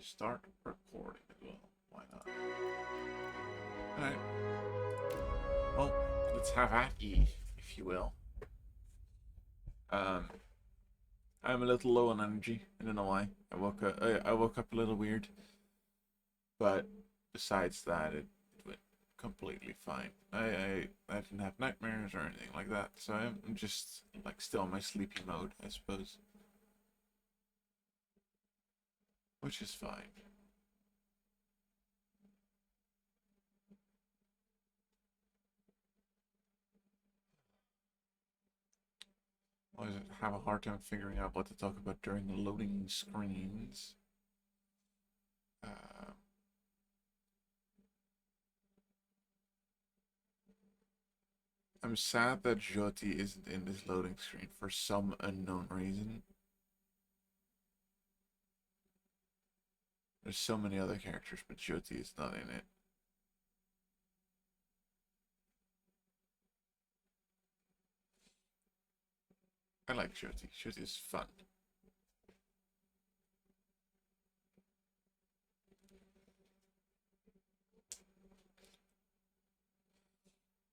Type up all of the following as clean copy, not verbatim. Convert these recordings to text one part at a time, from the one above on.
start recording as well. Why not? Alright. Well, let's have at ye, if you will. I'm a little low on energy. I don't know why. I woke up a little weird. But besides that, it went completely fine. I didn't have nightmares or anything like that. So I'm just like still in my sleepy mode, I suppose. Which is fine. I have a hard time figuring out what to talk about during the loading screens. I'm sad that Jyoti isn't in this loading screen for some unknown reason. There's so many other characters, but Jyoti is not in it. I like Jyoti. Jyoti is fun.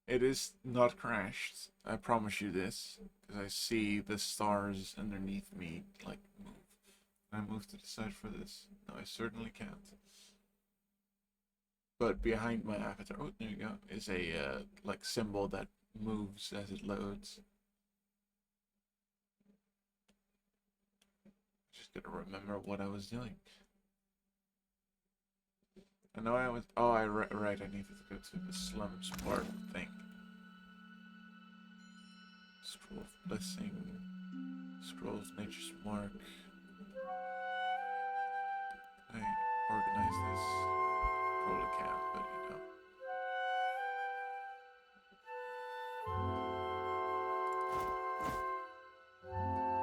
It is not crashed. I promise you this, because I see the stars underneath me like move. Can I move to the side for this? No, I certainly can't. But behind my avatar, oh, there you go, is a like symbol that moves as it loads. Just gotta remember what I was doing. I know I was. Oh, right. I needed to go to the slums part thing. Scroll of blessing. Scroll of nature's mark. Can I organize this? Probably can, but you know.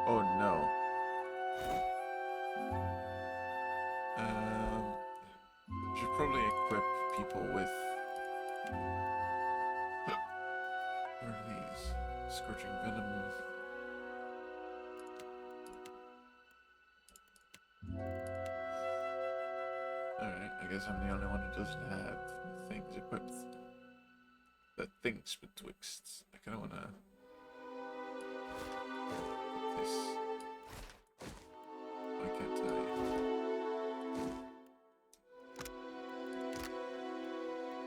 Oh no. Should probably equip people with. What are these? Scorching venom. Alright, I guess I'm the only one who doesn't have things equipped. The things betwixt. I kinda wanna. This. Why can't I?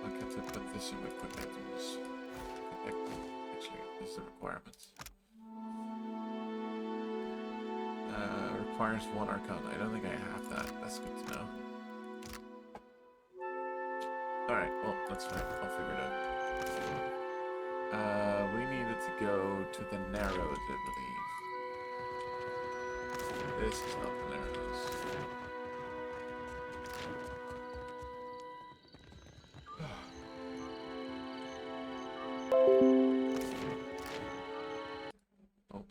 Why can't I put this in my quick items? Actually, this is the requirements. Requires 1 Arcana. I don't think I have that. That's good to know. Alright, well, that's fine. I'll figure it out. We needed to go to the Narrows, I believe. This is not the Narrows. Oh.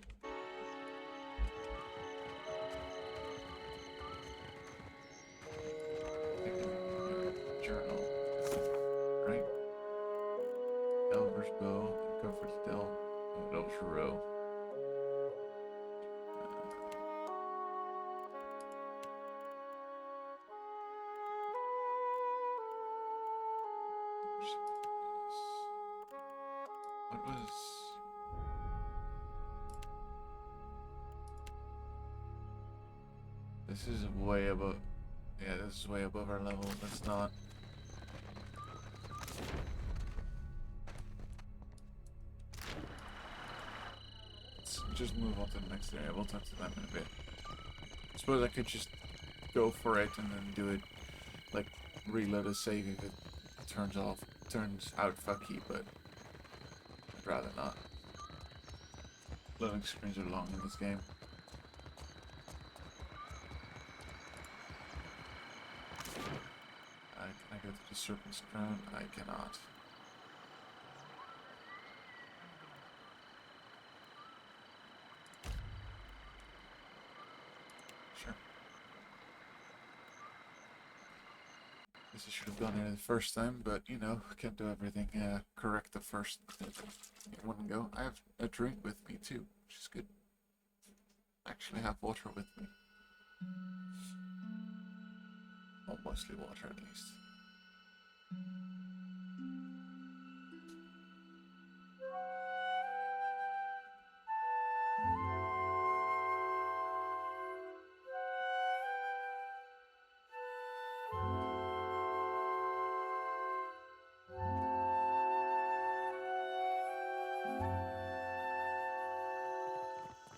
Journal. Right? Delver's Bow, Comfort's Delve, Delver's Row. What was... This is way above... Yeah, this is way above our level. That's not... Let's just move on to the next area. We'll talk to them in a bit. I suppose I could just go for it and then do it, like, reload a save if it turns out fucky, but I'd rather not. Loading screens are long in this game. Can I go to the Serpent's Crown? I cannot. Sure. Guess I should have gone here the first time, but you know, can't do everything correct the first in one go. I have a drink with me too, which is good. I actually have water with me. Well, mostly water at least.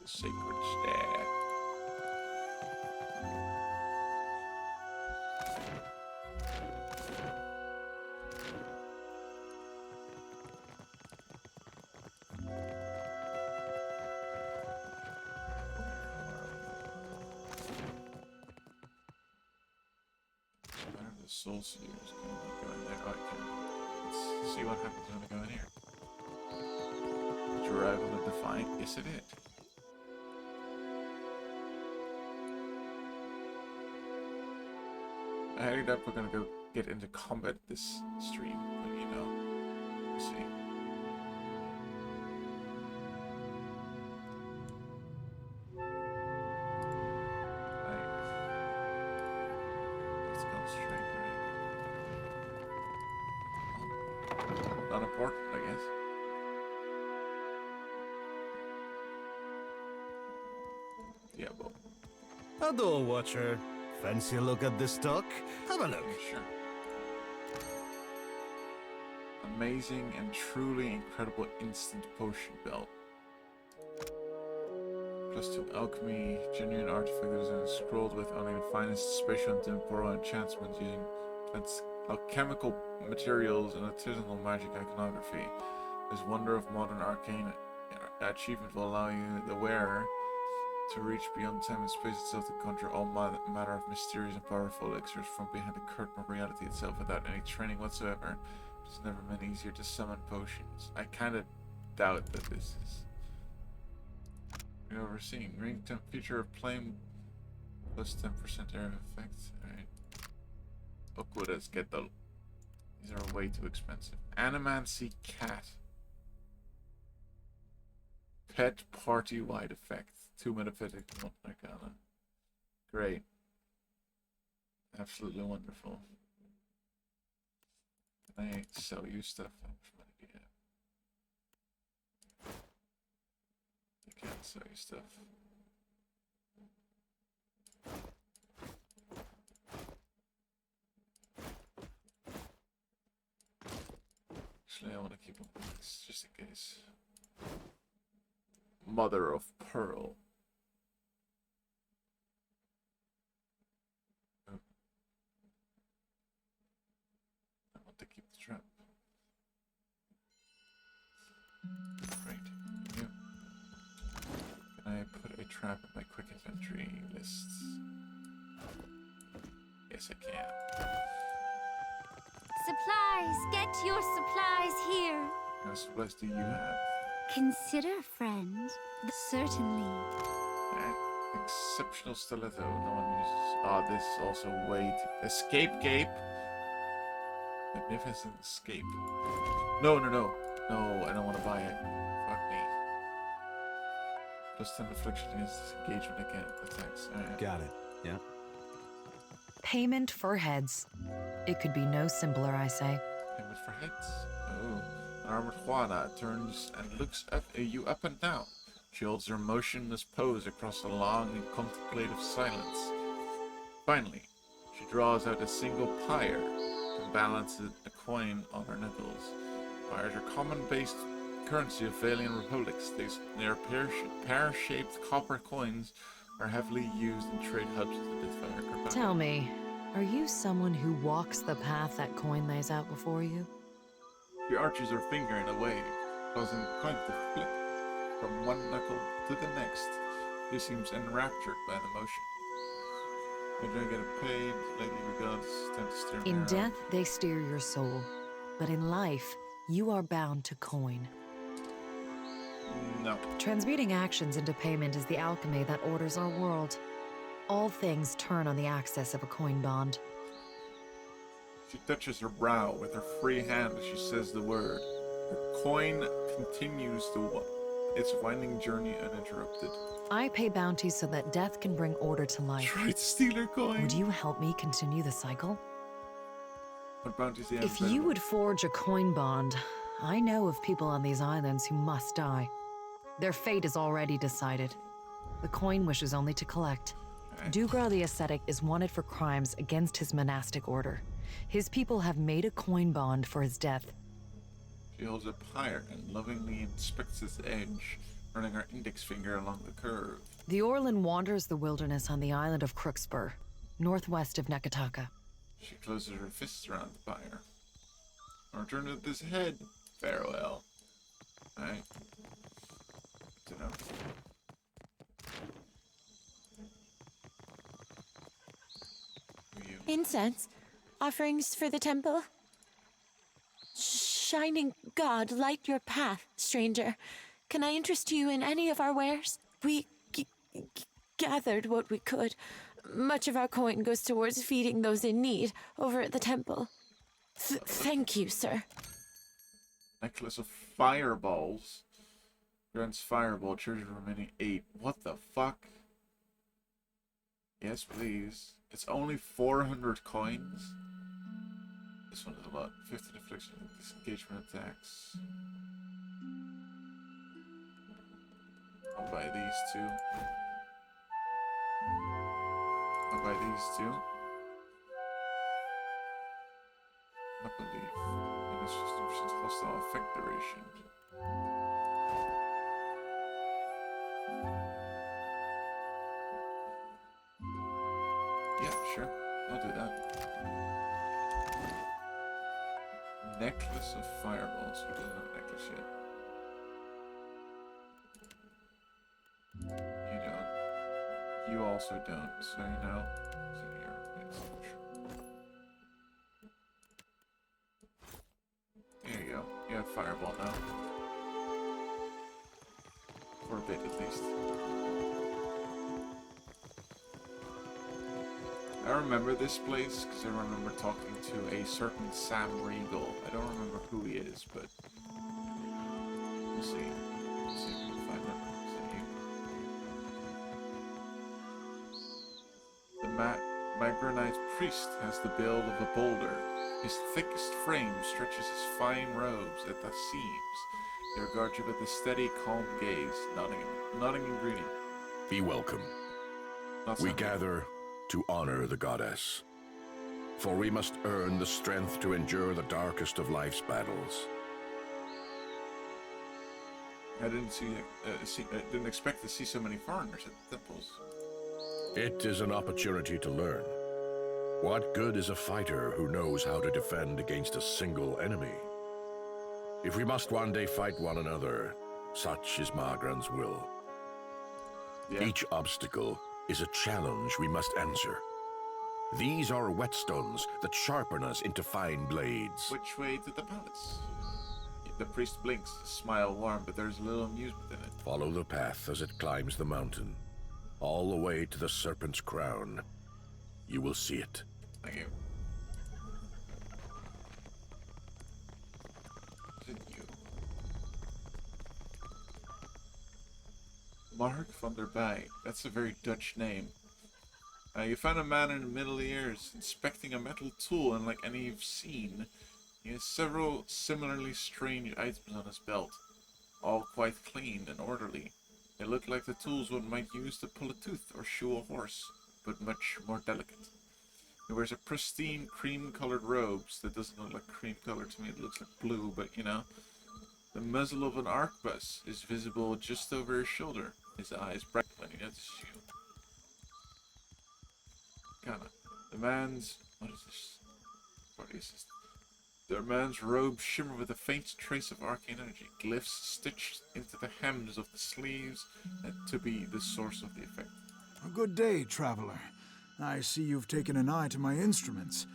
The sacred stair. The soul seer is going to go in there. Oh, I can. Let's see what happens when I go in here. Did you arrive on the Defiant? Yes, I did. I highly doubt we're going to go get into combat this stream, but you know, we'll see. Let's go straight, right? Not important, I guess. Yeah, well. Hello, Watcher. Fancy a look at this stock? Have a look. Sure. Amazing and truly incredible instant potion belt. +2 alchemy, genuine artifact that is scrolled with only the finest special and temporal enchantments using alchemical materials and artisanal magic iconography. This wonder of modern arcane achievement will allow you, the wearer, to reach beyond time and space itself to conjure all manner of mysterious and powerful elixirs from behind the curtain of reality itself without any training whatsoever. It's never been easier to summon potions. I kind of doubt that this is. You're overseeing. Ring temp feature of flame plus 10% area effect. Alright. Okuras get the. These are way too expensive. Animancy cat. Pet party wide effect. 2 metaphysic, 1 arcana. Great. Absolutely wonderful. Can I sell you stuff? How much money do you have? I can't sell you stuff. Actually, I want to keep them just in case. Mother of Pearl. I want to keep the trap. Great. Yep. Can I put a trap in my quick inventory lists? Yes, I can. Supplies! Get your supplies here! What kind of supplies do you have? Consider, friend. Certainly. Exceptional stiletto. No one uses. Ah, this is also way too. Escape gape. Magnificent escape. No, no, no. No, I don't want to buy it. Fuck me. +10 affliction against disengagement again. Attacks. Alright. Got it. Yeah. Payment for heads. It could be no simpler, I say. Payment for heads. Oh. An armored Juana turns and looks at you up and down. She holds her motionless pose across a long and contemplative silence. Finally, she draws out a single pyre and balances a coin on her nipples. Pyres are common-based currency of Valian republics. Their pear-shaped copper coins are heavily used in trade hubs with the Deathfire. Tell me, are you someone who walks the path that coin lays out before you? She arches her finger in a wave, causing the coin to flip from one knuckle to the next. She seems enraptured by the motion. When I get paid, Lady Regards tend to steer me In around. death, they steer your soul. But in life, you are bound to coin. No. Transmuting actions into payment is the alchemy that orders our world. All things turn on the axis of a coin bond. She touches her brow with her free hand as she says the word. The coin continues to its winding journey uninterrupted. I pay bounties so that death can bring order to life. Try to steal her coin. Would you help me continue the cycle? What bounties do you have If you available? would forge a coin bond, I know of people on these islands who must die. Their fate is already decided. The coin wishes only to collect. Okay. Dugra the Ascetic is wanted for crimes against his monastic order. His people have made a coin bond for his death. She holds a pyre and lovingly inspects its edge, running her index finger along the curve. The Orlin wanders the wilderness on the island of Crookspur, northwest of Nekataka. She closes her fists around the pyre. Return with this head. Farewell. Alright. Good to know. Who are you? Incense? Offerings for the temple? Shining God, light your path, stranger. Can I interest you in any of our wares? We gathered what we could. Much of our coin goes towards feeding those in need over at the temple. Thank you, sir. Necklace of fireballs. Grants fireball, charges remaining 8. What the fuck? Yes, please. It's only 400 coins. This one is a lot. 50 deflection, disengagement attacks. I'll buy these two. I'll buy these two. I believe. And it's just 50% hostile effect duration. Yeah, sure. I'll do that. Necklace of fireballs. Who doesn't have a necklace yet? You don't. You also don't. So you know. It's in here. It's sure. There you go. You have fireball now. For a bit at least. I remember this place because I remember talking to a certain Sam Regal. I don't remember who he is, but we'll see. We'll see if we can find him. The Magranite priest has the build of a boulder. His thickest frame stretches his fine robes at the seams. He regards you with a steady, calm gaze, nodding and greeting. Be welcome. Not We Sam Regal. gather to honor the goddess, for we must earn the strength to endure the darkest of life's battles. I didn't expect to see so many foreigners at the temples. It is an opportunity to learn. What good is a fighter who knows how to defend against a single enemy? If we must one day fight one another, such is Magran's will. Yeah. Each obstacle is a challenge we must answer. These are whetstones that sharpen us into fine blades. Which way to the palace? The priest blinks, smile warm, but there's a little amusement in it. Follow the path as it climbs the mountain, all the way to the Serpent's Crown. You will see it. Thank you. Is it you? Mark van der Bij. That's a very Dutch name. You find a man in the middle years inspecting a metal tool, and like any you've seen, he has several similarly strange items on his belt, all quite clean and orderly. They look like the tools one might use to pull a tooth or shoe a horse, but much more delicate. He wears a pristine cream-colored robes. That doesn't look like cream color to me, it looks like blue, but you know. The muzzle of an arquebus is visible just over his shoulder. His eyes bright when he notices you. Kinda. The man's... what is this? Party assistant. The man's robes shimmer with a faint trace of arcane energy. Glyphs stitched into the hems of the sleeves to be the source of the effect. A good day, traveler. I see you've taken an eye to my instruments.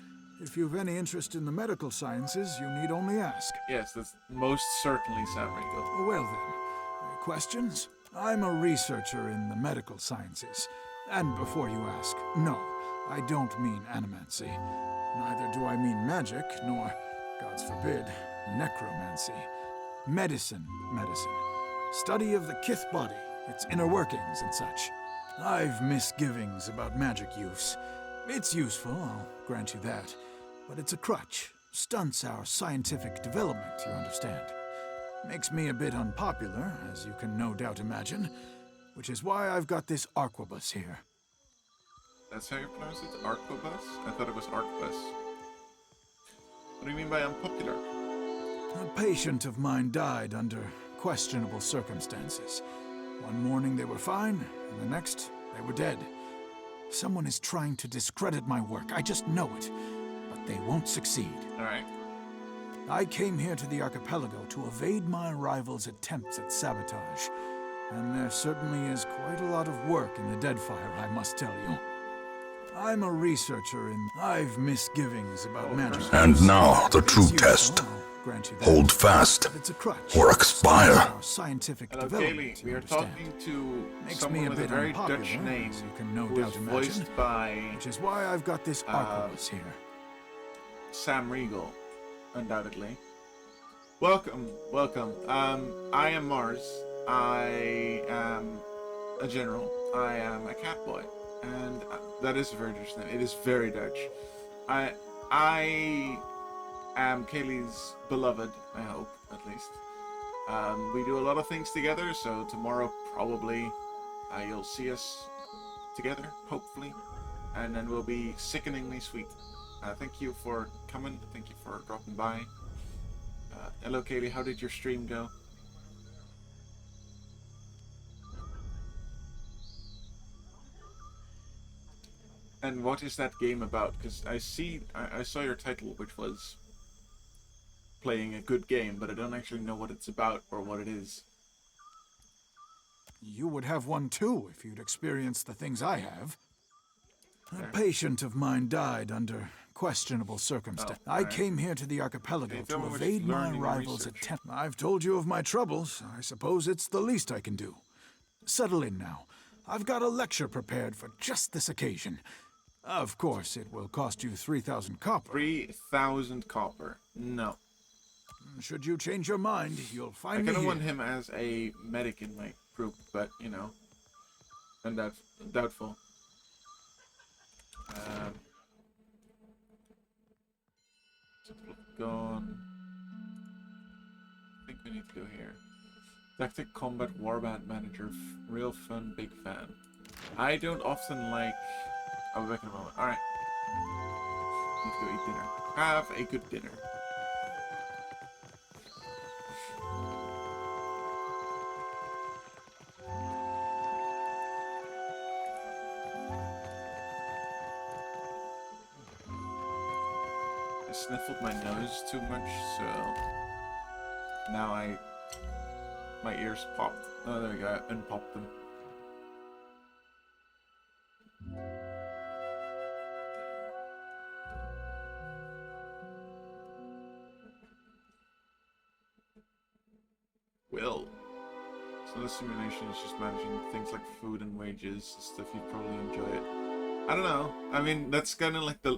If you've any interest in the medical sciences, you need only ask. Yes, that's most certainly Sam Ringo. Well then, questions? I'm a researcher in the medical sciences. And before you ask, no, I don't mean animancy. Neither do I mean magic, nor, God's forbid, necromancy. Medicine. Study of the Kith body, its inner workings and such. I've misgivings about magic use. It's useful, I'll grant you that. But it's a crutch. Stunts our scientific development, you understand. Makes me a bit unpopular, as you can no doubt imagine. Which is why I've got this arquebus here. That's how you pronounce it? Arquebus? I thought it was arquebus. What do you mean by unpopular? A patient of mine died under questionable circumstances. One morning they were fine, and the next they were dead. Someone is trying to discredit my work, I just know it. But they won't succeed. Alright. I came here to the archipelago to evade my rival's attempts at sabotage. And there certainly is quite a lot of work in the Deadfire, I must tell you. I'm a researcher and I've misgivings about magic. And now the true It's useful, test. I'll grant you that. Hold fast, But it's a crutch. or expire. Our scientific Hello, development, Kaylee. you We are understand. talking to Makes someone me a with a bit very unpopular, Dutch name, as you can no who is doubt imagine. voiced by Which is why I've got this arquebus here. Sam Riegel, undoubtedly. Welcome, welcome. I am Mars. I am a general. I am a cat boy, and that is a very Dutch name. It is very Dutch. I am Kaylee's beloved. I hope, at least. We do a lot of things together, so tomorrow probably you'll see us together, hopefully, and then we'll be sickeningly sweet. Thank you for coming. Thank you for dropping by. Hello, Kaylee. How did your stream go? And what is that game about? Because I saw your title, which was playing a good game, but I don't actually know what it's about or what it is. You would have one too if you'd experienced the things I have. A patient of mine died under questionable circumstances. I came here to the archipelago Okay, tell me to what evade you've my learned in your rival's research. attempt. I've told you of my troubles. I suppose it's the least I can do. Settle in now. I've got a lecture prepared for just this occasion. Of course, it will cost you 3,000 copper. 3,000 copper. No. Should you change your mind, you'll I find me kind of here. want him as a medic in my group, but, you know, and that's doubtful. Gone. I think we need to go here. Tactic Combat Warband Manager. Real fun, big fan. I don't often like... I'll be back in a moment. Alright. Need to go eat dinner. Have a good dinner. I sniffled my nose too much, so now my ears popped. Oh, there we go. I unpopped them. Will. So the simulation is just managing things like food and wages, stuff you'd probably enjoy it. I don't know. I mean, that's kind of like the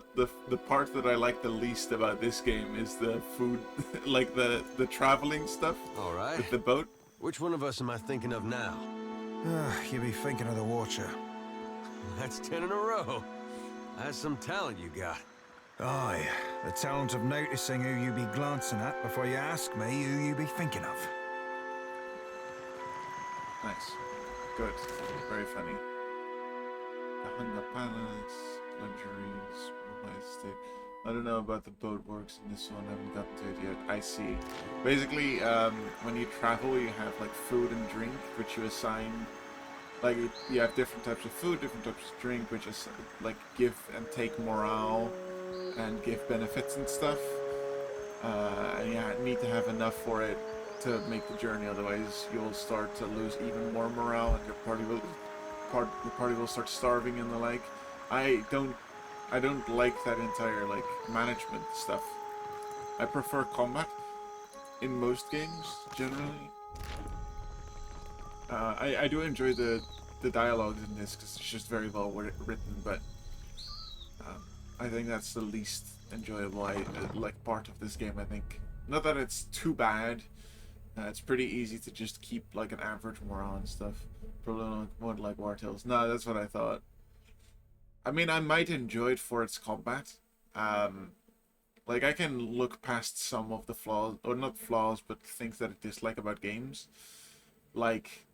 part that I like the least about this game is the food, like the traveling stuff All right. with the boat. Which one of us am I thinking of now? You be thinking of the Watcher. That's 10 in a row. That's some talent you got. Aye, the talent of noticing who you be glancing at before you ask me who you be thinking of. Nice. Good. Very funny. The Hunger Palace, luxuries, estate. I don't know about the boat works in this one. I haven't gotten to it yet. I see. Basically, when you travel, you have like food and drink, which you assign. Like you have different types of food, different types of drink, which is like give and take morale, and give benefits and stuff. And you need to have enough for it to make the journey. Otherwise, you'll start to lose even more morale, and your party will start starving and the like. I don't like that entire like management stuff. I prefer combat in most games generally. I do enjoy the dialogues in this because it's just very well written, but I think that's the least enjoyable like part of this game. I think not that it's too bad, It's pretty easy to just keep like an average morale and stuff. Probably won't like War Tales. No, that's what I thought. I mean, I might enjoy it for its combat. Like, I can look past some of the flaws, or not flaws, but things that I dislike about games, like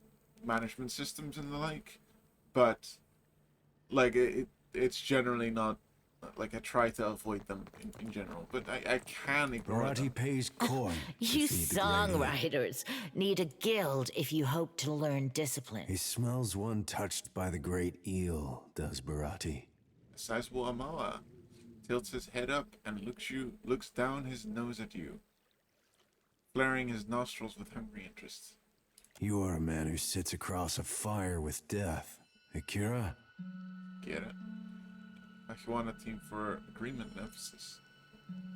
management systems and the like. But, like, it's generally not, like, I try to avoid them in general. But I can ignore Barati them. pays coin. to You feed the great eel. songwriters need a guild if you hope to learn discipline. He smells one touched by the great eel, does Barati. A sizable Amala tilts his head up and looks down his nose at you, flaring his nostrils with hungry interest. You are a man who sits across a fire with death. Akira? Get it? If you want a team for agreement and emphasis.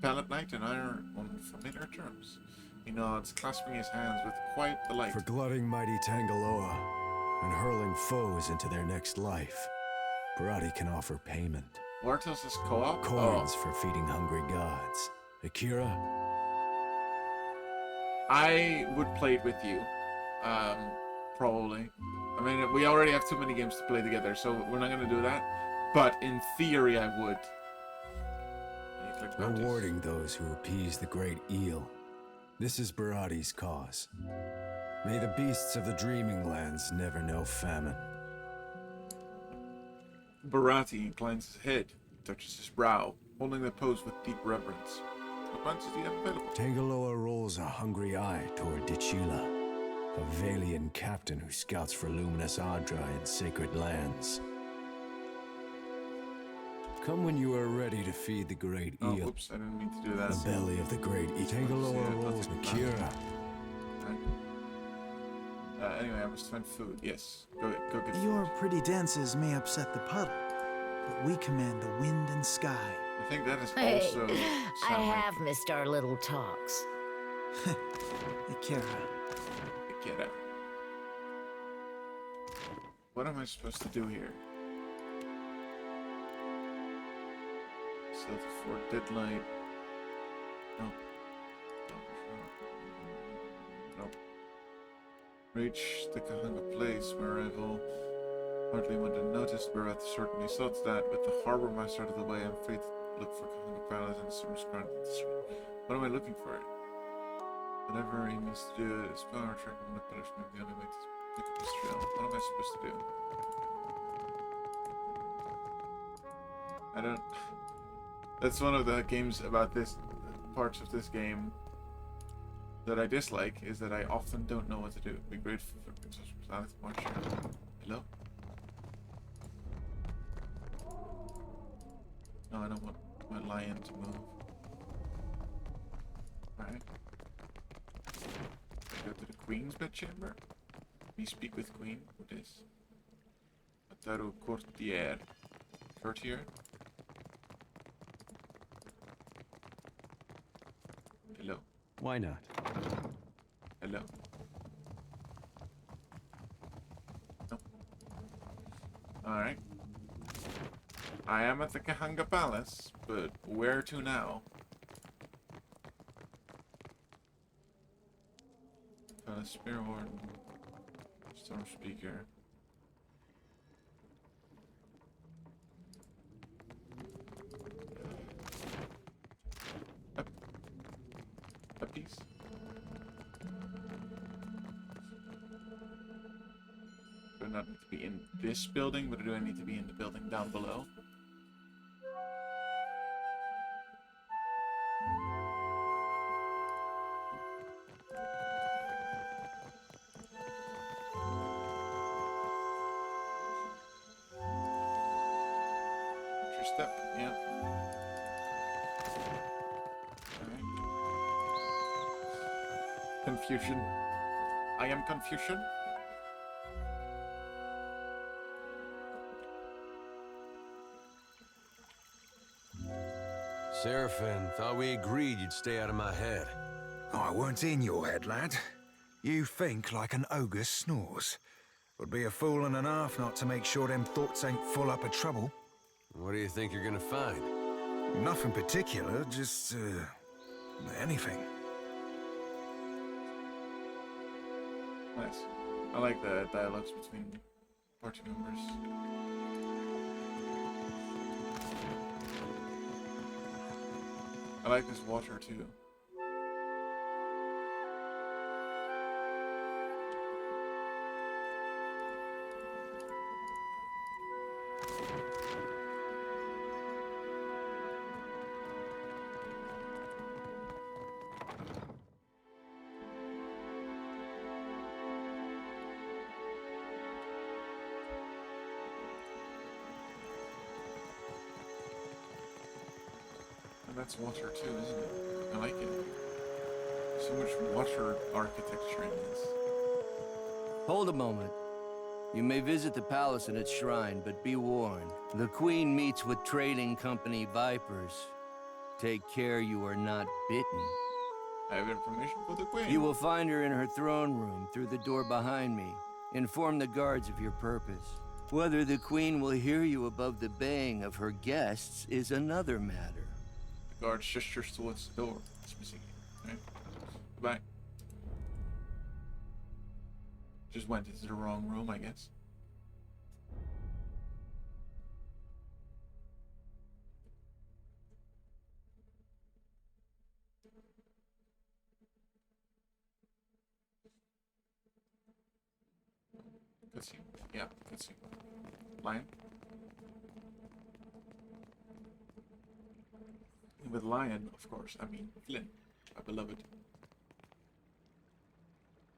Paladin and I are on familiar terms. He nods, clasping his hands with quite delight. For glutting mighty Tangaloa and hurling foes into their next life, Barati can offer payment. War Tales is co-op? Coins for feeding hungry gods. Akira? I would play it with you. Probably. I mean, we already have too many games to play together, so we're not going to do that. But in theory, I would. Rewarding those who appease the great eel. This is Barati's cause. May the beasts of the Dreaming Lands never know famine. Barati inclines his head, touches his brow, holding the pose with deep reverence. What months does he have available? Tangaloa rolls a hungry eye toward Dichila, a Valian captain who scouts for luminous Adra in sacred lands. Come when you are ready to feed the great eel. Oh, oops, I didn't mean to do that. The belly of the great eel. Tangaloa rolls Akira. Anyway, I must find food. Yes, go get food. Your pretty dances may upset the puddle, but we command the wind and sky. I think that is Hey, also I have missed our little talks. Akira. Get out. What am I supposed to do here? Set for deadline. No. No. Reach the Kahanga place where I will hardly want to notice, but I certainly thought that with the harbor master out of the way, I'm free to look for Kahanga Paladin and some ground. What am I looking for? Whatever he means to do is power tracking the punishment, the only way to pick up his trail. What am I supposed to do? I don't. That's one of the games about this parts of this game that I dislike, is that I often don't know what to do. Be grateful for Princess Planet Watcher. Hello? No, I don't want my lion to move. Alright. Go to the Queen's bedchamber. We speak with Queen. What is? Ataru Courtier. Courtier? Hello. Why not? Hello. No. Alright. I am at the Kahanga Palace, but where to now? Spear Warden. Storm Speaker. A piece. Do I not need to be in this building, but do I need to be in the building down below? Step, yeah. Alright. Confucian. I am Confucian. Seraphim, thought we agreed you'd stay out of my head. I weren't in your head, lad. You think like an ogre snores. Would be a fool and a half not to make sure them thoughts ain't full up of trouble. What do you think you're gonna find? Nothing particular, just, anything. Nice. I like the dialogues between party members. I like this water too. And that's water too, isn't it? I like it. So much water architecture in this. Hold a moment. You may visit the palace and its shrine, but be warned. The Queen meets with trading company vipers. Take care you are not bitten. I have information for the Queen. You will find her in her throne room through the door behind me. Inform the guards of your purpose. Whether the Queen will hear you above the baying of her guests is another matter. The guard gestures towards the door. It's missing. Right? Goodbye. Just went into the wrong room, I guess. Good scene. Yeah, good scene. Lion? With Lion, of course, I mean Flynn, our beloved.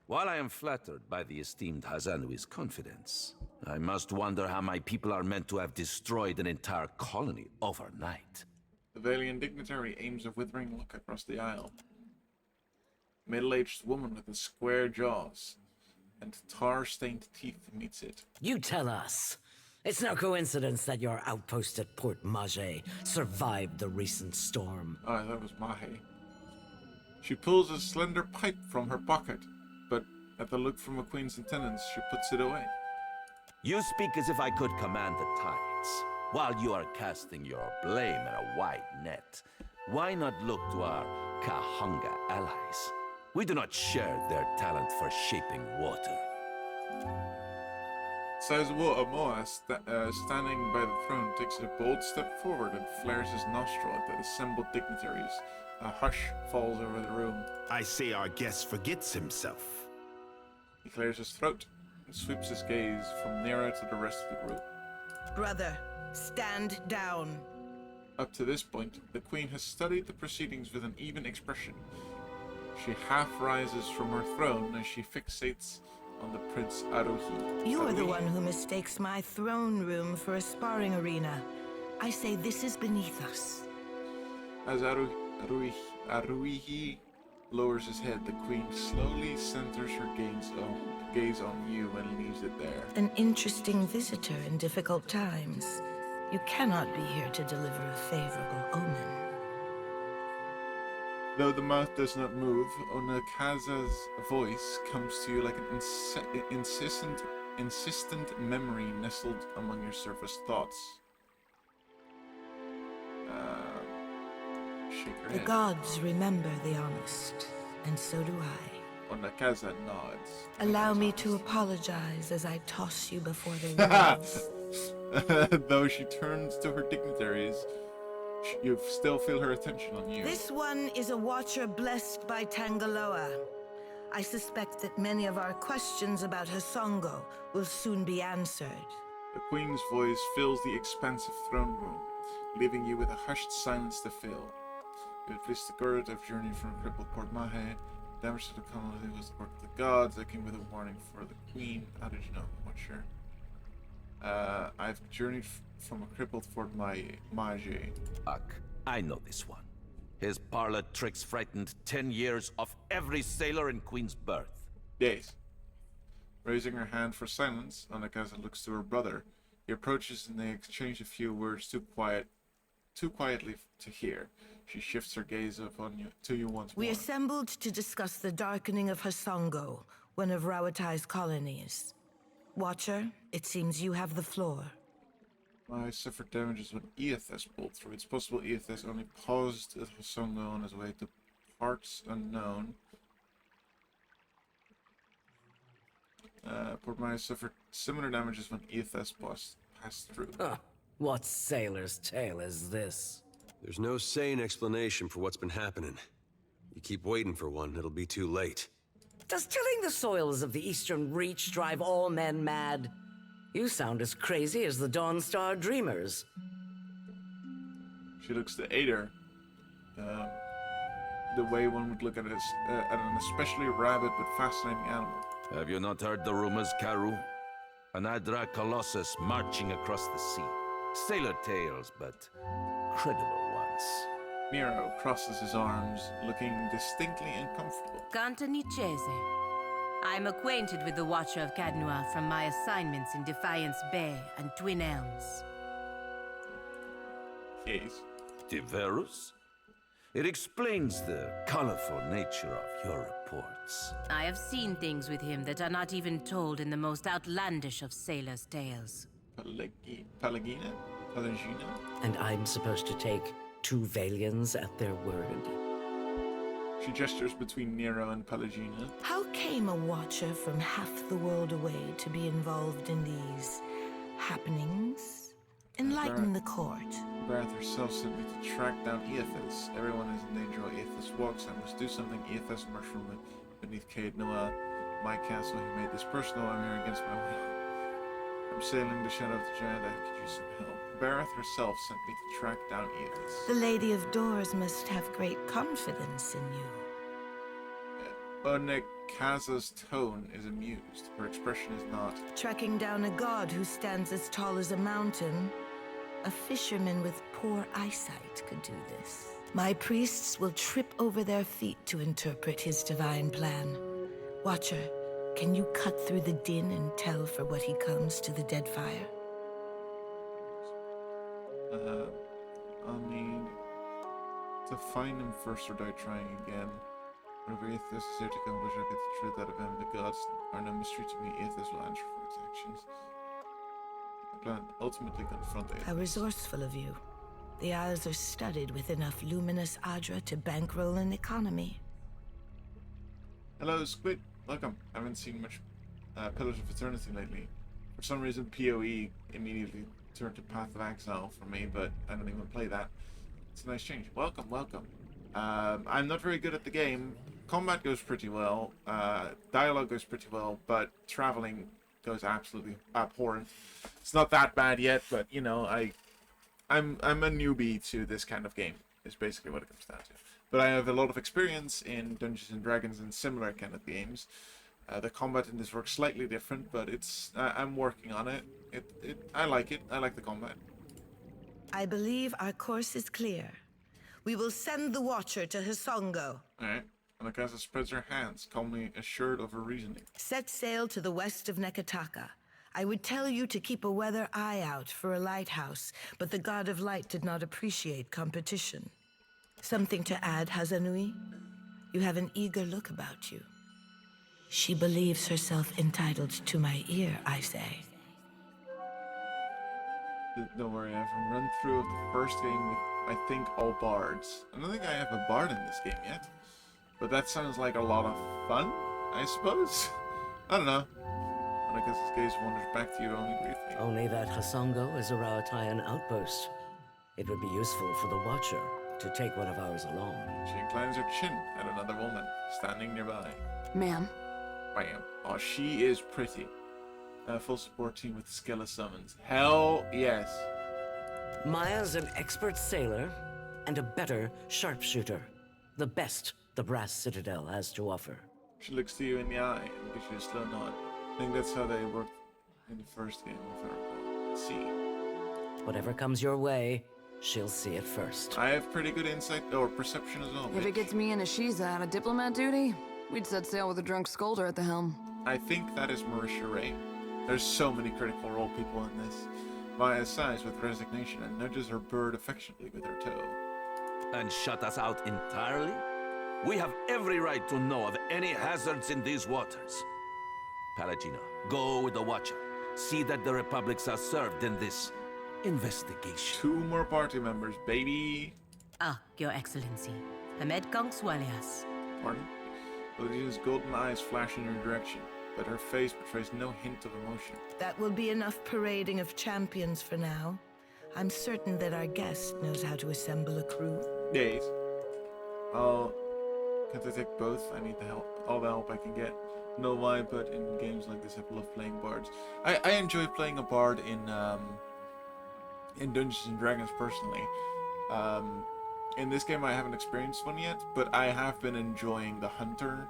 While I am flattered by the esteemed Hazanui's confidence, I must wonder how my people are meant to have destroyed an entire colony overnight. The Valiant dignitary aims a withering look across the aisle. Middle-aged woman with the square jaws and tar-stained teeth meets it. You tell us. It's no coincidence that your outpost at Port Mage survived the recent storm. Oh, I thought it was Mahe. She pulls a slender pipe from her pocket, but at the look from a queen's attendants, she puts it away. You speak as if I could command the tides. While you are casting your blame in a wide net, why not look to our Kahanga allies? We do not share their talent for shaping water. Sizable Amoa, standing by the throne, takes a bold step forward and flares his nostril at the assembled dignitaries. A hush falls over the room. I say our guest forgets himself. He clears his throat and sweeps his gaze from nearer to the rest of the group. Brother, stand down. Up to this point, the Queen has studied the proceedings with an even expression. She half rises from her throne as she fixates on the Prince Aruhi. You are the one who mistakes my throne room for a sparring arena. I say this is beneath us. As Aruhi lowers his head, the Queen slowly centers her gaze on you and leaves it there. An interesting visitor in difficult times. You cannot be here to deliver a favorable omen. Though the mouth does not move, Onakaza's voice comes to you like an insistent memory nestled among your surface thoughts. Shake her The head. gods remember the honest, and so do I. Onakaza nods. Allow me to apologize as I toss you before the wolves. Though she turns to her dignitaries, you still feel her attention on you. This one is a watcher blessed by Tangaloa. I suspect that many of our questions about Hasongo will soon be answered. The Queen's voice fills the expansive throne room, leaving you with a hushed silence to fill. You had placed the guard of journey from crippled Port Mahe. Damage to the colony was the work of the gods. I came with a warning for the Queen. How did you know? I'm not sure. I've journeyed from a crippled Fort Mage. I know this one. His parlor tricks frightened 10 years of every sailor in Queen's Birth. Yes. Raising her hand for silence, Onakaza looks to her brother. He approaches and they exchange a few words too quietly to hear. She shifts her gaze upon you to you once more. We assembled to discuss the darkening of Hasongo, one of Rawatai's colonies. Watcher, it seems you have the floor. I suffered damages when Eothes pulled through. It's possible Eothes only paused at Hasongo on his way to parts unknown. Port Maya suffered similar damages when Aethys passed through. Huh. What sailor's tale is this? There's no sane explanation for what's been happening. You keep waiting for one, it'll be too late. Does tilling the soils of the Eastern Reach drive all men mad? You sound as crazy as the Dawn Star Dreamers. She looks to Ader. The way one would look at it as at an especially rabid but fascinating animal. Have you not heard the rumors, Karu? An Adra Colossus marching across the sea. Sailor tales, but credible ones. Miro crosses his arms, looking distinctly uncomfortable. Cantanichese. I'm acquainted with the Watcher of Cadnua from my assignments in Defiance Bay and Twin Elms. Yes. Diverus? It explains the colorful nature of your reports. I have seen things with him that are not even told in the most outlandish of sailors' tales. Palagina? And I'm supposed to take two Valians at their word? She gestures between Nero and Pelagina. How came a watcher from half the world away to be involved in these happenings? Enlighten the court. Barth herself sent me to track down Aethys. Everyone is in danger while Aethys walks. I must do something. Aethys mushroom beneath Caed Noah, my castle. He made this personal. I'm here against my will. I'm sailing the shadow of the giant. I could use some help. Barth herself sent me to track down Aethys. The Lady of Doors must have great confidence in you. Onekaza's tone is amused. Her expression is not. Tracking down a god who stands as tall as a mountain. A fisherman with poor eyesight could do this. My priests will trip over their feet to interpret his divine plan. Watcher, can you cut through the din and tell for what he comes to the dead fire? I'll need to find him first or die trying again. Whatever Aethys is here to accomplish, I'll get the truth out of him. The gods are no mystery to me. Aethys will answer for his actions. I plan to ultimately confront Aethys. How resourceful of you. The Isles are studded with enough luminous Adra to bankroll an economy. Hello, Squid. Welcome. I haven't seen much Pillars of Eternity lately. For some reason, PoE immediately turned to Path of Exile for me, but I don't even play that. It's a nice change. Welcome, welcome. I'm not very good at the game. Combat goes pretty well. Dialogue goes pretty well, but traveling goes absolutely abhorrent. It's not that bad yet, but you know, I'm a newbie to this kind of game. Is basically what it comes down to. But I have a lot of experience in Dungeons and Dragons and similar kind of games. The combat in this works slightly different, but it's I'm working on it. I like it. I like the combat. I believe our course is clear. We will send the Watcher to Hisongo. Alright. Anakaza spreads her hands, calmly assured of her reasoning. Set sail to the west of Nekataka. I would tell you to keep a weather eye out for a lighthouse, but the God of Light did not appreciate competition. Something to add, Hazanui? You have an eager look about you. She believes herself entitled to my ear, I say. Don't worry, I have a run through of the first game with, I think, all bards. I don't think I have a bard in this game yet. But that sounds like a lot of fun, I suppose? I don't know. And I guess his gaze wanders back to you only briefly. Only that Hasongo is a Rawatayan outpost. It would be useful for the Watcher to take one of ours along. She inclines her chin at another woman standing nearby. Ma'am. Bam. Oh, she is pretty. Full support team with Skella summons. Hell yes. Maya's an expert sailor and a better sharpshooter. The best the Brass Citadel has to offer. She looks to you in the eye and gives you a slow nod. I think that's how they worked in the first game, if I recall. Let's see. Whatever comes your way, she'll see it first. I have pretty good insight or perception as well. If it gets me and Ashiza out of diplomat duty, we'd set sail with a drunk scolder at the helm. I think that is Marisha Ray. There's so many critical role people in this. Maya sighs with resignation and nudges her bird affectionately with her toe. And shut us out entirely? We have every right to know of any hazards in these waters. Palagina, go with the Watcher. See that the Republics are served in this investigation. 2 more party members, baby. Ah, Your Excellency. Hamed Kong Swalias. Pardon? Palagina's golden eyes flash in your direction. but her face betrays no hint of emotion. That will be enough parading of champions for now. I'm certain that our guest knows how to assemble a crew. Yes. Can't I take both? I need the help. All the help I can get. No why, but in games like this, I love playing bards. I enjoy playing a bard in Dungeons and Dragons personally. In this game, I haven't experienced one yet, but I have been enjoying the hunter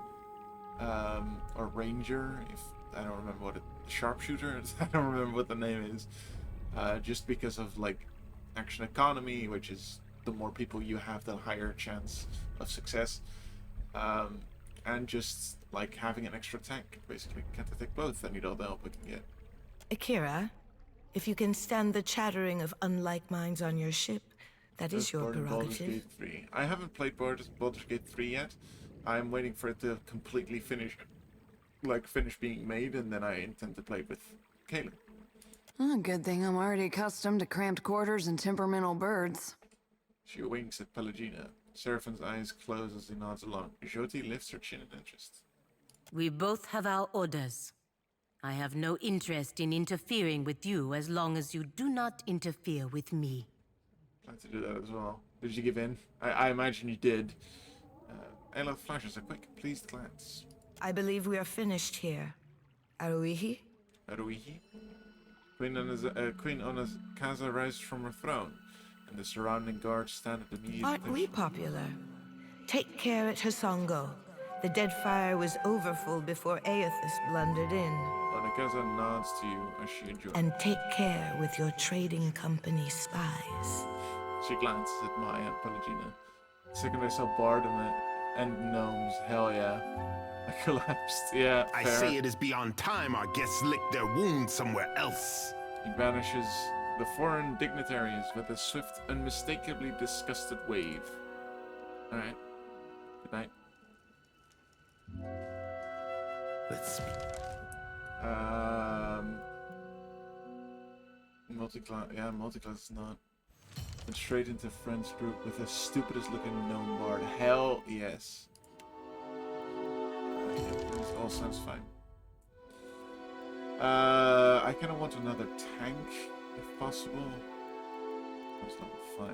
or ranger. If I don't remember what sharpshooter. I don't remember what the name is. Just because of like action economy, which is the more people you have, the higher chance of success. And just like having an extra tank, basically. Can't I take both? I need all the help I can get. Akira, if you can stand the chattering of unlike minds on your ship, that is your Baldur's prerogative. Gate 3. I haven't played Baldur's Gate 3 yet. I'm waiting for it to completely finish being made, and then I intend to play it with Kayla. Oh, good thing I'm already accustomed to cramped quarters and temperamental birds. She winks at Pelagina. Seraphine's eyes close as he nods along. Jyoti lifts her chin in interest. We both have our orders. I have no interest in interfering with you as long as you do not interfere with me. Plan to do that as well. Did you give in? I imagine you did. Ayla flashes a quick, pleased glance. I believe we are finished here. Aruihi? Aruihi? Queen Onakaza rises from her throne, and the surrounding guards stand at immediate Aren't we popular? Take care at Hasongo. The dead fire was overfull before Aethys blundered in. Onakaza nods to you as she adjourns. And take care with your trading company spies. She glances at Maya and Pelagina. The second I saw Bard and gnomes, hell yeah. I collapsed, yeah. I fair. say it is beyond time our guests lick their wounds somewhere else. He banishes the foreign dignitaries with a swift, unmistakably disgusted wave. Alright. Good night. Let's speak. Multiclass is not. Went straight into friends group with the stupidest looking gnome bard. Hell yes. This all sounds fine. I kind of want another tank, if possible. That's level 5.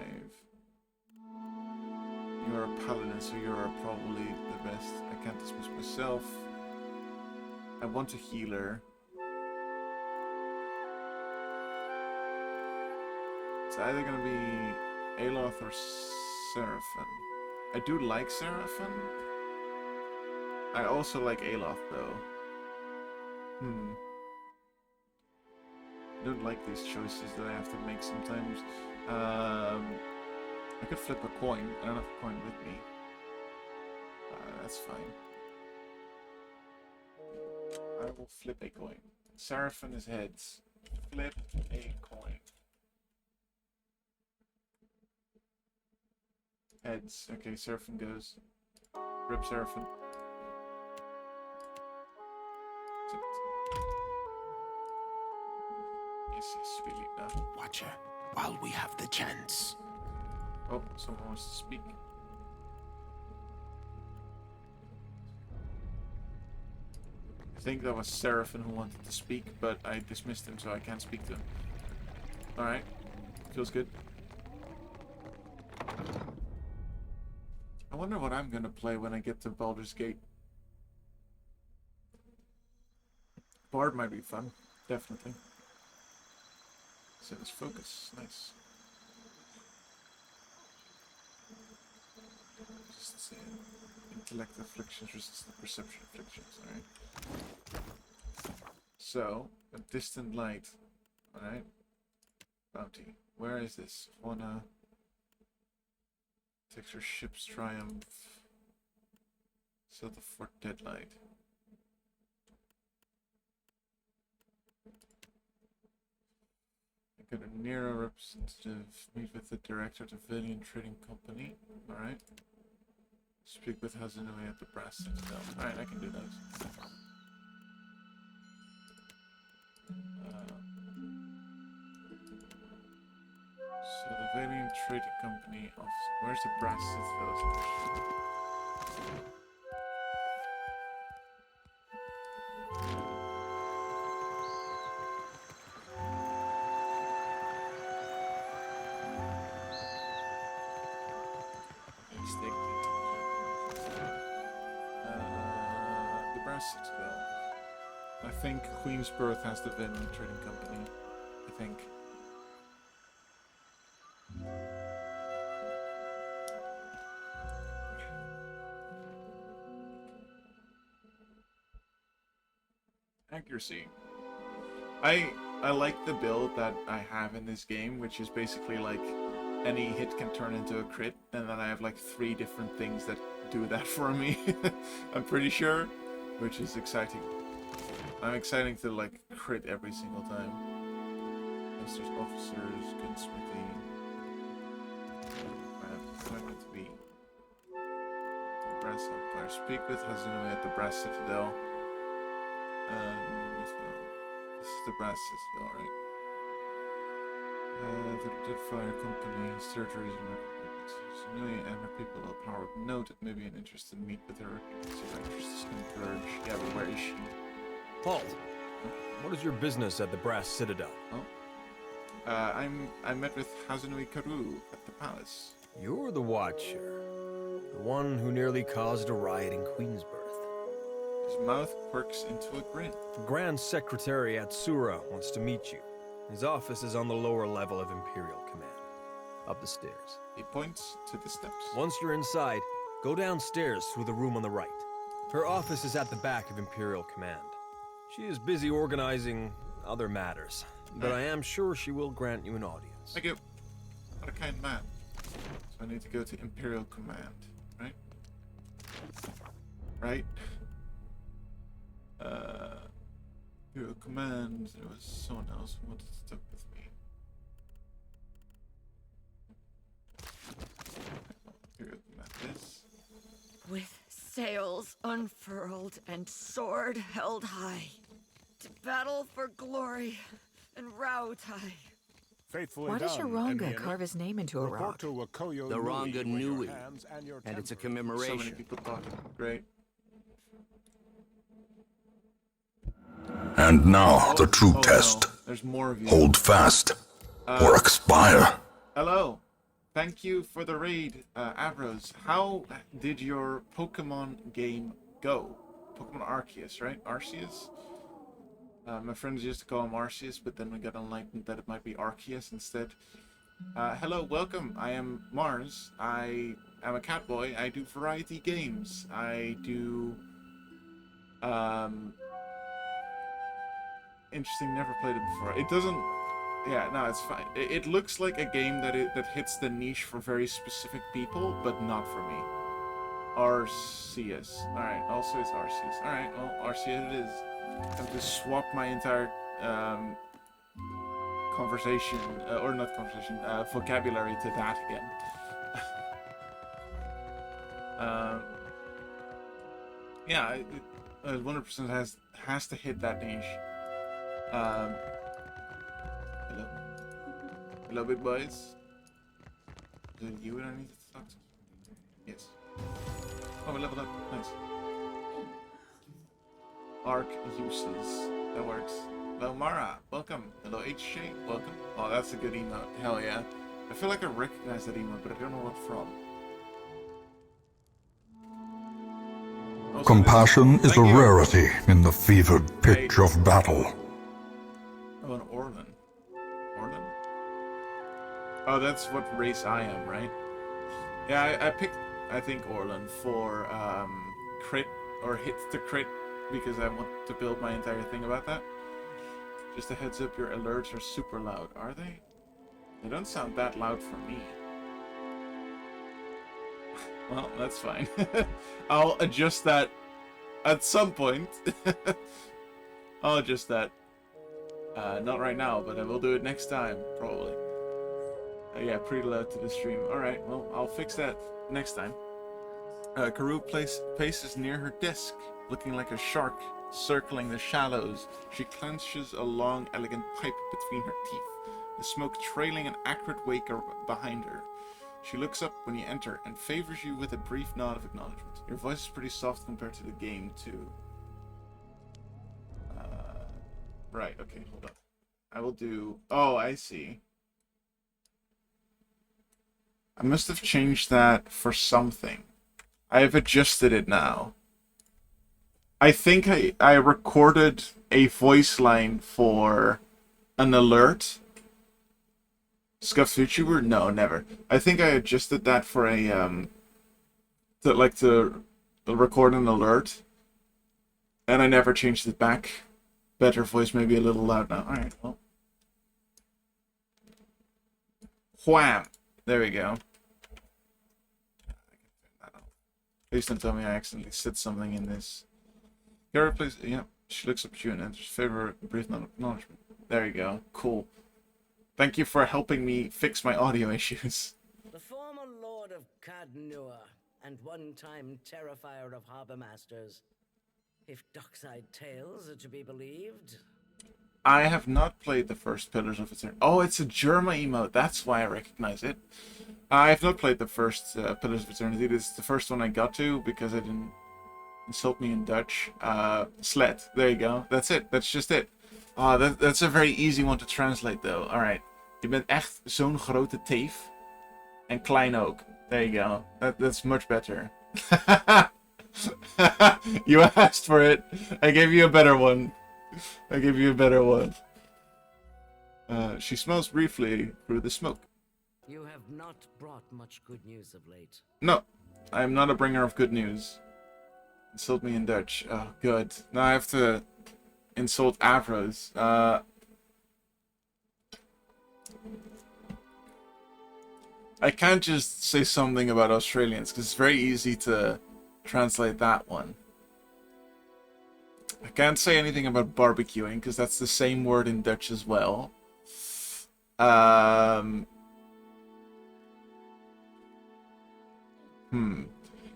You're a paladin, so you're probably the best. I can't dismiss myself. I want a healer. It's either gonna be Aloth or Seraphim. I do like Seraphim. I also like Aloth though. I don't like these choices that I have to make sometimes. I could flip a coin. I don't have a coin with me. That's fine. I will flip a coin. Seraphim is heads. Flip a coin. Heads. Okay, Seraphim goes. Rip Seraphim. Yes, really now. Watcher, while we have the chance. Oh, someone wants to speak. I think that was Seraphim who wanted to speak, but I dismissed him, so I can't speak to him. Alright. Feels good. I wonder what I'm gonna play when I get to Baldur's Gate. Bard might be fun. Definitely. Set his focus. Nice. Just say intellect afflictions, resistant perception afflictions. Alright. So, a distant light. Alright. Bounty. Where is this? Wanna texture ship's triumph. Sell the Fort Deadlight. I got a Nero representative. Meet with the director of the Valiant Trading Company. Alright. Speak with Hazanui at the Brass Citadel. Alright, I can do those. So the Valiant Trading Company office. Where's the Brass Citadel? Brass Citadel. I think Queensbirth has the Venom Trading Company. I think. Accuracy. I like the build that I have in this game, which is basically like any hit can turn into a crit, and then I have like 3 different things that do that for me. I'm pretty sure, which is exciting. I'm exciting to like crit every single time. Masters, officers, gunsmithing. Where to be? Brass Empire. Speak with Hazunui at the Brass Citadel. This is the Brass Citadel, right? The Dead Fire Company, surgeries and Hazunui and her people of power of note. It may be an interest to meet with her. See if her interests converge. Yeah, but where is she? Halt! What is your business at the Brass Citadel? Oh. I met with Hazunui Karu at the palace. You're the Watcher. The one who nearly caused a riot in Queensbirth. His mouth quirks into a grin. The Grand Secretary at Sura wants to meet you. His office is on the lower level of Imperial Command. Up the stairs. He points to the steps. Once you're inside, go downstairs through the room on the right. Her office is at the back of Imperial Command. She is busy organizing other matters, but I am sure she will grant you an audience. Thank you. What a kind man. So I need to go to Imperial Command, right? Right? Imperial Command, there was someone else who wanted to talk with me. Imperial Command, this. With sails unfurled and sword held high, to battle for glory and Rautai. Faithfully Why does your done, Ronga Indiana. carve his name into a Report rock? to Wakoyo The Nui Ronga when your Nui, hands and your and it's a temper. commemoration. So many people thought, great. And now the true test. No. There's more of you. Hold fast, or expire. Hello. Thank you for the raid, Avros. How did your Pokemon game go? Pokemon Arceus, right? Arceus? My friends used to call him Arceus, but then we got enlightened that it might be Arceus instead. Hello, welcome. I am Mars. I am a catboy. I do variety games. I do... Interesting, never played it before. It doesn't... Yeah, no, it's fine. It looks like a game that hits the niche for very specific people, but not for me. Arceus. Alright, also it's Arceus. Alright, well, Arceus it is. I have to swap my entire conversation, or not conversation, vocabulary to that again. Yeah, it 100% has to hit that niche. Hello. Hello, big boys. Is it you that I need to talk to? Yes. Oh, we leveled up. Nice. Arc uses. That works. Hello, Mara. Welcome. Hello, HJ. Welcome. Oh, that's a good emote. Hell yeah. I feel like I recognize that emote, but I don't know what from. Compassion is a rarity in the fevered pitch of battle. Oh, an Orlan. Orlan? Oh, that's what race I am, right? Yeah, I picked, I think, Orlan for crit, or hits to crit, because I want to build my entire thing about that. Just a heads up, your alerts are super loud. Are they? They don't sound that loud for me. Well, that's fine. I'll adjust that at some point. I'll adjust that. Not right now, but I will do it next time, probably. Yeah, pretty loud to the stream. Alright, well, I'll fix that next time. Karu paces near her desk, looking like a shark circling the shallows. She clenches a long, elegant pipe between her teeth, the smoke trailing an acrid wake behind her. She looks up when you enter and favors you with a brief nod of acknowledgement. Your voice is pretty soft compared to the game, too. Right, okay, hold up. I will do... Oh, I see. I must have changed that for something. I have adjusted it now. I think I recorded a voice line for an alert. Scuffed YouTuber? No, never. I think I adjusted that for a to record an alert, and I never changed it back. Better voice, maybe a little loud now. All right, well, wham! There we go. Please don't tell me I accidentally said something in this. Gara, please. Yeah, she looks up at you and enters favor brief acknowledgement. There you go. Cool. Thank you for helping me fix my audio issues. The former Lord of Cadnua and one-time terrifier of harbor masters. If Dockside Tales are to be believed. I have not played the first Pillars of Eternity. Oh, it's a Germa emote. That's why I recognize it. I have not played the first Pillars of Eternity. This is the first one I got to because I didn't insult me in Dutch. Slet. There you go. That's it. That's just it. That's a very easy one to translate, though. Alright. Je bent echt zo'n grote teef. En klein ook. There you go. That's much better. You asked for it. I gave you a better one. I gave you a better one. She smells briefly through the smoke. You have not brought much good news of late. No, I am not a bringer of good news. Insult me in Dutch. Oh, good. Now I have to insult Avros. I can't just say something about Australians, because it's very easy to translate that one. I can't say anything about barbecuing, because that's the same word in Dutch as well.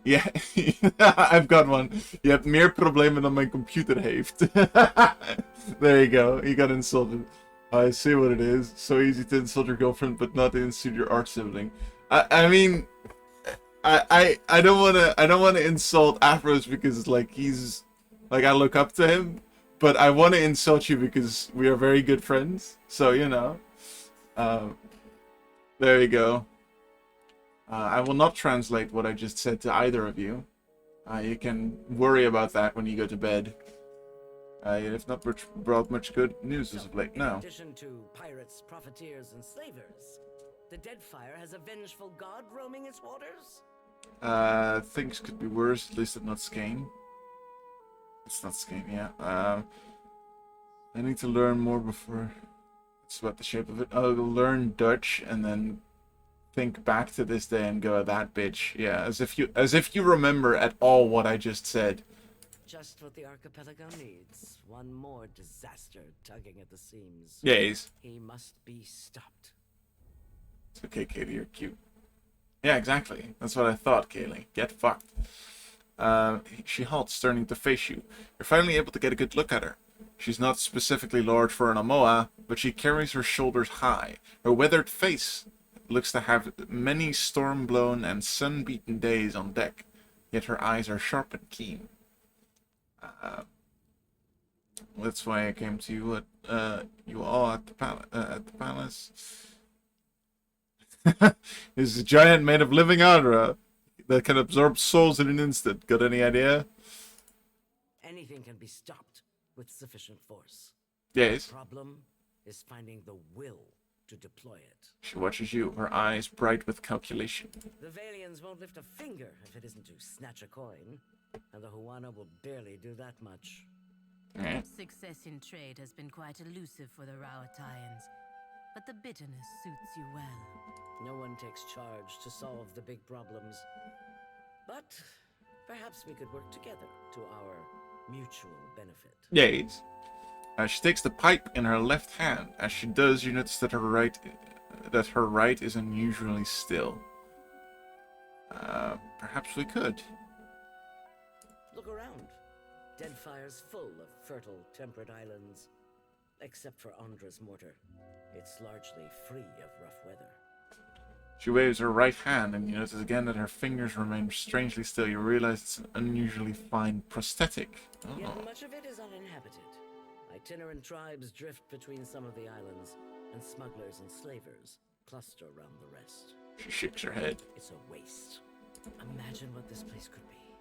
Yeah, I've got one. Je hebt meer problemen dan mijn computer heeft. There you go. You got insulted. I see what it is. So easy to insult your girlfriend, but not to insult your arch sibling. I mean, I don't wanna insult Afros because like he's like I look up to him, but I want to insult you because we are very good friends. So you know, there you go. I will not translate what I just said to either of you. You can worry about that when you go to bed. You have not brought much good news as of late, no. In addition to pirates, profiteers, and slavers, the Deadfire has a vengeful god roaming its waters? Things could be worse, at least it's not Skane. It's not Skane, yeah. I need to learn more before it's about the shape of it. I'll learn Dutch and then think back to this day and go, that bitch. Yeah, as if you remember at all what I just said. Just what the archipelago needs. One more disaster tugging at the seams. Yes. He must be stopped. It's okay, Kaylee, you're cute. Yeah, exactly. That's what I thought, Kaylee. Get fucked. She halts, turning to face you. You're finally able to get a good look at her. She's not specifically large for an Amoa, but she carries her shoulders high. Her weathered face looks to have many storm-blown and sun-beaten days on deck, yet her eyes are sharp and keen. That's why I came to you you all at the palace. There's a giant made of living Adra that can absorb souls in an instant. Got any idea? Anything can be stopped with sufficient force. Yes. The problem is finding the will to deploy it. She watches you, her eyes bright with calculation. The Valians won't lift a finger if it isn't to snatch a coin, and the Huana will barely do that much. Success in trade has been quite elusive for the Rauataians, but the bitterness suits you well. No one takes charge to solve the big problems. But perhaps we could work together to our mutual benefit. Yes. She takes the pipe in her left hand. As she does, you notice that her right is unusually still. Perhaps we could. Look around. Deadfire's full of fertile, temperate islands. Except for Andra's mortar. It's largely free of rough weather. She waves her right hand, and you notice again that her fingers remain strangely still. You realize it's an unusually fine prosthetic. Oh. Yet much of it is uninhabited. Itinerant tribes drift between some of the islands, and smugglers and slavers cluster around the rest. She shakes her head. It's a waste. Imagine what this place could be,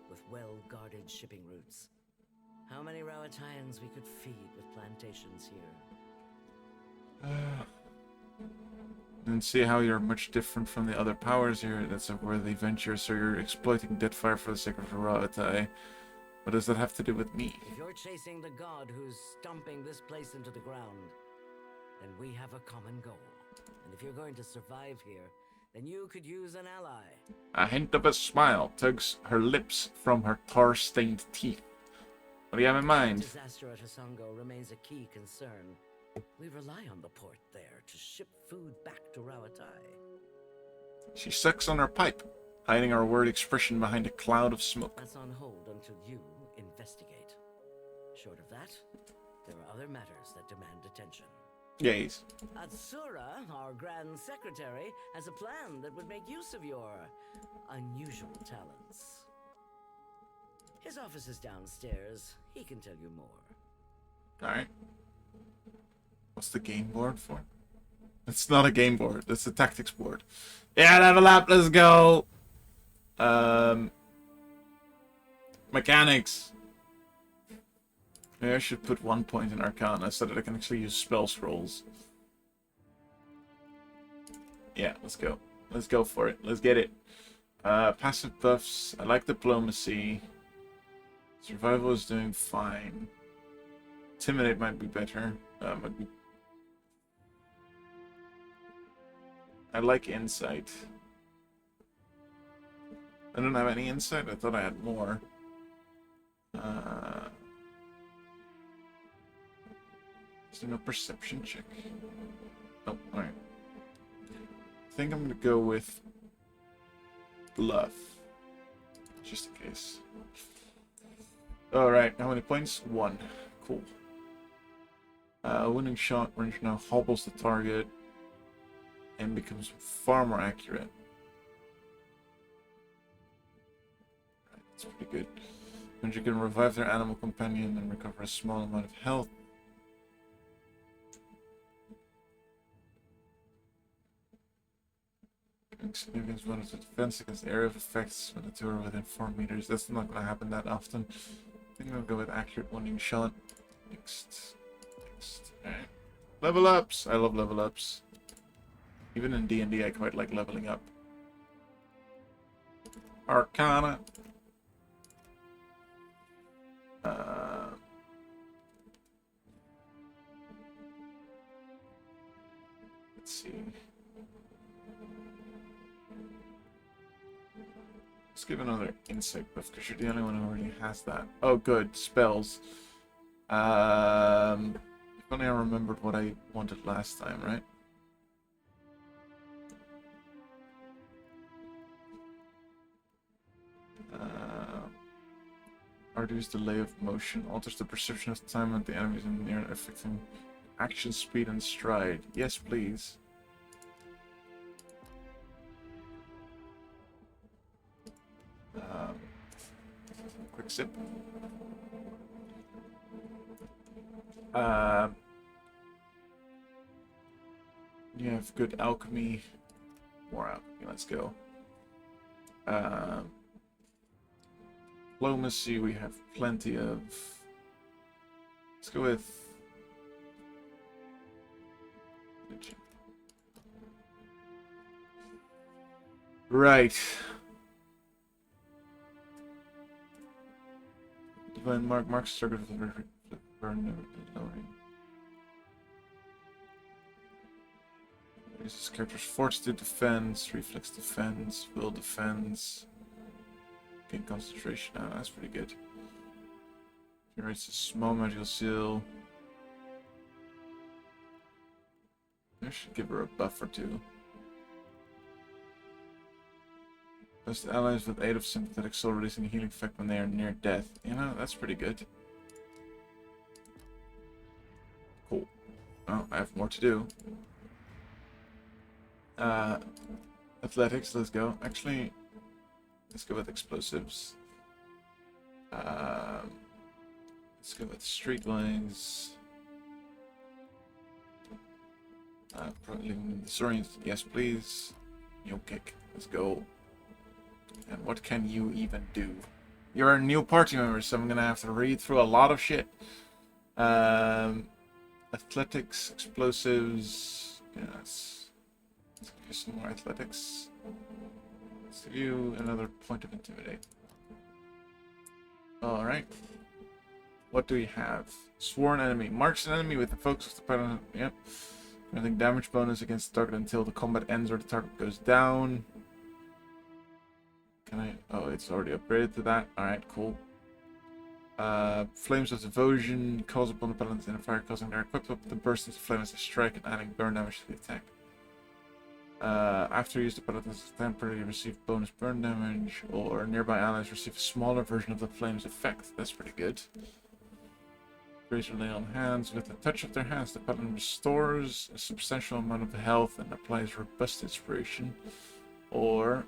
with well-guarded shipping routes, How many Rawatayans we could feed with plantations here? And see how you're much different from the other powers here. That's a worthy venture, so you're exploiting Deadfire for the sake of Rawatai. What does that have to do with me? If you're chasing the god who's stomping this place into the ground, then we have a common goal. And if you're going to survive here, then you could use an ally. A hint of a smile tugs her lips from her tar-stained teeth. What do you have in mind? Disaster at Hasango remains a key concern. We rely on the port there to ship food back to Rawatai. She sucks on her pipe, hiding her worried expression behind a cloud of smoke. That's on hold until you investigate. Short of that, there are other matters that demand attention. Yes. Atsura, our Grand Secretary, has a plan that would make use of your unusual talents. His office is downstairs. He can tell you more. Alright. What's the game board for? It's not a game board. It's a tactics board. Yeah, level up. Let's go. Mechanics. Maybe I should put 1 point in Arcana so that I can actually use spell scrolls. Yeah, let's go. Let's go for it. Let's get it. Passive buffs. I like diplomacy. Survival is doing fine. Intimidate might be better. I like insight. I don't have any insight. I thought I had more. Is there no perception check? Oh, alright. I think I'm gonna go with bluff. Just in case. Alright, how many points? 1. Cool. Winning shot range now hobbles the target and becomes far more accurate. That's pretty good. And you can revive their animal companion and recover a small amount of health. Significance bonus to defense against area of effects when the two are within 4 meters. That's not going to happen that often. I think I'll go with accurate winning shot. Next. Alright. Level ups! I love level ups. Even in D&D, I quite like leveling up. Arcana. Let's see. Let's give another insight buff because you're the only one who already has that. Oh, good. Spells. If only I remembered what I wanted last time, right? Reduce delay of motion. Alters the perception of time at the enemies in the near, affecting action speed and stride. Yes, please. Quick sip. You have good alchemy. More alchemy. Let's go. Diplomacy, we have plenty of. Let's go with. Right. Divine mark marks target with burn lowering. This character's fortitude defense, reflex defense, will defense. Gain concentration. Oh, that's pretty good. Generates a small magical seal. I should give her a buff or 2. Best allies with aid of sympathetic soul, releasing a healing effect when they are near death. You know, that's pretty good. Cool. Oh, I have more to do. Athletics, let's go. Actually, let's go with explosives. Let's go with streetwise. Probably disoriented. Yes, please. Yo, kick. Let's go. And what can you even do? You're a new party member, so I'm gonna have to read through a lot of shit. Athletics, explosives. Yes. Let's give you some more athletics. Let's give you another point of intimidate. Alright. What do we have? Sworn enemy. Marks an enemy with the focus of the pattern. Yep. Granting damage bonus against the target until the combat ends or the target goes down. Can I? Oh, it's already upgraded to that. Alright, cool. Flames of Devotion calls upon the paladins in a fire, causing their equipped up to burst into flame as they strike and adding burn damage to the attack. After use, the paladins temporarily receive bonus burn damage, or nearby allies receive a smaller version of the flame's effect. That's pretty good. Razor lay on hands. With the touch of their hands, the paladin restores a substantial amount of health and applies robust inspiration, or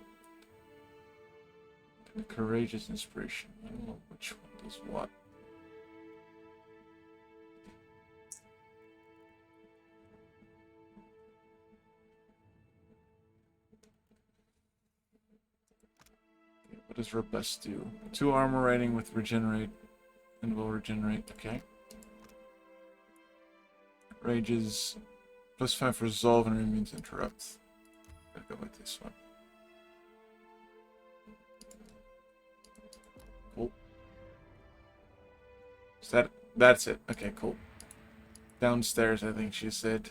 courageous inspiration. I don't know which one does what. Okay, what does robust do? 2 armor rating with regenerate and will regenerate. Okay. Rages +5 resolve and immune to interrupt. Gotta go with this one. Cool. Is that's it? Okay, cool. Downstairs, I think she said.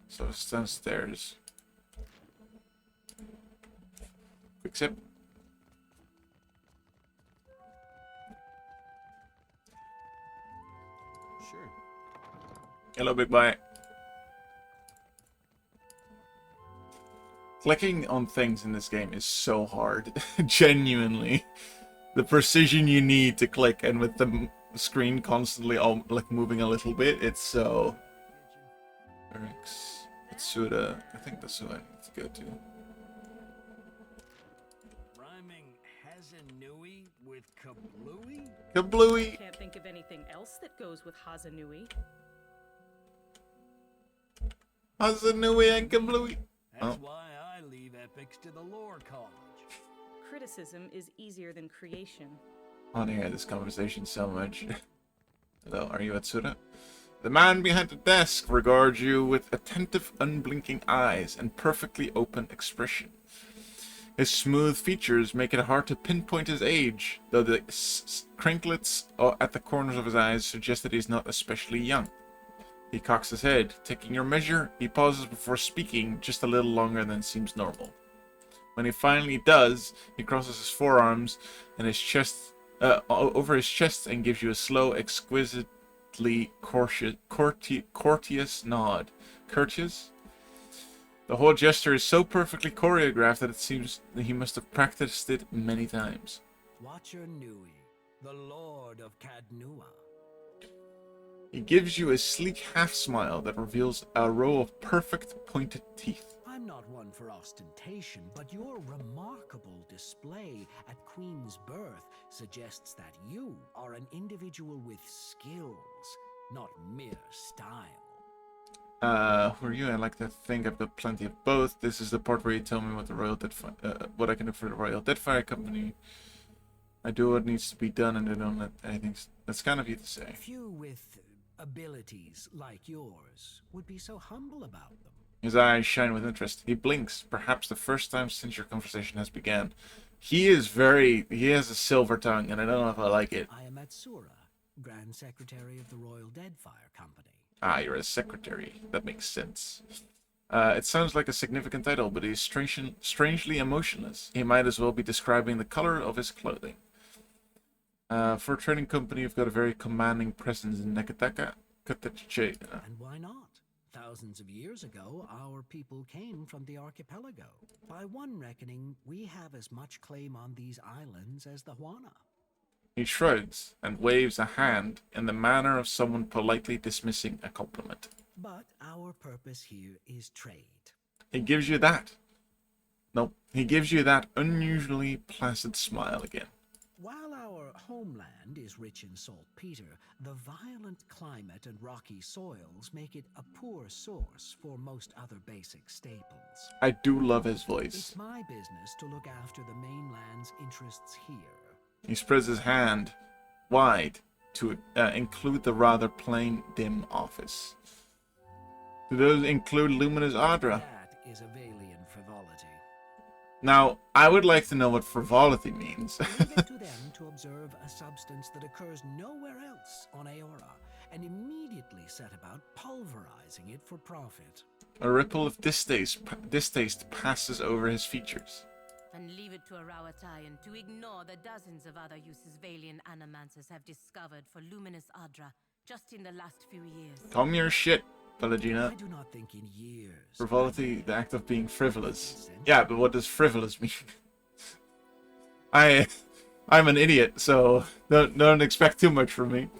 So it's downstairs. Quick sip. Sure. Hello, big boy. Clicking on things in this game is so hard. Genuinely. The precision you need to click, and with the screen constantly like moving a little bit, it's so... Eric's... Atsuda. I think that's who I need to go to. Rhyming Hazanui with Kablooey? Kablooey! Can't think of anything else that goes with Hazanui. Hazanui and Kablooey. That's why I leave epics to the lore college. Criticism is easier than creation. I want to hear this conversation so much. Hello, are you Atsuda? The man behind the desk regards you with attentive, unblinking eyes and perfectly open expression. His smooth features make it hard to pinpoint his age, though the crinklets at the corners of his eyes suggest that he's not especially young. He cocks his head. Taking your measure, he pauses before speaking just a little longer than seems normal. When he finally does, he crosses his forearms and his chest over his chest and gives you a slow, exquisitely courteous nod. Courteous? The whole gesture is so perfectly choreographed that it seems that he must have practiced it many times. Watcher Nui, the Lord of Cadnua. He gives you a sleek half-smile that reveals a row of perfect pointed teeth. I'm not one for ostentation, but your remarkable display at Queen's birth suggests that you are an individual with skills, not mere style. Who are you? I like to think I've got plenty of both. This is the part where you tell me what the Royal what I can do for the Royal Deadfire Company. I do what needs to be done, and I don't let anything. That's kind of you to say. Few with abilities like yours would be so humble about them. His eyes shine with interest. He blinks, perhaps the first time since your conversation has begun. He has a silver tongue, and I don't know if I like it. I am Atsura, Grand Secretary of the Royal Deadfire Company. Ah, you're a secretary. That makes sense. It sounds like a significant title, but he's strangely emotionless. He might as well be describing the color of his clothing. For a trading company, you've got a very commanding presence in Nekataka. And why not? Thousands of years ago, our people came from the archipelago. By one reckoning, we have as much claim on these islands as the Huana. He shrugs and waves a hand in the manner of someone politely dismissing a compliment. But our purpose here is trade. He gives you that. Nope. He gives you that unusually placid smile again. While our homeland is rich in saltpeter, the violent climate and rocky soils make it a poor source for most other basic staples. I do love his voice. It's my business to look after the mainland's interests here. He spreads his hand wide to include the rather plain, dim office. Do those include Luminous Adra? That is a Valian frivolity. Now, I would like to know what frivolity means. Leave it to them to observe a substance that occurs nowhere else on Aora, and immediately set about pulverizing it for profit. A ripple of distaste passes over his features. And leave it to a Rawatayan to ignore the dozens of other uses Valian animancers have discovered for Luminous Adra just in the last few years. Calm your shit, Pelagina. I do not think in years. Frivolity, the act of being frivolous. Yeah, but what does frivolous mean? I'm an idiot, so don't expect too much from me.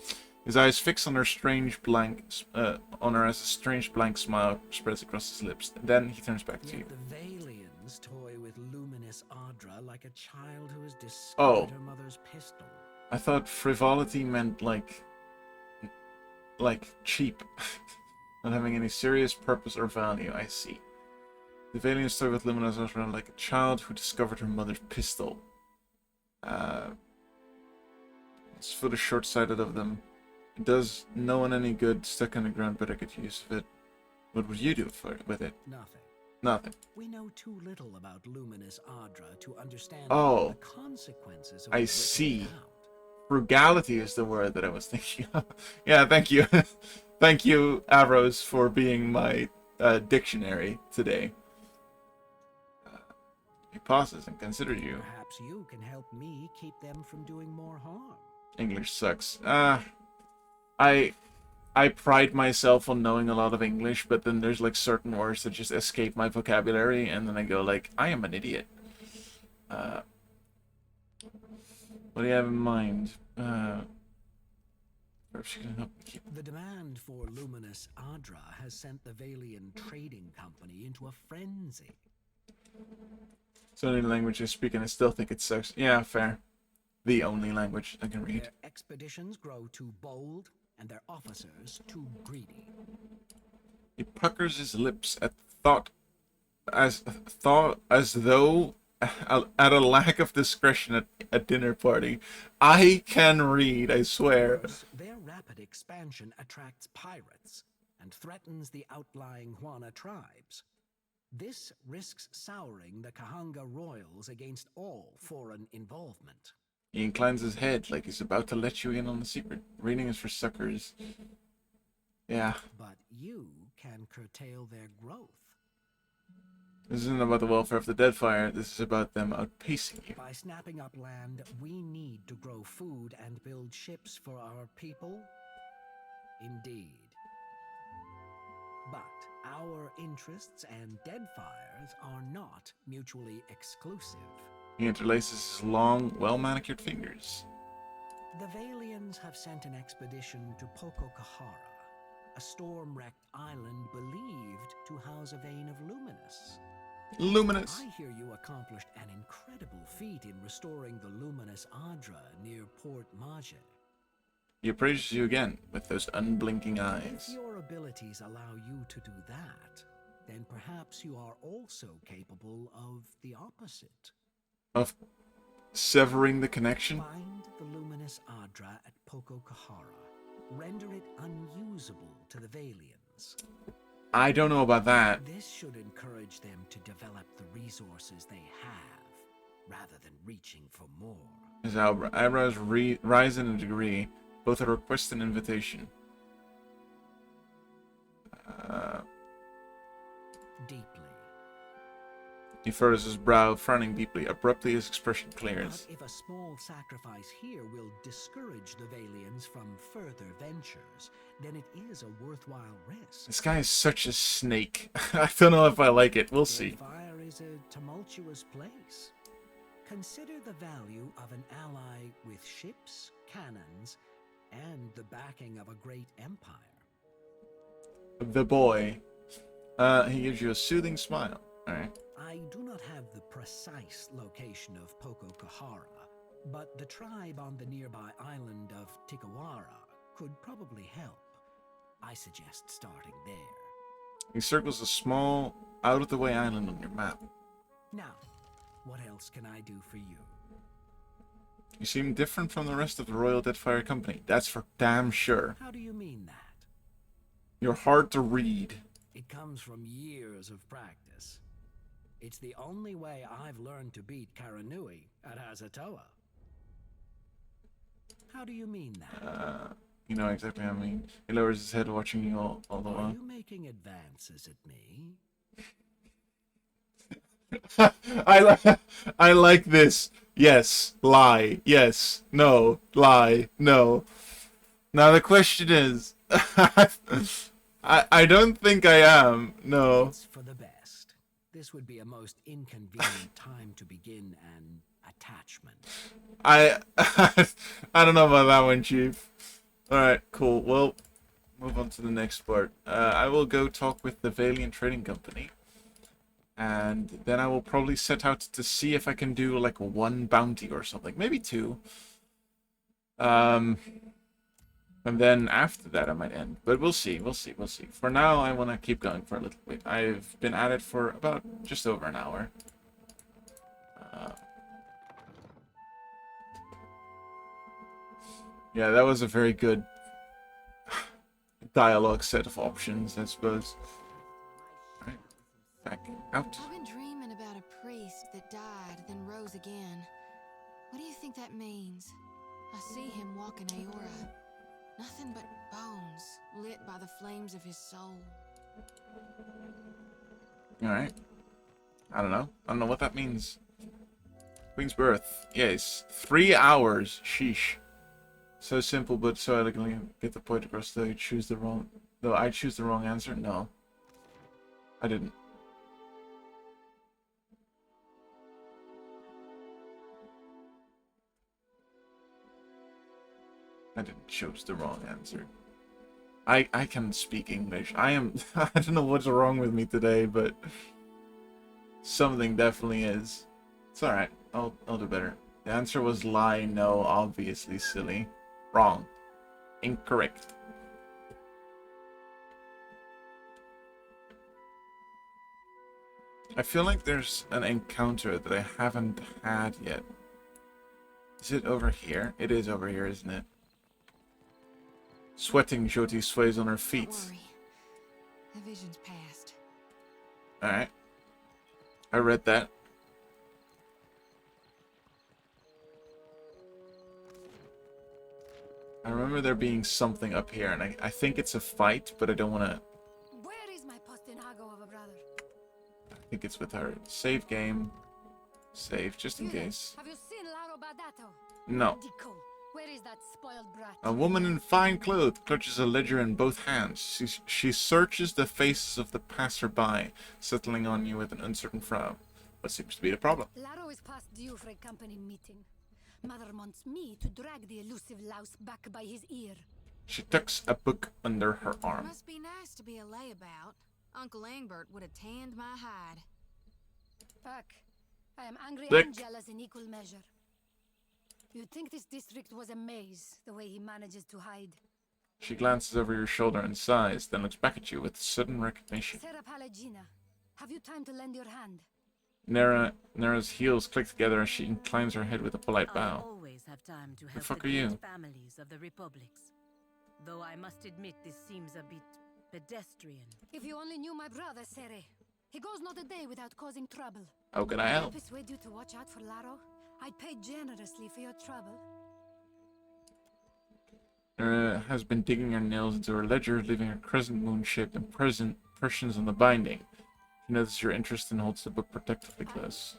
His eyes fix on her strange blank, on her as a strange blank smile spreads across his lips. Then he turns back to you. The Valians toy with Luminous Adra like a child who has discovered Oh. her mother's pistol. I thought frivolity meant like cheap, not having any serious purpose or value. I see. The Valians toy with Luminous Adra like a child who discovered her mother's pistol. It's for the short-sighted of them. It does no one any good, stuck in the ground, but I could use of it. What would you do with it? Nothing. Nothing. We know too little about Luminous Adra to understand Oh, the consequences of I what see. written down. Frugality is the word that I was thinking of. Yeah, thank you. Thank you, Avros, for being my dictionary today. He pauses and considers you. Perhaps you can help me keep them from doing more harm. English sucks. I pride myself on knowing a lot of English, but then there's like certain words that just escape my vocabulary, and then I go like, I am an idiot. What do you have in mind? Perhaps you can help me keep... The demand for Luminous Adra has sent the Valian Trading Company into a frenzy. It's the only language I speak, and I still think it sucks. Yeah, fair. The only language I can read. Their expeditions grow too bold, and their officers too greedy. He puckers his lips at as though at a lack of discretion at a dinner party. I can read, I swear. Their rapid expansion attracts pirates and threatens the outlying Juana tribes. This risks souring the Kahanga royals against all foreign involvement. He inclines his head like he's about to let you in on the secret. Reading is for suckers. Yeah. But you can curtail their growth. This isn't about the welfare of the Deadfire. This is about them outpacing you. By snapping up land we need to grow food and build ships for our people? Indeed. But our interests and Deadfire's are not mutually exclusive. He interlaces his long, well-manicured fingers. The Valians have sent an expedition to Pococahara, a storm-wrecked island believed to house a vein of Luminous. Luminous! I hear you accomplished an incredible feat in restoring the Luminous Adra near Port Maje. He appraises you again with those unblinking eyes. If your abilities allow you to do that, then perhaps you are also capable of the opposite. Of severing the connection? Find the Luminous Adra at Pococahara. Render it unusable to the Valians. I don't know about that. This should encourage them to develop the resources they have, rather than reaching for more. His eyebrows rise in a degree, both a request and invitation. Deeply. He furrows his brow, frowning deeply. Abruptly, his expression clears. But if a small sacrifice here will discourage the Valians from further ventures, then it is a worthwhile risk. This guy is such a snake. I don't know if I like it. We'll see. Fire is a tumultuous place. Consider the value of an ally with ships, cannons, and the backing of a great empire. The boy. He gives you a soothing smile. Alright. I do not have the precise location of Pococahara, but the tribe on the nearby island of Tikawara could probably help. I suggest starting there. He circles a small, out-of-the-way island on your map. Now, what else can I do for you? You seem different from the rest of the Royal Deadfire Company. That's for damn sure. How do you mean that? You're hard to read. It comes from years of practice. It's the only way I've learned to beat Karanui at Hazatoa. How do you mean that? You know exactly what I mean. He lowers his head watching you all the Are while. you making advances at me? I like this. Yes, lie. Yes, no, lie, no. Now the question is, I don't think I am. No. It's for the best. This would be a most inconvenient time to begin an attachment. I don't know about that one, Chief. Alright, cool. Well, move on to the next part. I will go talk with the Valiant Trading Company. And then I will probably set out to see if I can do like one bounty or something. Maybe two. And then after that I might end. But we'll see, we'll see, we'll see. For now, I want to keep going for a little bit. I've been at it for about just over an hour. Yeah, that was a very good dialogue set of options, I suppose. Alright, back out. I've been dreaming about a priest that died, then rose again. What do you think that means? I see him walking Aora. Nothing but bones, lit by the flames of his soul. Alright. I don't know. I don't know what that means. Queen's birth. Yes. 3 hours. Sheesh. So simple, but so elegantly get the point across. Though I choose the wrong answer. No, I didn't. I didn't choose the wrong answer. I can speak English. I am. I don't know what's wrong with me today, but something definitely is. It's all right. I'll do better. The answer was lie. No, obviously silly. Wrong. Incorrect. I feel like there's an encounter that I haven't had yet. Is it over here? It is over here, isn't it? Sweating, Jyoti sways on her feet. Don't worry. The vision's past. Alright. I read that. I remember there being something up here, and I think it's a fight, but I don't want to... Where is my postinago of a brother? I think it's with her. Save game. Save, just in case. Have you seen Laro Badato? No. Dico, where is that spoiled brat? A woman in fine clothes clutches a ledger in both hands. She searches the faces of the passerby, settling on you with an uncertain frown. What seems to be the problem? Laro is past due for a company meeting. Mother wants me to drag the elusive louse back by his ear. She tucks a book under her arm. Must be nice to be a layabout. Uncle Engbert would have tanned my hide. Buck, I am angry and jealous in equal measure. You'd think this district was a maze, the way he manages to hide. She glances over your shoulder and sighs, then looks back at you with sudden recognition. Sarah Palagina, have you time to lend your hand? Nera's heels click together as she inclines her head with a polite bow. I always have time to help The fuck the are you? great families of the republics. Though I must admit this seems a bit pedestrian. If you only knew my brother, Sere. He goes not a day without causing trouble. How can I help? Persuade you to watch out for Laro? I'd pay generously for your trouble. Nera has been digging her nails into her ledger, leaving a crescent moon-shaped impressions on the binding. She notices your interest and holds the book protectively close.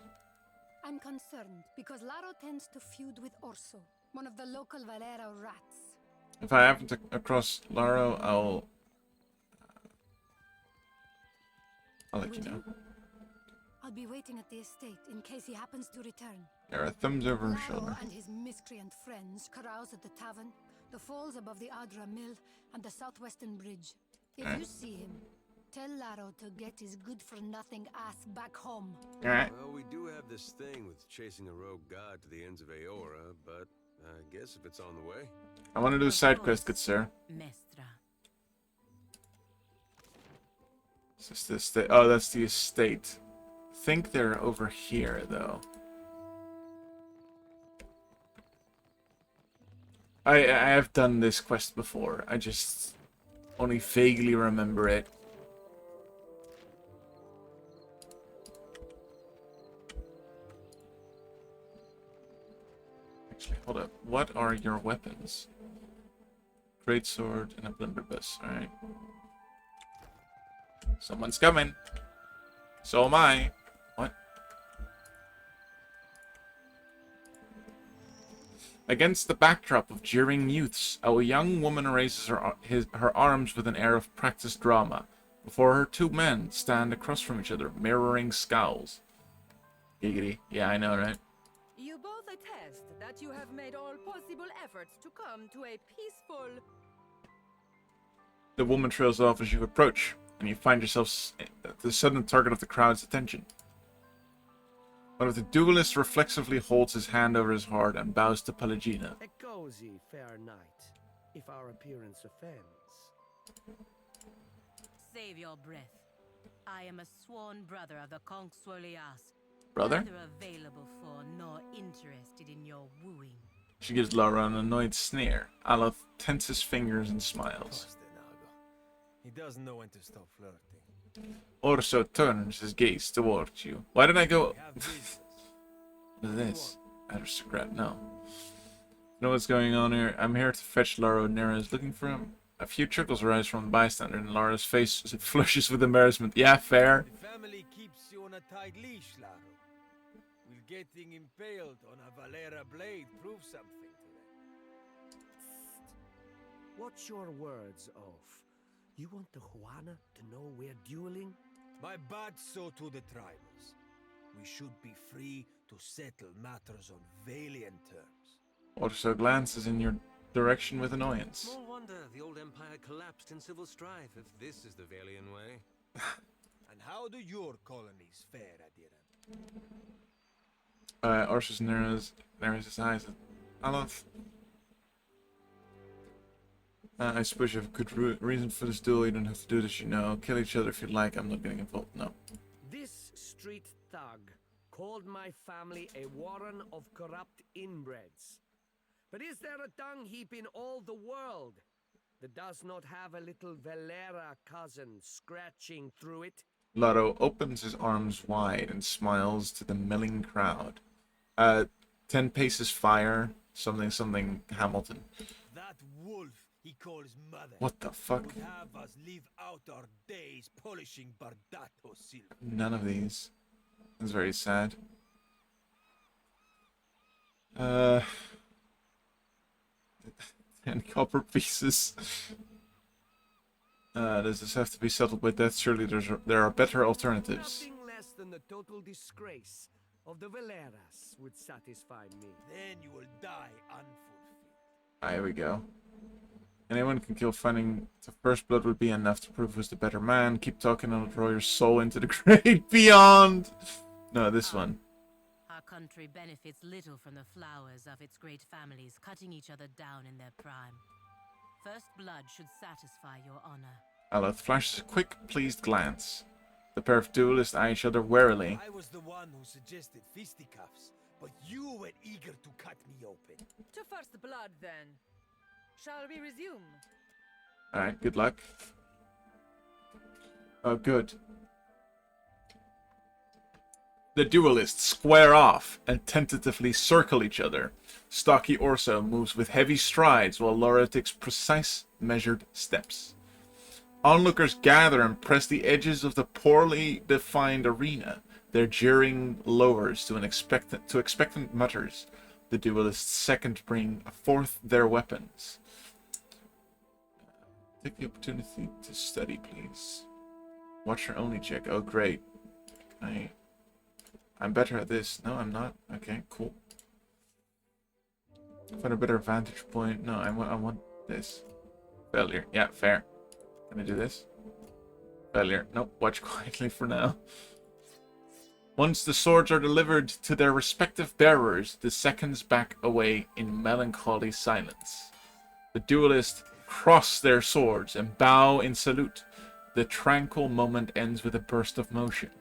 I'm concerned because Laro tends to feud with Orso, one of the local Valero rats. If I happen to across Laro, I'll let you know. I'll be waiting at the estate in case he happens to return. Nera thumbs over her Laro shoulder. and his miscreant friends carouse at the tavern, the falls above the Adra Mill, and the southwestern bridge. If you see him, tell Laro to get his good-for-nothing ass back home. Alright. Well, we do have this thing with chasing a rogue god to the ends of Aora, but I guess if it's on the way... I want to do a side quest, good sir. Mestra. Is this the estate? Oh, that's the estate. I think they're over here, though. I have done this quest before. I just only vaguely remember it. Actually, hold up. What are your weapons? Great sword and a blunderbuss. Alright. Someone's coming. So am I. What? Against the backdrop of jeering youths, a young woman raises her arms with an air of practiced drama. Before her, two men stand across from each other, mirroring scowls. Giggity. Yeah, I know, right? You both attest that you have made all possible efforts to come to a peaceful... The woman trails off as you approach, and you find yourself the sudden target of the crowd's attention. One of the duelists reflexively holds his hand over his heart and bows to Pelagina. A cozy, fair night, if our appearance offends. Save your breath. I am a sworn brother of the Conch Swolias. Brother? Neither available for nor interested in your wooing. She gives Lara an annoyed sneer. Aloth tenses fingers and smiles. He doesn't know when to stop flirting. Orso turns his gaze towards you. Why did I go... What is this? Aristocrat, no. You know what's going on here? I'm here to fetch Lara. Nera is looking for him. A few chuckles rise from the bystander, and Lara's face flushes with embarrassment. Yeah, fair. The family keeps you on a tight leash, Laro. Will getting impaled on a Valera blade prove something to them? What's your words of? You want the Juana to know we're dueling? My bad so to the tribals. We should be free to settle matters on Valiant terms. Orso glances in your direction with annoyance. Small wonder the old empire collapsed in civil strife, if this is the Valiant way. And how do your colonies fare, Adiran? Orso narrows his eyes at Aloth. I suppose you have a good reason for this duel. You don't have to do this, you know. Kill each other if you like. I'm not getting involved. No. This street thug called my family a warren of corrupt inbreds. But is there a dung heap in all the world that does not have a little Valera cousin scratching through it? Lotto opens his arms wide and smiles to the milling crowd. 10 paces fire, something Hamilton. That wolf he calls mother. What the fuck? Would have us live out our days polishing Bardato silver. None of these. It's very sad. 10 copper pieces. Does this have to be settled by death? Surely there are better alternatives. Nothing less than the total disgrace of the Valeras would satisfy me. Then you will die unfulfilled. Here we go. Anyone can kill. Finding the first blood would be enough to prove who's the better man. Keep talking and I'll draw your soul into the great beyond. No, this one. Our country benefits little from the flowers of its great families cutting each other down in their prime. First blood should satisfy your honor. Aloth flashes a quick, pleased glance. The pair of duelists eye each other warily. I was the one who suggested fisticuffs, but you were eager to cut me open. To first blood, then. Shall we resume? Alright, good luck. Oh, good. The duelists square off and tentatively circle each other. Stocky Orso moves with heavy strides while Laura takes precise, measured steps. Onlookers gather and press the edges of the poorly defined arena. Their jeering lowers to expectant mutters. The duelists second bring forth their weapons. Take the opportunity to study, please. Watcher only check. Oh, great. I'm better at this. No, I'm not. Okay, cool. Find a better vantage point. No, I want this. Failure. Yeah, fair. Can I do this? Failure. Nope. Watch quietly for now. Once the swords are delivered to their respective bearers, the seconds back away in melancholy silence. The duelists cross their swords and bow in salute. The tranquil moment ends with a burst of motion.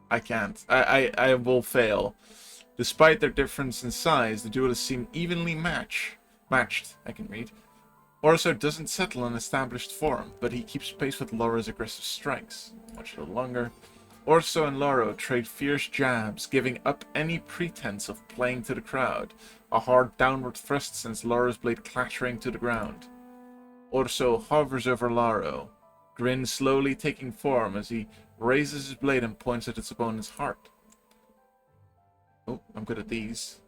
I I can't. I will fail. Despite their difference in size, the duelists seem evenly matched. I can read. Orso doesn't settle on established form, but he keeps pace with Laura's aggressive strikes. Watch a little longer. Orso and Loro trade fierce jabs, giving up any pretense of playing to the crowd. A hard downward thrust sends Laura's blade clattering to the ground. Orso hovers over Laro, grin slowly taking form as he raises his blade and points at its opponent's heart. Oh, I'm good at these.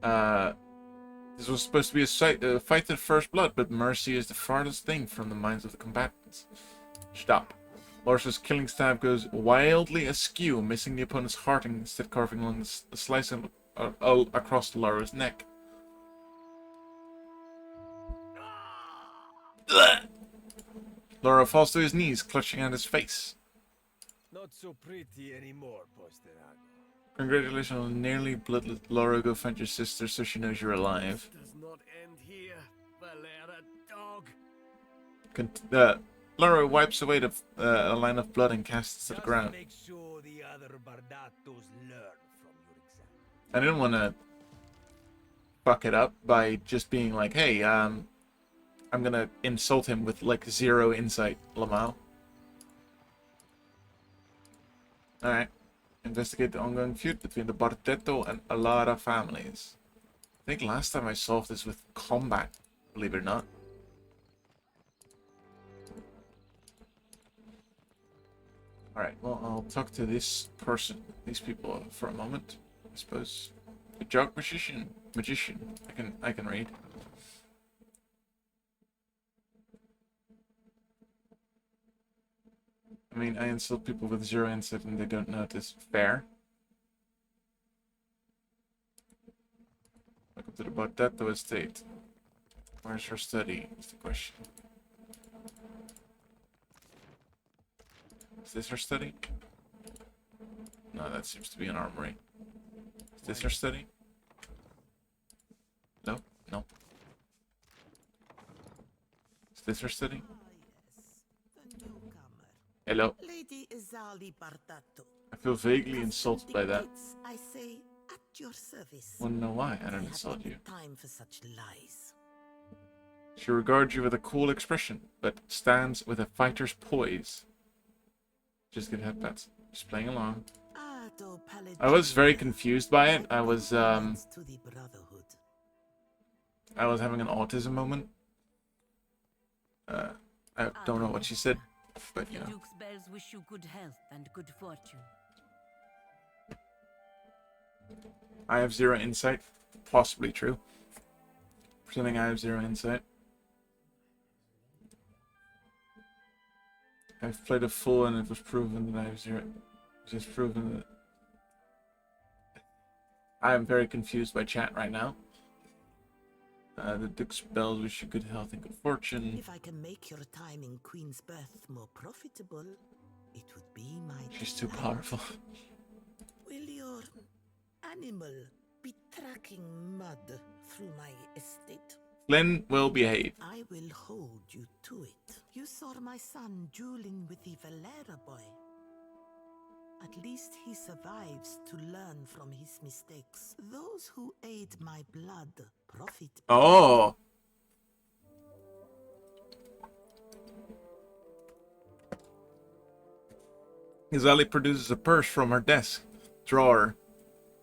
This was supposed to be a fight to the first blood, but mercy is the farthest thing from the minds of the combatants. Stop. Lorsa's killing stab goes wildly askew, missing the opponent's heart and instead carving along the slice across Lara's neck. Laura falls to his knees, clutching at his face. Not so pretty anymore, Posterago. Congratulations on nearly bloodless. Laura, go find your sister so she knows you're alive. Does not end here, Valera dog. Laura wipes away a line of blood and casts it to the ground. Make sure the other Bardatos learn from your example. I didn't want to fuck it up by just being like, hey, I'm gonna insult him with like 0 insight, Lamau. Alright. Investigate the ongoing feud between the Bardetto and Alara families. I think last time I solved this with combat, believe it or not. Alright, well, I'll talk to this person, these people for a moment, I suppose. A jog magician. I can read. I mean, I insult people with 0 insight and they don't notice. Fair. Welcome to the Bardetto estate. Where's her study? Is the question. Is this her study? No, that seems to be an armory. Is this her study? No? No. Is this her study? Hello. Lady Izali Bardato. I feel vaguely insulted by that. I say at your service. Wanna know why? I don't insult you. Time for such lies. She regards you with a cool expression, but stands with a fighter's poise. Just get headpats. Just playing along. I was very confused by it. I was having an autism moment. I don't know what she said, but you know. Duke's bells wish you good health and good fortune. I have 0 insight. Possibly true. Presuming I have 0 insight. I've played a full and it was proven that I have 0. Just proven that. I am very confused by chat right now. The Duke's bells wish you good health and good fortune. If I can make your time in Queen's Birth more profitable, it would be my She's too powerful. Will your animal be tracking mud through my estate? Glenn will behave. I will hold you to it. You saw my son dueling with the Valera boy. At least he survives to learn from his mistakes. Those who aid my blood profit. Oh. Izali produces a purse from her desk drawer.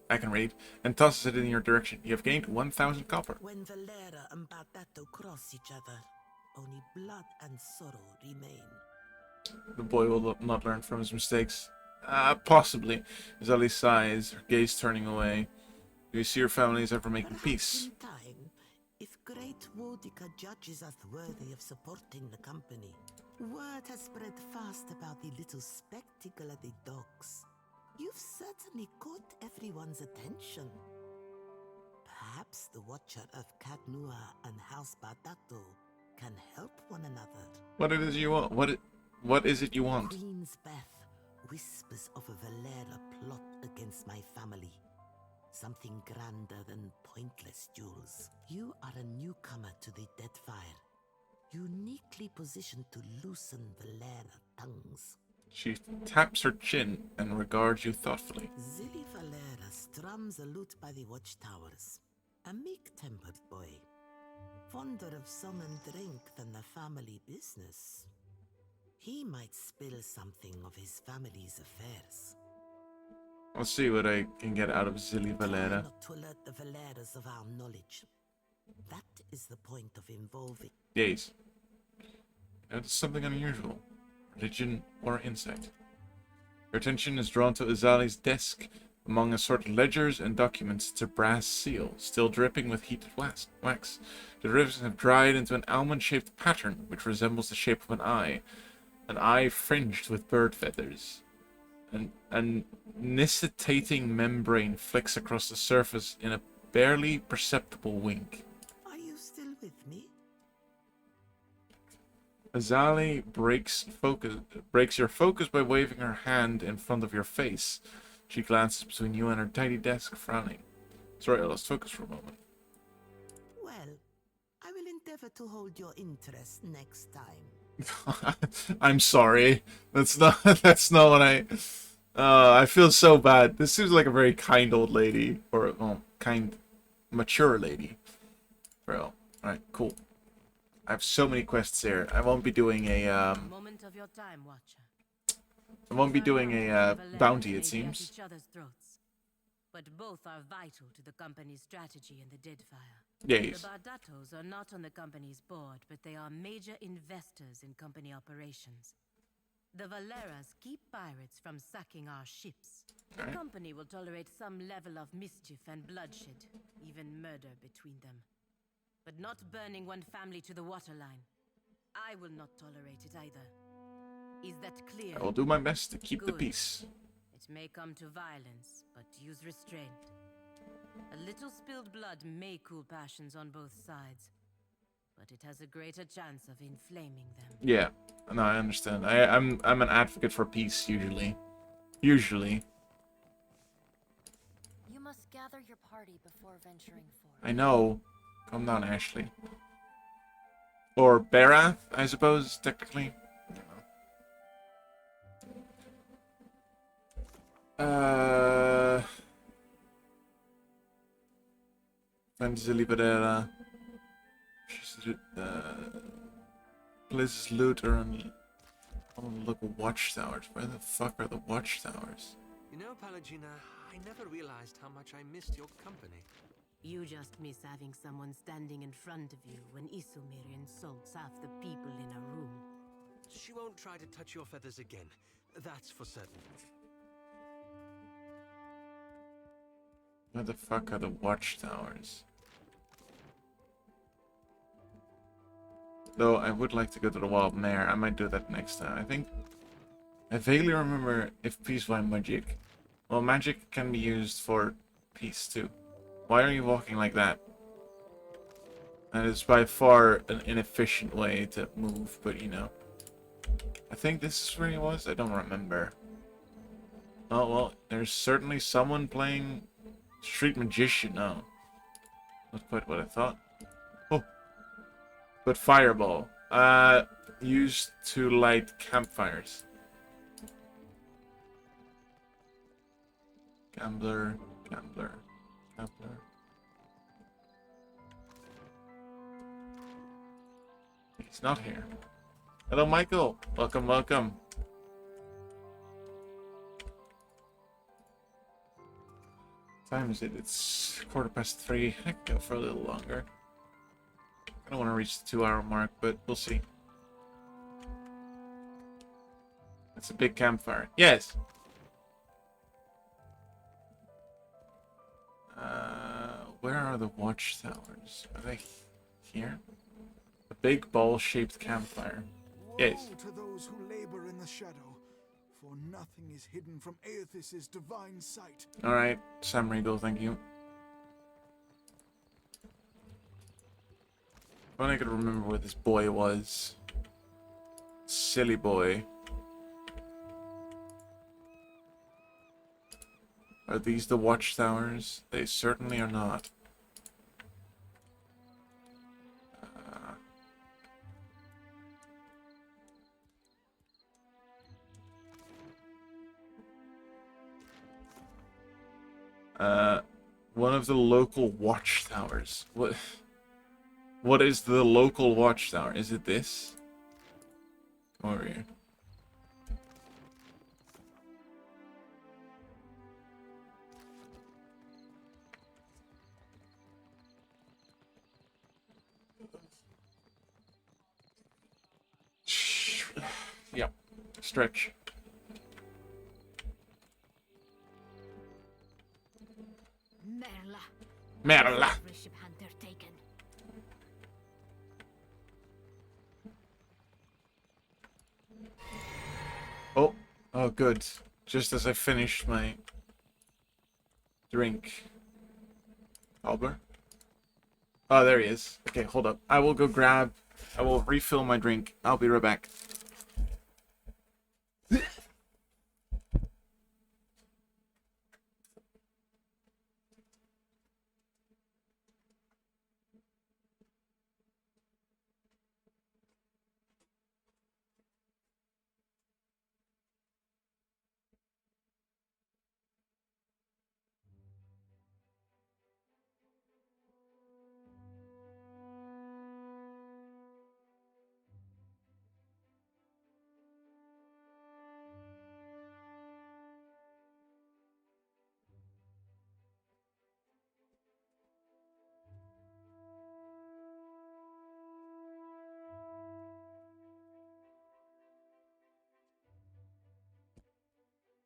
I can read, and tosses it in your direction. You have gained 1,000 copper. When Valera and Bardato cross each other, only blood and sorrow remain. The boy will not learn from his mistakes. Possibly. Izali sighs, her gaze turning away. Do you see your families ever making peace? In time, if great Wodica judges us worthy of supporting the company. Word has spread fast about the little spectacle at the docks. You've certainly caught everyone's attention. Perhaps the Watcher of Cadnua and House Bardato can help one another. What is it you want? What is it you want? Queen's Beth whispers of a Valera plot against my family. Something grander than pointless duels. You are a newcomer to the Deadfire, uniquely positioned to loosen Valera tongues. She taps her chin and regards you thoughtfully. Zilli Valera strums a lute by the watchtowers. A meek-tempered boy. Fonder of sun and drink than the family business. He might spill something of his family's affairs. I'll see what I can get out of Zilli Valera. Try not to alert the Valeras of our knowledge. That is the point of involving. Yes. It's something unusual. Religion or insight. Your attention is drawn to Azali's desk. Among assorted ledgers and documents, it's a brass seal, still dripping with heated wax. The rivets have dried into an almond-shaped pattern, which resembles the shape of an eye fringed with bird feathers. An nicitating membrane flicks across the surface in a barely perceptible wink. Are you still with me? Azali breaks your focus by waving her hand in front of your face. She glances between you and her tiny desk, frowning. Sorry, I lost focus for a moment. Well, I will endeavor to hold your interest next time. I'm sorry. That's not what I feel so bad. This seems like a very kind old lady. Or, well, kind, mature lady. Bro. Alright, cool. I have so many quests here. I won't be doing a, Moment of your time, Watcher. I won't be doing a bounty, it seems. But both are vital to the company's strategy in the Deadfire. Yes. The Bardatos are not on the company's board, but they are major investors in company operations. The Valeras keep pirates from sacking our ships. The company will tolerate some level of mischief and bloodshed, even murder between them. But not burning one family to the waterline. I will not tolerate it either. Is that clear? I will do my best to keep the Good. peace. It may come to violence, but use restraint. A little spilled blood may cool passions on both sides, but it has a greater chance of inflaming them. Yeah, no, I understand. I'm an advocate for peace usually. Usually. You must gather your party before venturing forth. I know. Calm down, Ashley. Or Barath, I suppose, technically. Zilli Valera. Blizz's loot are on the local watchtowers. Where the fuck are the watchtowers? You know, Palagina, I never realized how much I missed your company. You just miss having someone standing in front of you when Isumir insults half the people in a room. She won't try to touch your feathers again. That's for certain. Where the fuck are the watchtowers? Though I would like to go to the Wild Mare. I might do that next time. I vaguely remember if peace by magic. Well, magic can be used for peace too. Why are you walking like that? That is by far an inefficient way to move, but you know. I think this is where he was. I don't remember. Oh, well, there's certainly someone playing Street Magician now. Not quite what I thought. Oh. But Fireball. Used to light campfires. Gambler. He's not here. Hello, Michael. Welcome. Time is it? It's 3:15. I can go for a little longer. I don't want to reach the 2-hour mark, but we'll see. It's a big campfire. Yes. Where are the watchtowers? Are they here? A big ball-shaped campfire. Yes. Woe to those who labor in the shadow, for nothing is hidden from Aethys' divine sight. Alright, Sam Regal, thank you. If only I could remember where this boy was. Silly boy. Are these the watchtowers? They certainly are not. One of the local watchtowers. What is the local watchtower? Is it this? Come over here. Yep. Stretch. Merla. Ship hunter taken. Oh, good. Just as I finished my drink. Albert? Oh, there he is. Okay, hold up. I will refill my drink. I'll be right back.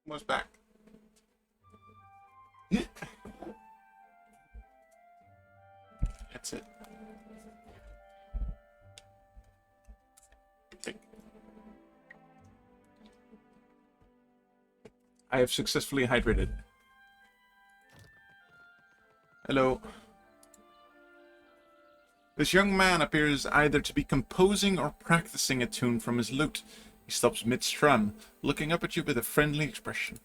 Almost back. That's it. I have successfully hydrated. Hello. This young man appears either to be composing or practicing a tune from his lute. He stops mid-strum, looking up at you with a friendly expression.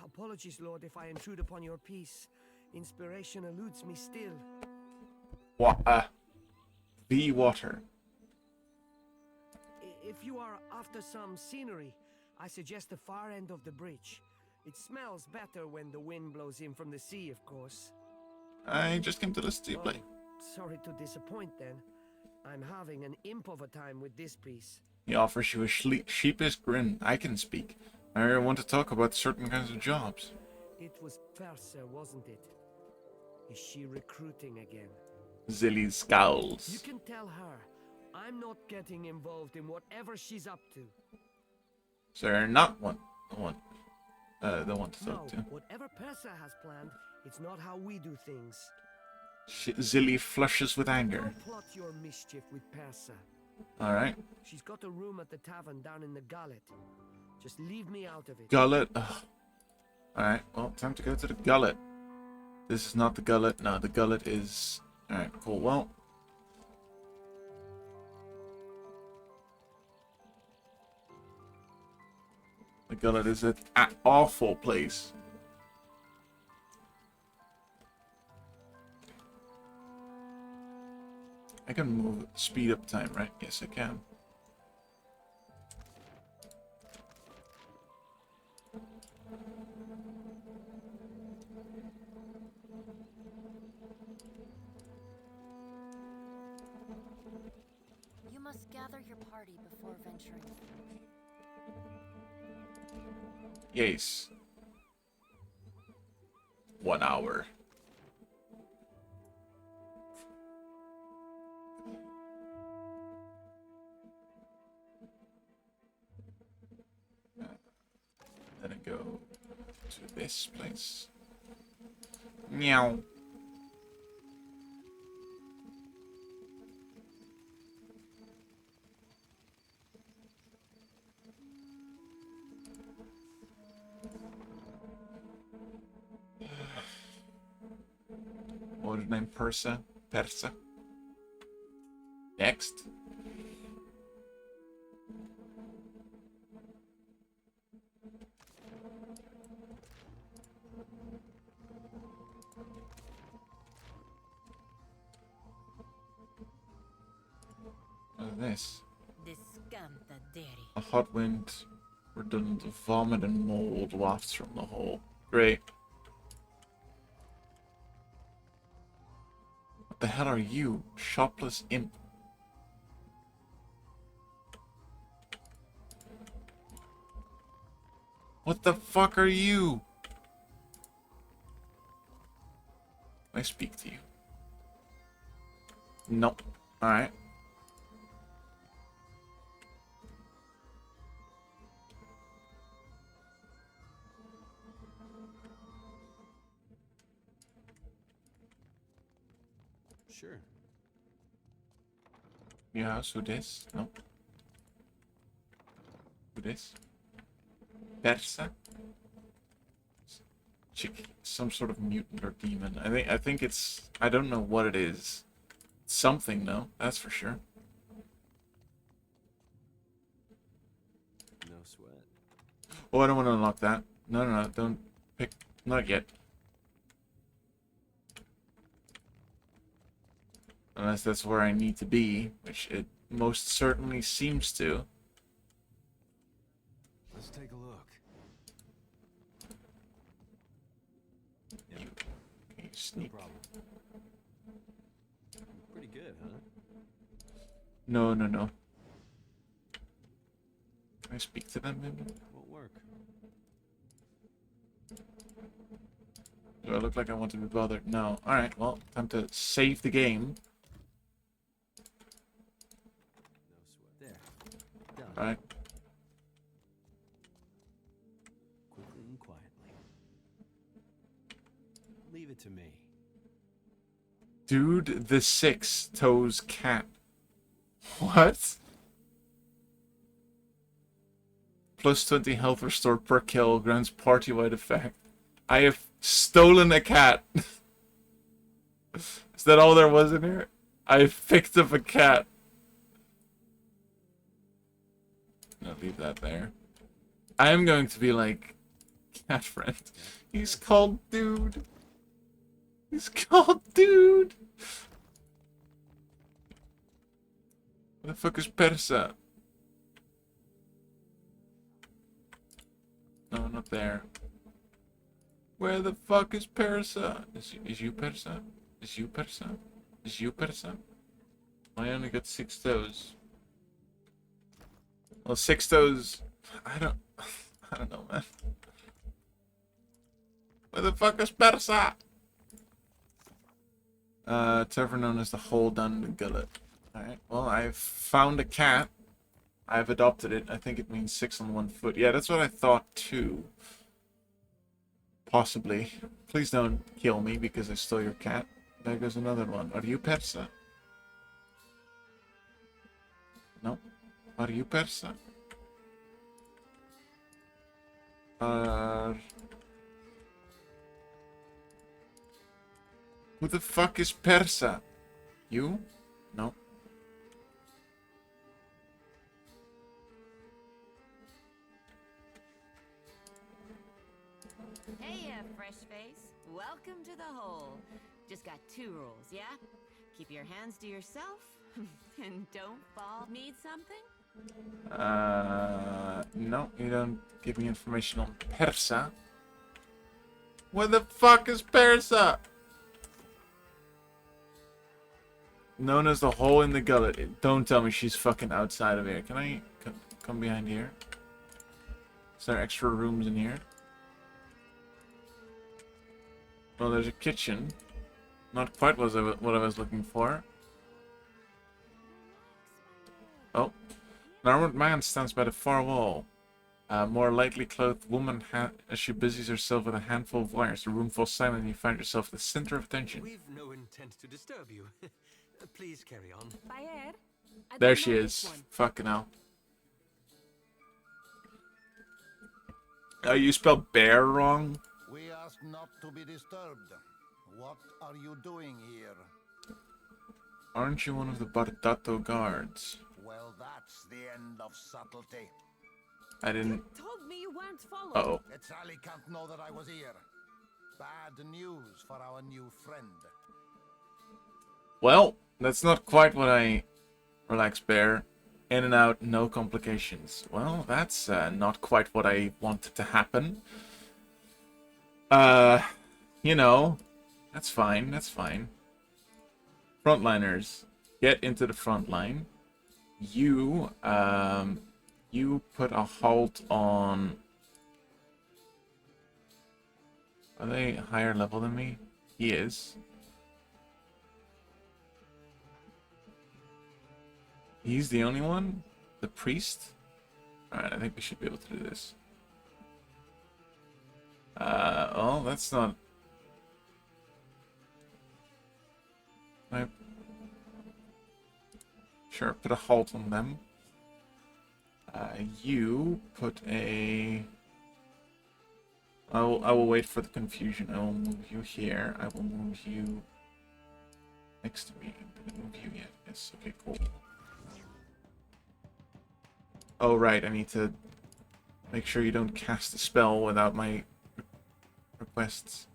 Apologies, Lord, if I intrude upon your peace. Inspiration eludes me still. The water. If you are after some scenery, I suggest the far end of the bridge. It smells better when the wind blows in from the sea, of course. I just came to listen to you play. Sorry to disappoint then. I'm having an imp of a time with this piece. He offers you a sheepish grin. I can speak. I want to talk about certain kinds of jobs. It was Persa, wasn't it? Is she recruiting again? Zilly scowls. You can tell her I'm not getting involved in whatever she's up to. So you're not the one to talk to. Whatever Persa has planned, it's not how we do things. Zilly flushes with anger. Don't plot your mischief with Persa. Alright. She's got a room at the tavern down in the gullet. Just leave me out of it. Gullet? Alright, well, time to go to the gullet. This is not the gullet. No, the gullet is... Alright, cool. Well... The gullet is an awful place. I can move speed up time, right? Yes, I can. You must gather your party before venturing. Yes. 1 hour. Then I go to this place. Meow. What was her name? Persa? Next. What is this? A hot wind, redundant vomit and mold wafts from the hole. Great. the hell are you? Shopless imp. What the fuck are you? I speak to you. Nope. Alright. Sure. Yeah, so this? No. Who this? Persa? Chick, some sort of mutant or demon. I think it's, I don't know what it is. Something though, that's for sure. No sweat. Oh, I don't want to unlock that. No, don't pick, not yet. Unless that's where I need to be, which it most certainly seems to. Let's take a look. Yeah. You sneak. No problem. Pretty good, huh? No. Can I speak to them, maybe? Won't work. Do I look like I want to be bothered? No. Alright, well, time to save the game. There. Done. Alright. Quickly and quietly. Leave it to me. Dude, the 6 toes cat. What? Plus 20 health restored per kill, grants party-wide effect. I have stolen a cat. Is that all there was in here? I picked up a cat. No, leave that there. I am going to be like, cat friend. He's called Dude. He's called Dude. Where the fuck is Persa? No, not there. Where the fuck is Persa? Is you Persa? Is you Persa? Is you Persa? I only got 6 toes. Well, 6 toes. I don't know, man. Where the fuck is Persa? It's ever known as the hole down in the gullet. Alright, well, I've found a cat. I've adopted it. I think it means 6 on 1 foot. Yeah, that's what I thought too. Possibly. Please don't kill me because I stole your cat. There goes another one. Are you Persa? No. Are you Persa? Who the fuck is Persa? You? No. Hey, fresh face. Welcome to the hole. Just got 2 rules, yeah? Keep your hands to yourself, and don't fall. Need something? No, you don't give me information on Persa. Where the fuck is Persa? Known as the hole in the gullet. Don't tell me she's fucking outside of here. Can I come behind here? Is there extra rooms in here? Well, there's a kitchen. Not quite what I was looking for. Oh. An armored man stands by the far wall. A more lightly clothed woman, as she busies herself with a handful of wires. The room falls silent and you find yourself at the center of attention. We've no intent to disturb you. Please carry on. There she is. Fucking hell. Oh, you spelled bear wrong? We ask not to be disturbed. What are you doing here? Aren't you one of the Bardato guards? Well, that's the end of subtlety. I didn't... You told me you weren't followed. Uh-oh. Sally can't know that I was here. Bad news for our new friend. Well, that's not quite what I... Relax, bear. In and out, no complications. Well, that's not quite what I wanted to happen. You know, that's fine, that's fine. Frontliners, get into the front line. You put a halt on... Are they higher level than me? He is. He's the only one? The priest? Alright, I think we should be able to do this. Oh, that's not... Right. Sure, put a halt on them. You put a... I will wait for the confusion. I will move you here. I will move you next to me. Did I move you yet? Yes, okay, cool. Oh, right, I need to make sure you don't cast a spell without my requests.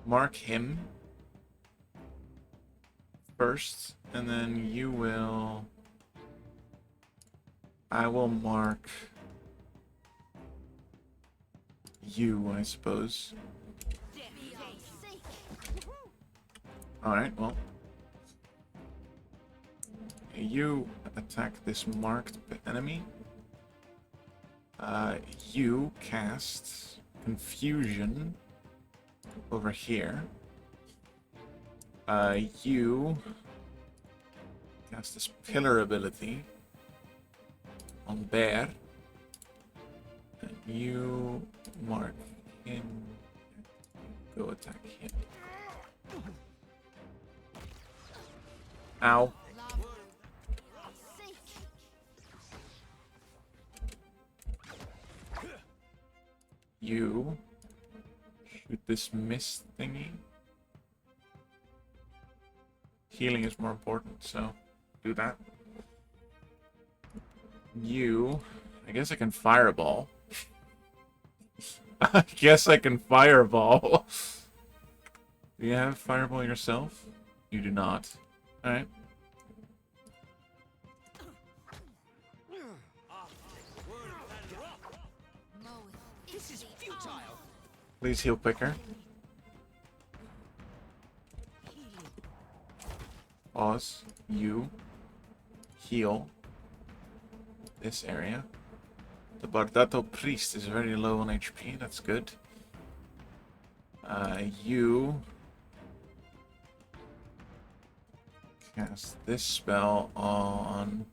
Mark him first, and then you will... I will mark you, I suppose. Alright, well. You attack this marked enemy. You cast Confusion over here. You cast this Pillar ability on Bear. And you mark him. Go attack him. Ow. You shoot this mist thingy. Healing is more important, so do that. You... I guess I can fireball. I guess I can fireball. Do you have fireball yourself? You do not. Alright. This is futile. Please heal quicker. Pause. You heal this area. The Bardato Priest is very low on HP. That's good. You cast this spell on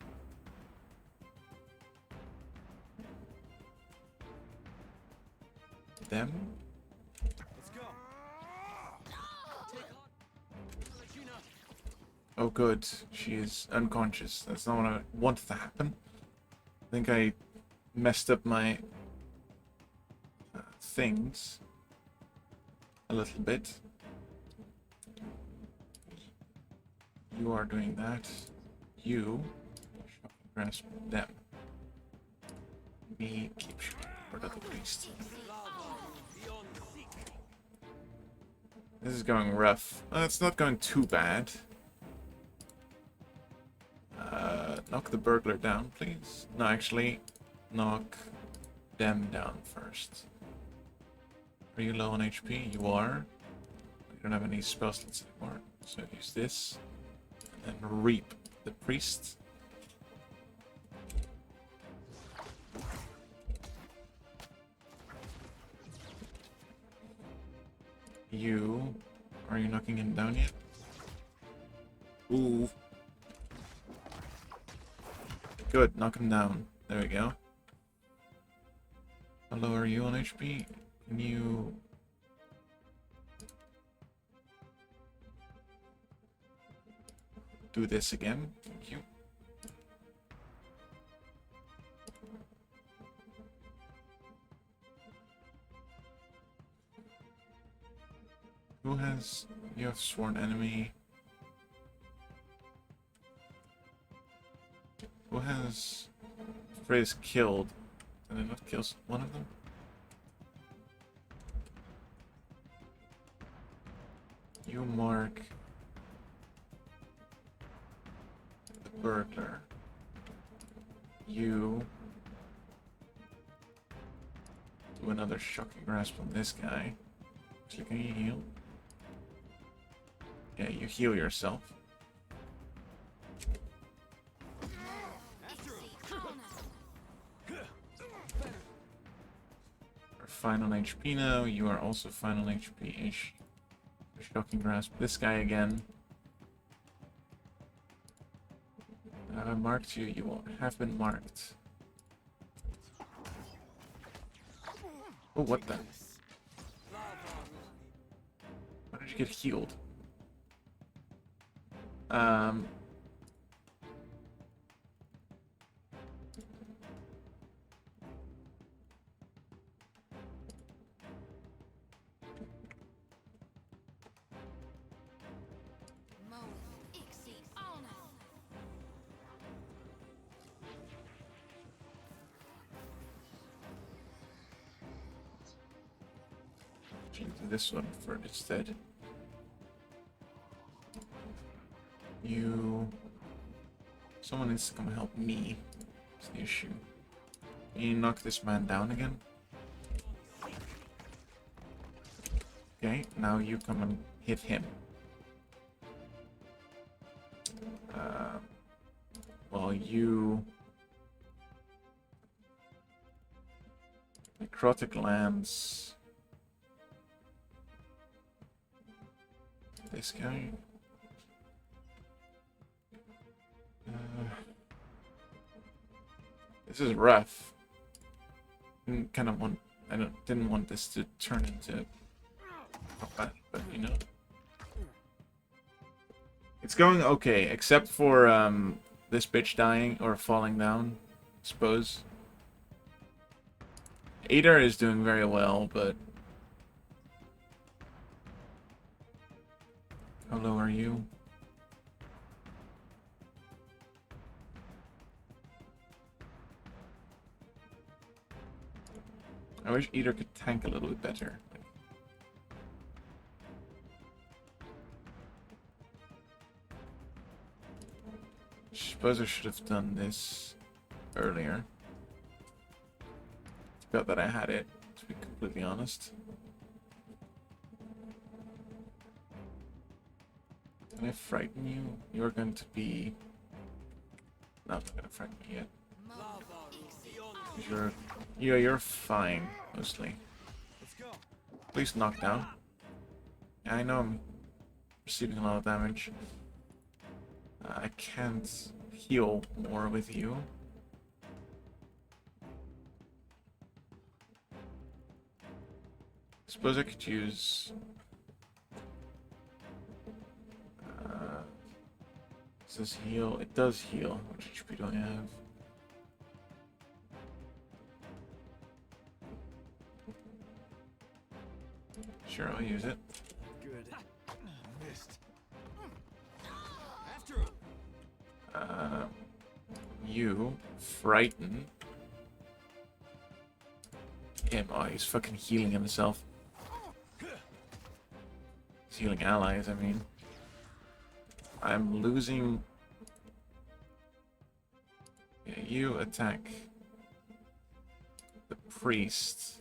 them. Let's go. Oh good, she is unconscious. That's not what I wanted to happen. I think I messed up my things a little bit. You are doing that. You grasp them. Me keep shooting for the priest. This is going rough. It's not going too bad. Knock the burglar down, please. No, actually, knock them down first. Are you low on HP? You are. You don't have any spell slots anymore. So use this. And then reap the priest. You... Are you knocking him down yet? Ooh. Good, knock him down. There we go. How low are you on HP? Can you... do this again? Thank you. Who has... You have sworn enemy. Who has... Phrase killed. Did I not kill one of them? You mark... the burglar. You... Do another shocking grasp on this guy. Actually, can you heal? Yeah, you heal yourself. We're fine on HP now. You are also fine on HP-ish. Shocking grasp. This guy again. I marked you. You have been marked. Oh, what the? Why did you get healed? Do this one for instead. Someone needs to come help me. That's the issue. Can you knock this man down again? Okay, now you come and hit him. Well, you... Necrotic lands... This guy... this is rough. Didn't want this to turn into combat, but you know. It's going okay, except for this bitch dying or falling down, I suppose. Ader is doing very well, but how low are you? I wish Eater could tank a little bit better. I suppose I should have done this earlier. Forgot that I had it, to be completely honest. Can I frighten you? You're going to be... No, I'm not going to frighten you yet. You're fine, mostly. Please knock down. Yeah, I know I'm receiving a lot of damage. I can't heal more with you. Suppose I could use... does this heal? It does heal. How much HP do I have? Sure, I'll use it. Good. Missed. You frighten him. Oh, he's fucking healing himself. He's healing allies, I mean. I'm losing. Yeah, you attack the priest.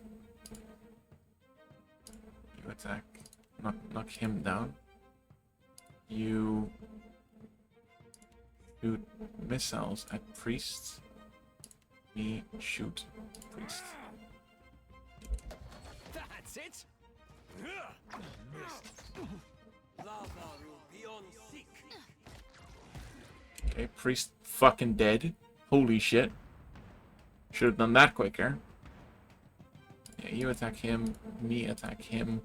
You attack, knock him down. You shoot missiles at priests. Me shoot priest. That's it. Okay, priest fucking dead. Holy shit. Should have done that quicker. Yeah, you attack him, me attack him.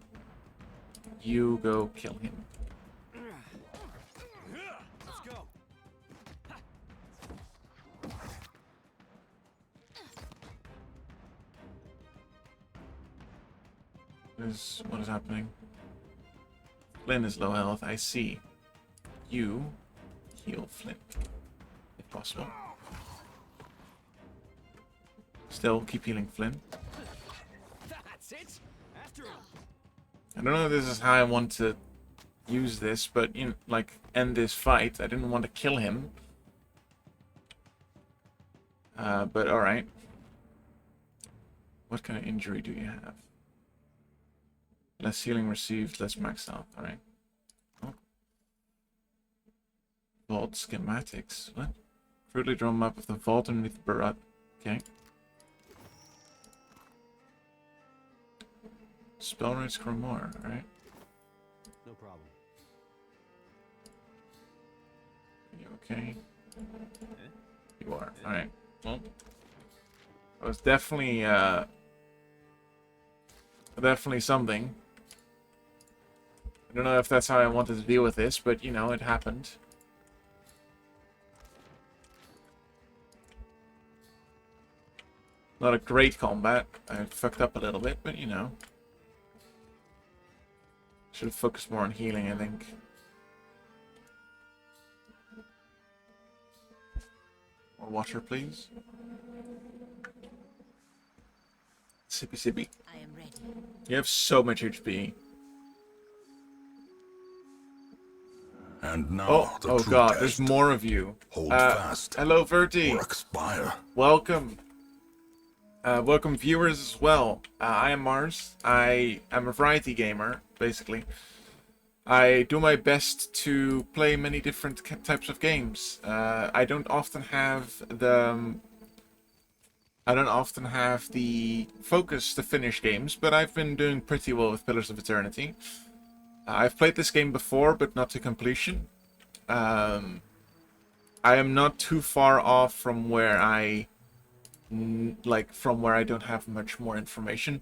You go kill him. Let's go. What is happening? Flynn is low health, I see. You heal Flynn, if possible. Still keep healing Flynn. That's it. After all. I don't know if this is how I want to use this, but you know, like end this fight. I didn't want to kill him. But alright. What kind of injury do you have? Less healing received, less max health. Alright. Oh. Vault schematics. What? Crudely drawn map of the vault underneath the Barat. Okay. Spell rates Grimoire, alright. No problem. Are you okay? You are. Alright. Well, that was definitely something. I don't know if that's how I wanted to deal with this, but you know, it happened. Not a great combat. I fucked up a little bit, but you know. Should have focused more on healing, I think. More water, please. Sippy sippy. I am ready. You have so much HP. And now oh god, there's more of you. Hold fast. Hello, Verti. Or expire. Welcome. Welcome viewers as well. I am Mars. I am a variety gamer, basically. I do my best to play many different types of games. I don't often have the focus to finish games, but I've been doing pretty well with Pillars of Eternity. I've played this game before, but not to completion. I am not too far off from where I don't have much more information.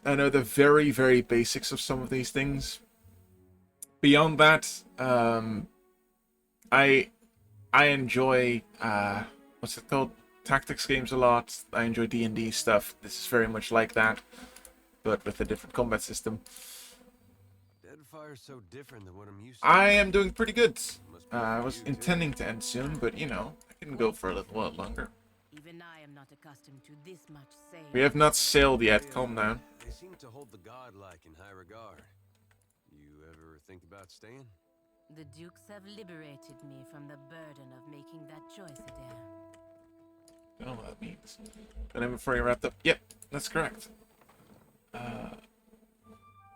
I know the very, very basics of some of these things. Beyond that, I enjoy what's it called? Tactics games a lot. I enjoy D&D stuff. This is very much like that, but with a different combat system. Deadfire's so different than what I'm used to. I am doing pretty good. I was intending to end soon, but you know, I can go for a little while longer. Even I am not accustomed to this much sailing. We have not sailed yet. Calm down. They seem to hold the godlike in high regard. You ever think about staying? The dukes have liberated me from the burden of making that choice, Adair. I don't know what that means. And then before you wrapped up, yep, that's correct.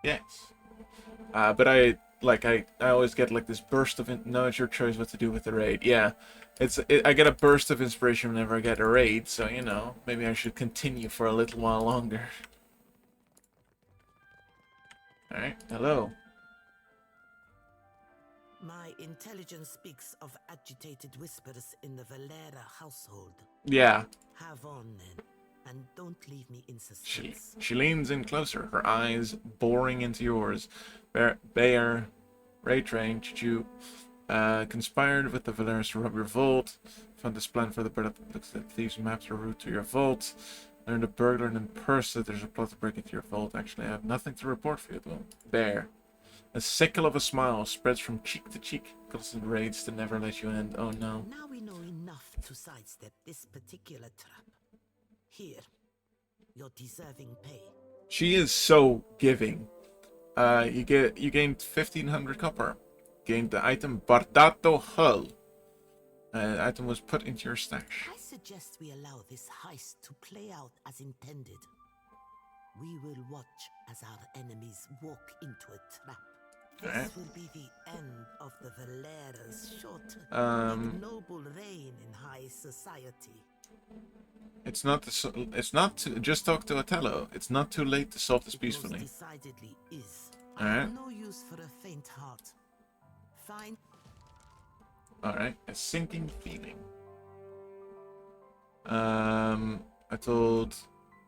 Yes. But I always get like this burst of no, it's your choice what to do with the raid. Yeah, I get a burst of inspiration whenever I get a raid, so you know, maybe I should continue for a little while longer. All right, hello. My intelligence speaks of agitated whispers in the Valera household. Yeah. Have on then, and don't leave me in suspense. She leans in closer, her eyes boring into yours. Bayer, Ray Train, Chuchu, conspired with the Valeras to rob your vault. Found this plan for the bird that looks at thieves maps a route to your vault. Learned a burglar in person that there's a plot to break into your vault. Actually, I have nothing to report for you, though. Bear. A sickle of a smile spreads from cheek to cheek. Constant raids to never let you end. Oh no. Now we know enough to sidestep this particular trap. Here, your deserving pay. She is so giving. You gained 1500 copper. Gained the item Bardato Hull. The item was put into your stash. I suggest we allow this heist to play out as intended. We will watch as our enemies walk into a trap. This will be the end of the Valera's short, noble reign in high society. It's not to just talk to Otello. It's not too late to solve this peacefully. Most decidedly is. All right. No use for a faint heart. Fine. All right. A sinking feeling. I told.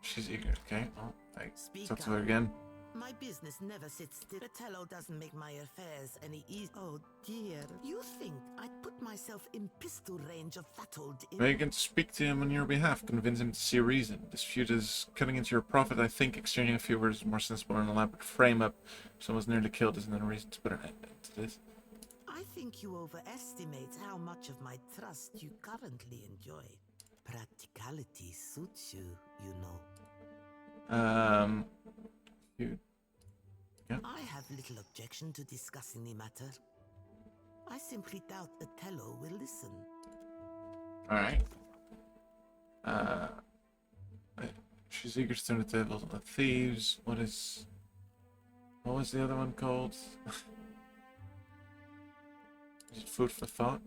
She's eager. Okay. Oh, I talked to her again. My business never sits still. Otello doesn't make my affairs any easier. Oh dear. You think I'd put myself in pistol range of that old... Well, you can speak to him on your behalf. Convince him to see reason. This feud is cutting into your profit. I think exchanging a few words is more sensible than an elaborate frame-up. If someone's nearly killed isn't a reason to put an end to this. I think you overestimate how much of my trust you currently enjoy. Practicality suits you, you know. Yeah. I have little objection to discussing the matter. I simply doubt Otello will listen. Alright. She's eager to turn the tables on the thieves. What was the other one called? Is it food for thought?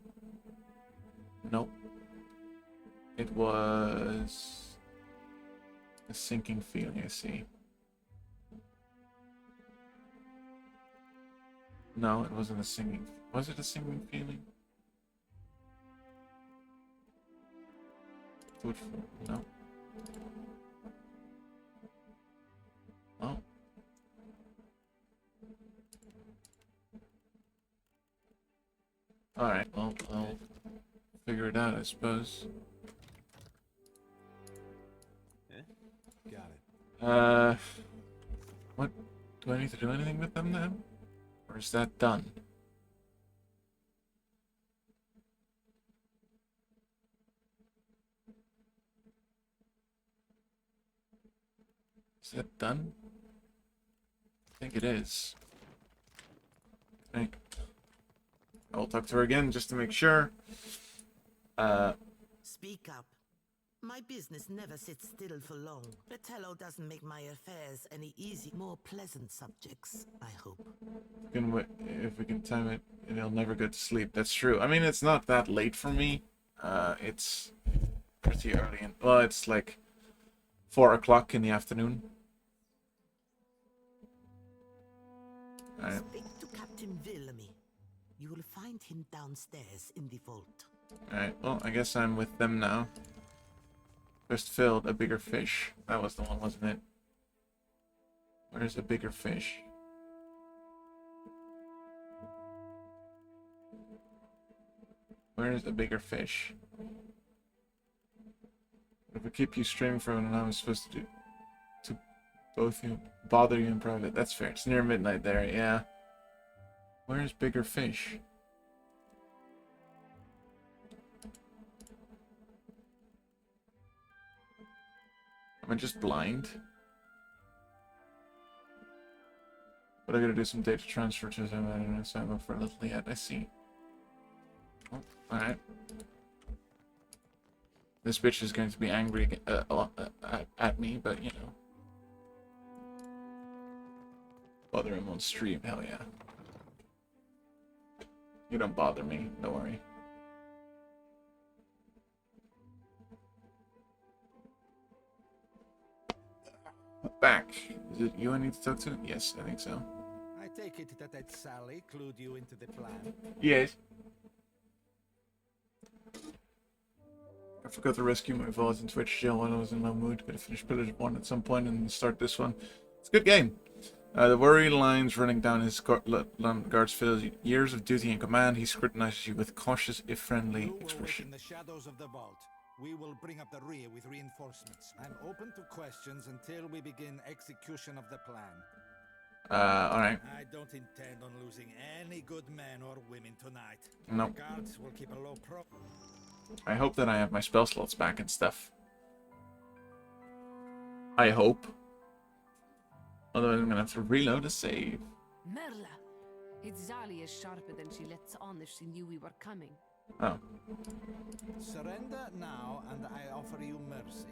Nope. It was a sinking feeling, I see. No, it wasn't a singing. Was it a singing feeling? Food for... No. Oh. Alright, well, I'll figure it out, I suppose. Got it. What? Do I need to do anything with them now? Or is that done? Is that done? I think it is. Okay. I'll talk to her again just to make sure. Speak up. My business never sits still for long. Bertello doesn't make my affairs any easy, more pleasant subjects, I hope. If we can time it, it'll never go to sleep. That's true. I mean, it's not that late for me. It's pretty early. Well, it's like 4 o'clock in the afternoon. Speak to Captain Villamy. You will find him downstairs in the vault. Alright, well, I guess I'm with them now. Just filled a bigger fish. That was the one, wasn't it? Where's the bigger fish? Where's the bigger fish? If we keep you streaming for what I'm supposed to do to both you bother you in private. That's fair. It's near midnight there, yeah. Where's bigger fish? Am I just blind? But I gotta do some data transfer to them. I don't know, so I'm up for a little yet. I see. Oh, alright. This bitch is going to be angry at me, but you know. Bother him on stream, hell yeah. You don't bother me, don't worry. Back. Is it you I need to talk to? Yes, I think so. I take it that Sally clued you into the plan. Yes. I forgot to rescue my VODs in Twitch jail while I was in my mood. Gotta finish Pillage 1 at some point and start this one. It's a good game. The worry lines running down his guard's fiddles. Years of duty and command, he scrutinizes you with cautious, if friendly, expression. In the shadows of the vault. We will bring up the rear with reinforcements. I'm open to questions until we begin execution of the plan. Alright. I don't intend on losing any good men or women tonight. Nope. The guards will keep a low pro. I hope that I have my spell slots back and stuff. I hope. Otherwise I'm gonna have to reload a save. Merla, it's Zali is sharper than she lets on if she knew we were coming. Oh. Surrender now, and I offer you mercy.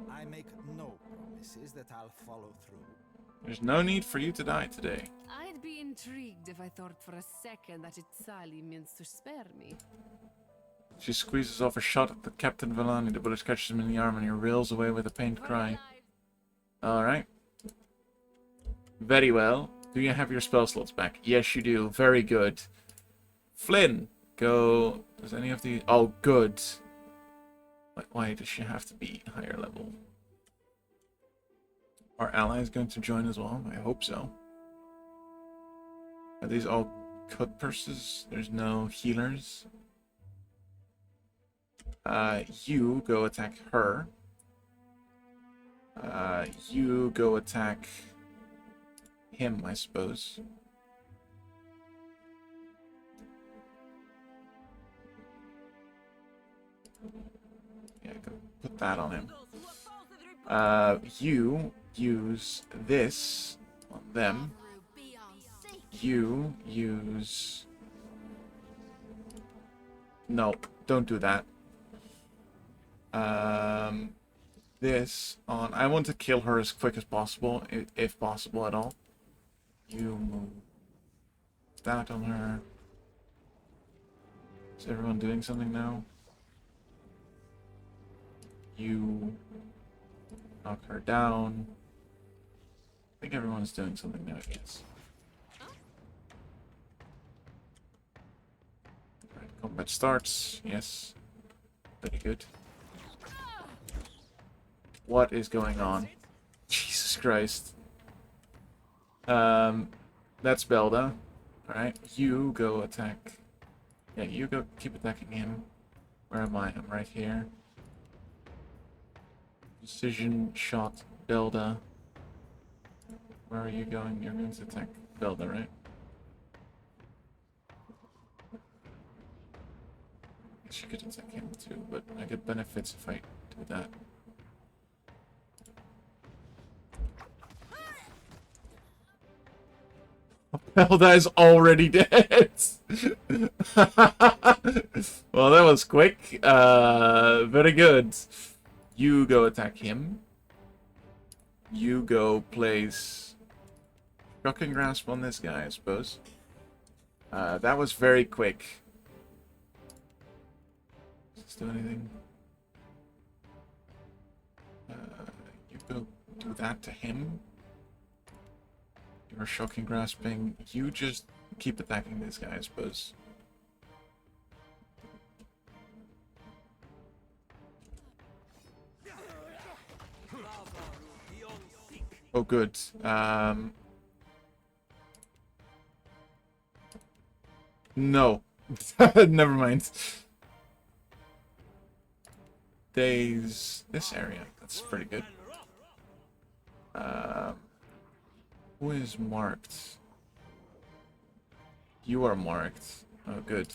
I make no promises that I'll follow through. There's no need for you to die today. I'd be intrigued if I thought for a second that Sali means to spare me. She squeezes off a shot at the Captain Villani. The bullet catches him in the arm and he reels away with a pained cry. Alright. Very well. Do you have your spell slots back? Yes, you do. Very good. Flynn, go... Does any of the... Oh, good. Why does she have to be higher level? Are allies going to join as well? I hope so. Are these all cut purses? There's no healers. You go attack her. You go attack him, I suppose. Yeah, go put that on him. You use this on them. You use... No, don't do that. this on. I want to kill her as quick as possible, if possible at all. You move that on her. Is everyone doing something now? You knock her down. I think everyone's doing something now, I guess. Right, combat starts. Yes. Very good. What is going on? Jesus Christ. That's Belda. Alright, you go attack. Yeah, you go keep attacking him. Where am I? I'm right here. Precision shot Belda. Where are you going? You're going to attack Belda, right? She could attack him too, but I get benefits if I do that. Belda is already dead! Well, that was quick. Very good. You go attack him. You go place Shocking Grasp on this guy, I suppose. That was very quick. Does this do anything? You go do that to him. You're Shocking Grasping. You just keep attacking this guy, I suppose. Oh, good. No. Never mind. Days this area. That's pretty good. Who is marked? You are marked. Oh, good.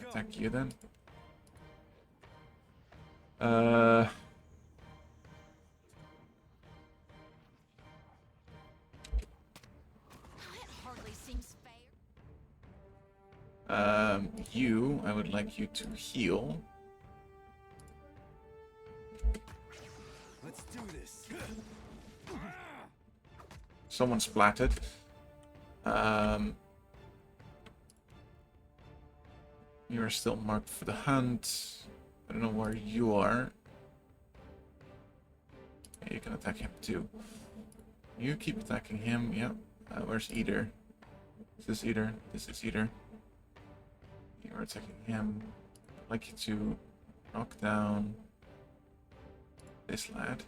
Attack you then. You, I would like you to heal. Let's do this. Someone splattered. You are still marked for the hunt. I don't know where you are. Yeah, you can attack him too. You keep attacking him. Yep. Where's Eater? This is Eater. This is Eater. You're attacking him. I'd like you to knock down this lad.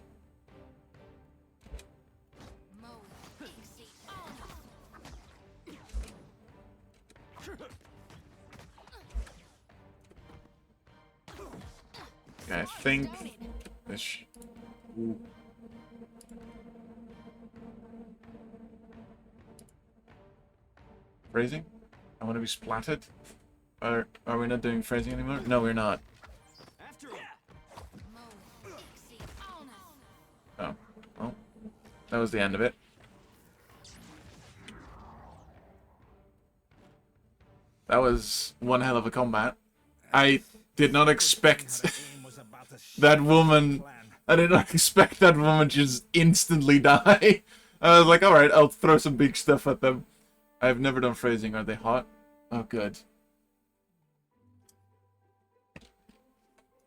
Okay, I think this. Ooh. Phrasing? I want to be splatted. Are we not doing phrasing anymore? No, we're not. Oh, well, that was the end of it. That was one hell of a combat. I did not expect that woman. I did not expect that woman to just instantly die. I was like, alright, I'll throw some big stuff at them. I've never done phrasing. Are they hot? Oh, good.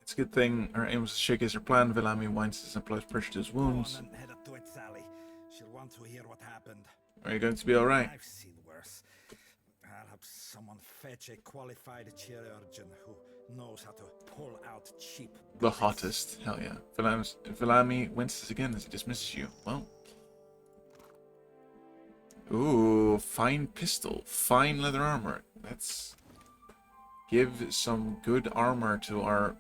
It's a good thing her aim was to shake his plan. Villami winds his employs pressure to his wounds. Head up to it, Sally. She'll want to hear what happened. Are you going to be alright? I've seen worse. I'll have someone fetch a qualified chirurgeon who knows how to pull out cheap. The hottest. Hell yeah. Villami winces again as he dismisses you. Well. Ooh, fine pistol. Fine leather armor. Let's give some good armor to our...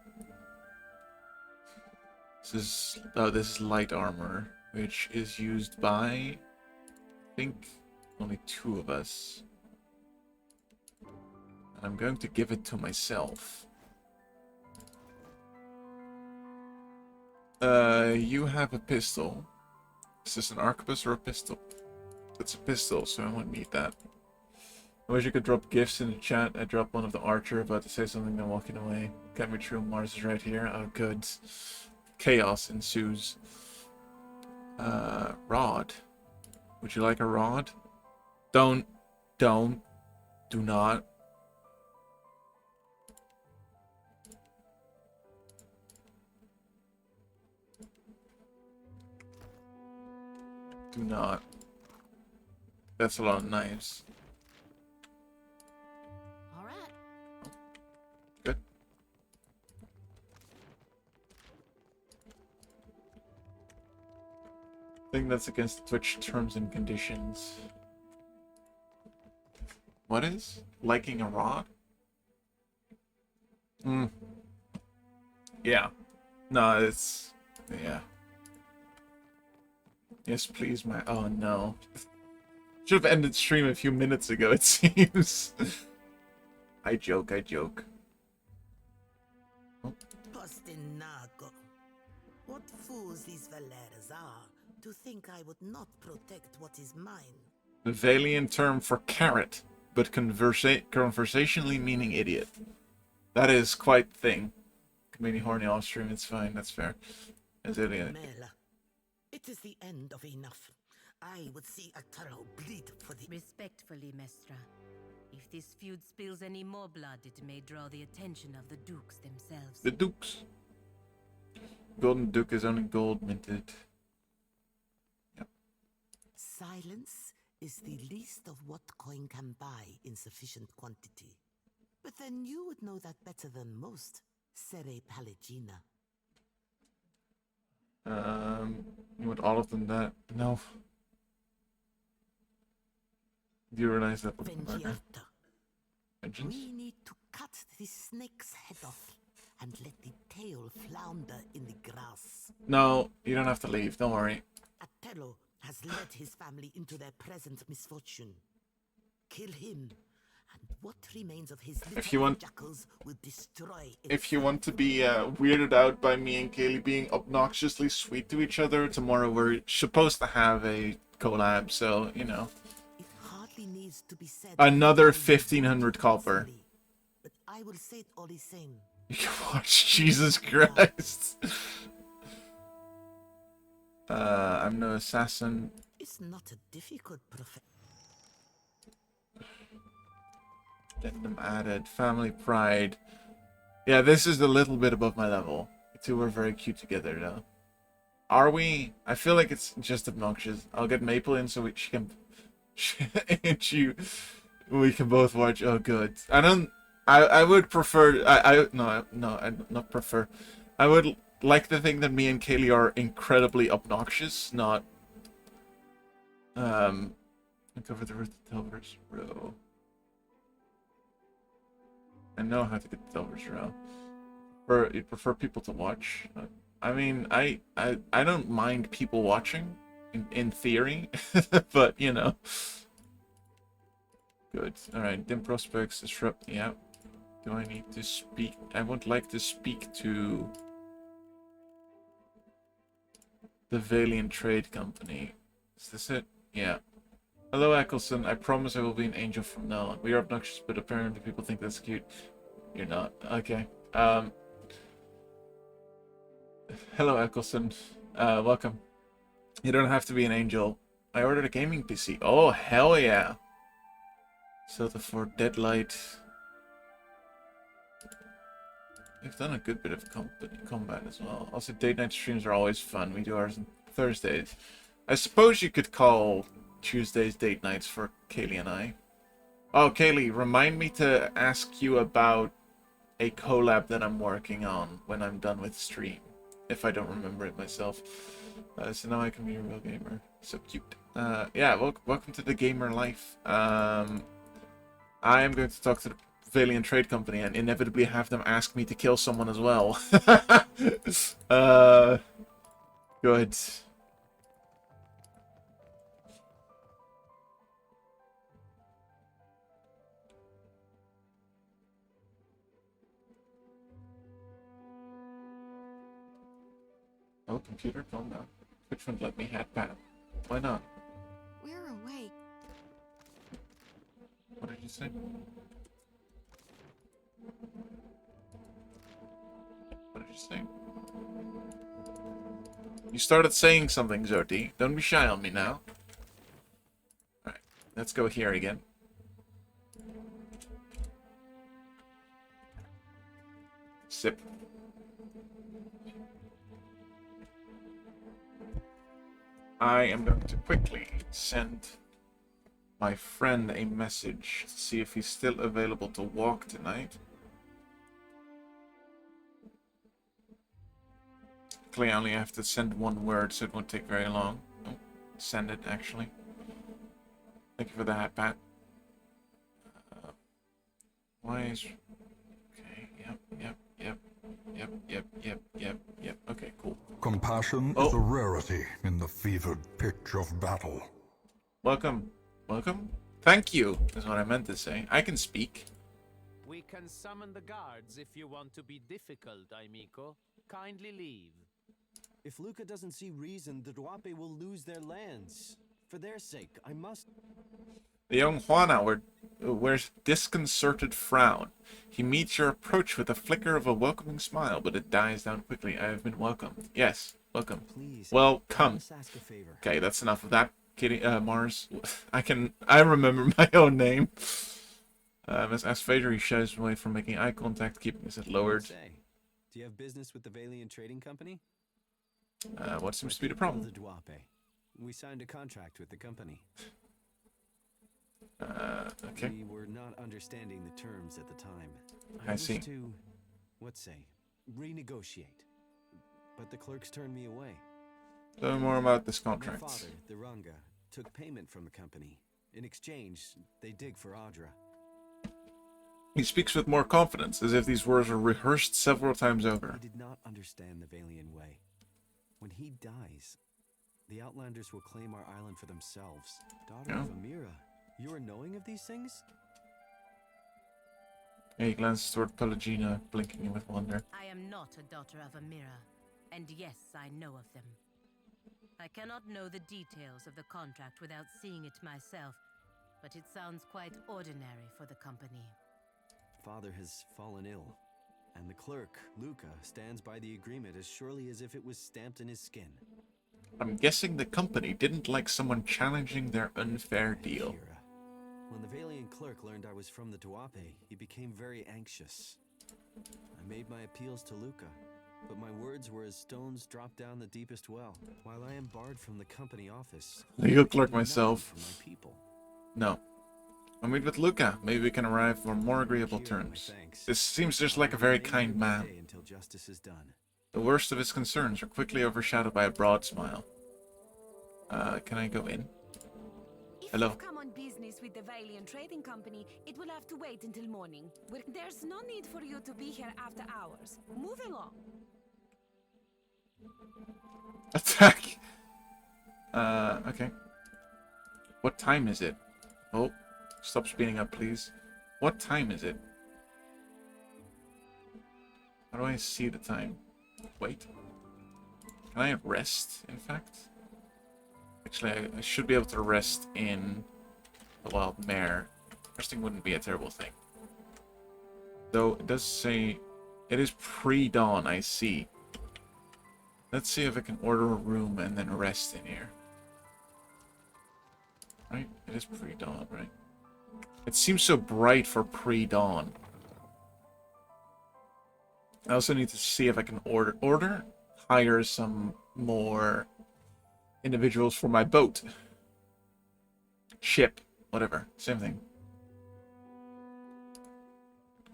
This is light armor, which is used by, I think, only 2 of us. I'm going to give it to myself. You have a pistol. Is this an arquebus or a pistol? It's a pistol, so I won't need that. I wish you could drop gifts in the chat. I dropped one of the archer about to say something, then walking away. Get me true, Mars is right here. Oh, good. chaos ensues. Rod. Would you like a rod? Don't. Do not. Do not. That's a lot of knives. All right. Good. I think that's against Twitch terms and conditions. What is? Liking a rod? Hmm. Yeah. No, it's... Yeah. Yes, please, my... Oh, no. Should have ended stream a few minutes ago, it seems. I joke. Postinago. What fools these Valeras are to think I would not protect what is mine. The Valian term for carrot, but conversationally meaning idiot. That is quite the thing. Maybe horny off stream, it's fine, that's fair. As idiot. Mela, it is the end of enough. I would see Ataro bleed for the... Respectfully, Mestra. If this feud spills any more blood, it may draw the attention of the Dukes themselves. The Dukes. Golden Duke is only gold minted. Yep. Silence is the least of what coin can buy in sufficient quantity. But then you would know that better than most, Sere Pallegina. You want all of them that? No. Do you realize that? Vengiata. Vengeance? We need to cut the snake's head off and let the tail flounder in the grass. No, you don't have to leave, don't worry. Atello has led his family into their present misfortune. Kill him, and what remains of his little jackals will destroy it. If you want to be weirded out by me and Kaylee being obnoxiously sweet to each other, tomorrow we're supposed to have a collab, so, you know. It hardly needs to be said. Another 1500 copper. But I will say it all the same. You can watch Jesus Christ. I'm no assassin. It's not a difficult profession. Addendum added. Family pride. Yeah, this is a little bit above my level. The two are very cute together, though. Are we? I feel like it's just obnoxious. I'll get Maple in so she can... we can both watch. Oh, good. I would prefer... No, I not prefer. I would like to think that me and Kaylee are incredibly obnoxious, not... Cover the Delver's Row. I know how to get the Delver's Row. You'd prefer people to watch? I mean, I don't mind people watching, in theory, but, you know. Good. Alright, dim prospects, disrupt, yeah. Do I need to speak? I would like to speak to the Valiant Trade Company. Is this it? Yeah. Hello, Eccleston. I promise I will be an angel from now on. We are obnoxious, but apparently people think that's cute. You're not. Okay. Hello, Eccleston. Welcome. You don't have to be an angel. I ordered a gaming PC. Oh, hell yeah. So for Deadlight. We've done a good bit of combat as well. Also, date night streams are always fun. We do ours on Thursdays. I suppose you could call Tuesdays date nights for Kaylee and I. Oh, Kaylee, remind me to ask you about a collab that I'm working on when I'm done with stream. If I don't remember it myself. So now I can be a real gamer. So cute. Yeah, welcome to the gamer life. I am going to talk to the Valiant Trade Company and inevitably have them ask me to kill someone as well. Good. Oh, computer, calm down. Which one let me hat pat? Why not? We're awake. What did you say? What did you say? You started saying something, Zoti. Don't be shy on me now. Alright, let's go here again. Sip. I am going to quickly send my friend a message to see if he's still available to walk tonight. Luckily, I only have to send one word, so it won't take very long. Oh, send it, actually. Thank you for the hat, Pat. Why is... Okay, yep. Okay, cool. Compassion is a rarity in the fevered pitch of battle. Welcome. Welcome? Thank you, is what I meant to say. I can speak. We can summon the guards if you want to be difficult, amico. Kindly leave. If Luca doesn't see reason, the Duape will lose their lands. For their sake, I must... The young Juana wears disconcerted frown. He meets your approach with a flicker of a welcoming smile, but it dies down quickly. I have been welcomed. Yes, welcome. Please, Welcome. ask a favor. Okay, that's enough of that, Kitty. Mars. I remember my own name. As Asphader, he shies away from making eye contact, keeping his head lowered. Do you have business with the Valiant Trading Company? What seems to be the problem? The Duape. We signed a contract with the company. Okay. We were not understanding the terms at the time. I see. Wish to, renegotiate. But the clerks turned me away. Tell me more about this contract. My father, the Ranga, took payment from the company. In exchange, they dig for Audra. He speaks with more confidence, as if these words were rehearsed several times over. He did not understand the Valian way. When he dies, the Outlanders will claim our island for themselves. Daughter of Amira, you are knowing of these things? He glances toward Pelagina, blinking with wonder. I am not a daughter of Amira, and yes, I know of them. I cannot know the details of the contract without seeing it myself, but it sounds quite ordinary for the company. Father has fallen ill, and the clerk, Luca, stands by the agreement as surely as if it was stamped in his skin. I'm guessing the company didn't like someone challenging their unfair deal. When the Valiant clerk learned I was from the Duape, he became very anxious. I made my appeals to Luca, but my words were as stones dropped down the deepest well. While I am barred from the company office, Legal clerk myself. for my people. No. I'll meet with Luca. Maybe we can arrive for more agreeable terms. This seems just like a very kind man. Until justice is done. The worst of his concerns are quickly overshadowed by a broad smile. Can I go in? Hello. If you come on business with the Valiant Trading Company, it will have to wait until morning. There's no need for you to be here after hours. Move along. Attack! Okay. What time is it? Oh, stop speeding up, please. What time is it? How do I see the time? Wait. Can I rest, in fact? Actually, I should be able to rest in the Wild Mare. Resting wouldn't be a terrible thing. Though, it does say... It is pre-dawn, I see. Let's see if I can order a room and then rest in here. Right? It is pre-dawn, right? It seems so bright for pre-dawn. I also need to see if I can hire some more individuals for my boat. Ship. Whatever. Same thing.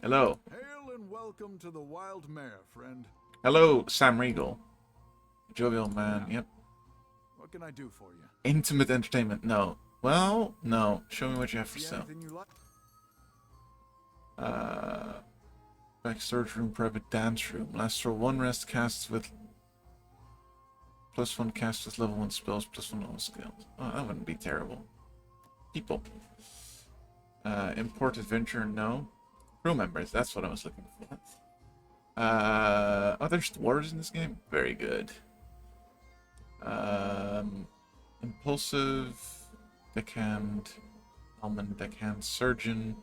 Hello. Hail and welcome to the Wild Mare, friend. Hello, Sam Regal. Jovial man, yep. What can I do for you? Intimate entertainment, no. Well, no. Show me what you have for sale. Anything you like? Back storage room, private dance room. Last for one rest casts with +1 cast with level 1 spells, +1 all skills. Oh, that wouldn't be terrible. People. Import adventure, no. Crew members, that's what I was looking for. Oh, there's dwarves in this game? Very good. Impulsive, deckhand, almond, deckhand, surgeon,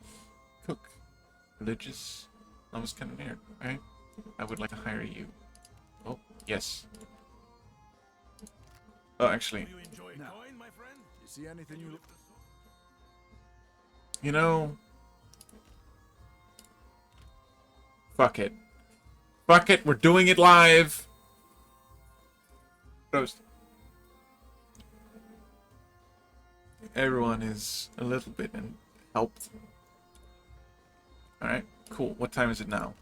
cook, religious, novice cannoneer. Alright. I would like to hire you. Oh, yes. Oh, actually. Now, you see anything you... You know... Fuck it. Fuck it, we're doing it live! Roast. Everyone is a little bit helped. Alright, cool. What time is it now?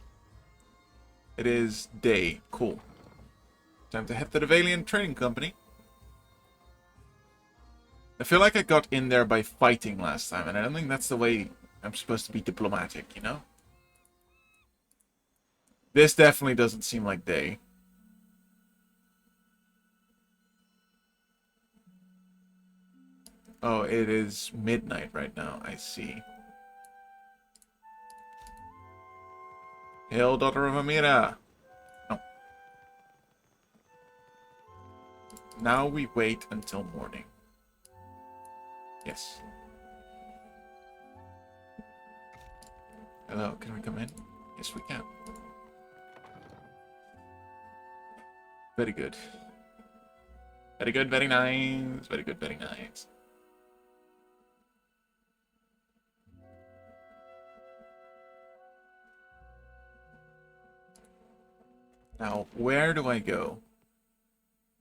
It is day. Cool. Time to head to the Valiant Trading Company. I feel like I got in there by fighting last time, and I don't think that's the way I'm supposed to be diplomatic, you know? This definitely doesn't seem like day. Oh, it is midnight right now. I see. Hail, daughter of Amira. Oh. Now we wait until morning. Yes. Hello, can we come in? Yes, we can. Very good. Very good, very nice. Very good, very nice. Now, where do I go?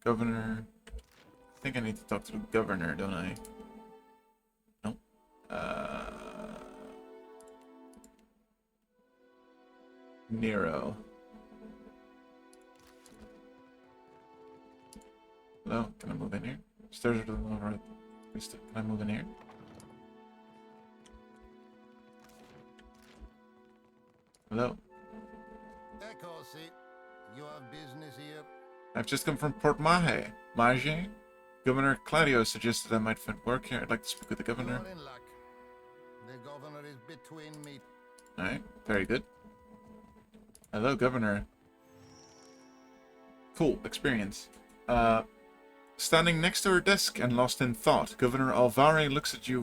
Governor... I think I need to talk to the governor, don't I? No. Nero. Hello, can I move in here? Stairs are to the right. Can I move in here? Hello. You have business here? I've just come from Port Mahe. Mahe? Governor Claudio suggested I might find work here. I'd like to speak with the governor. You're in luck. The governor is between me. Alright, very good. Hello, governor. Cool, experience. Standing next to her desk and lost in thought, Governor Alvare looks at you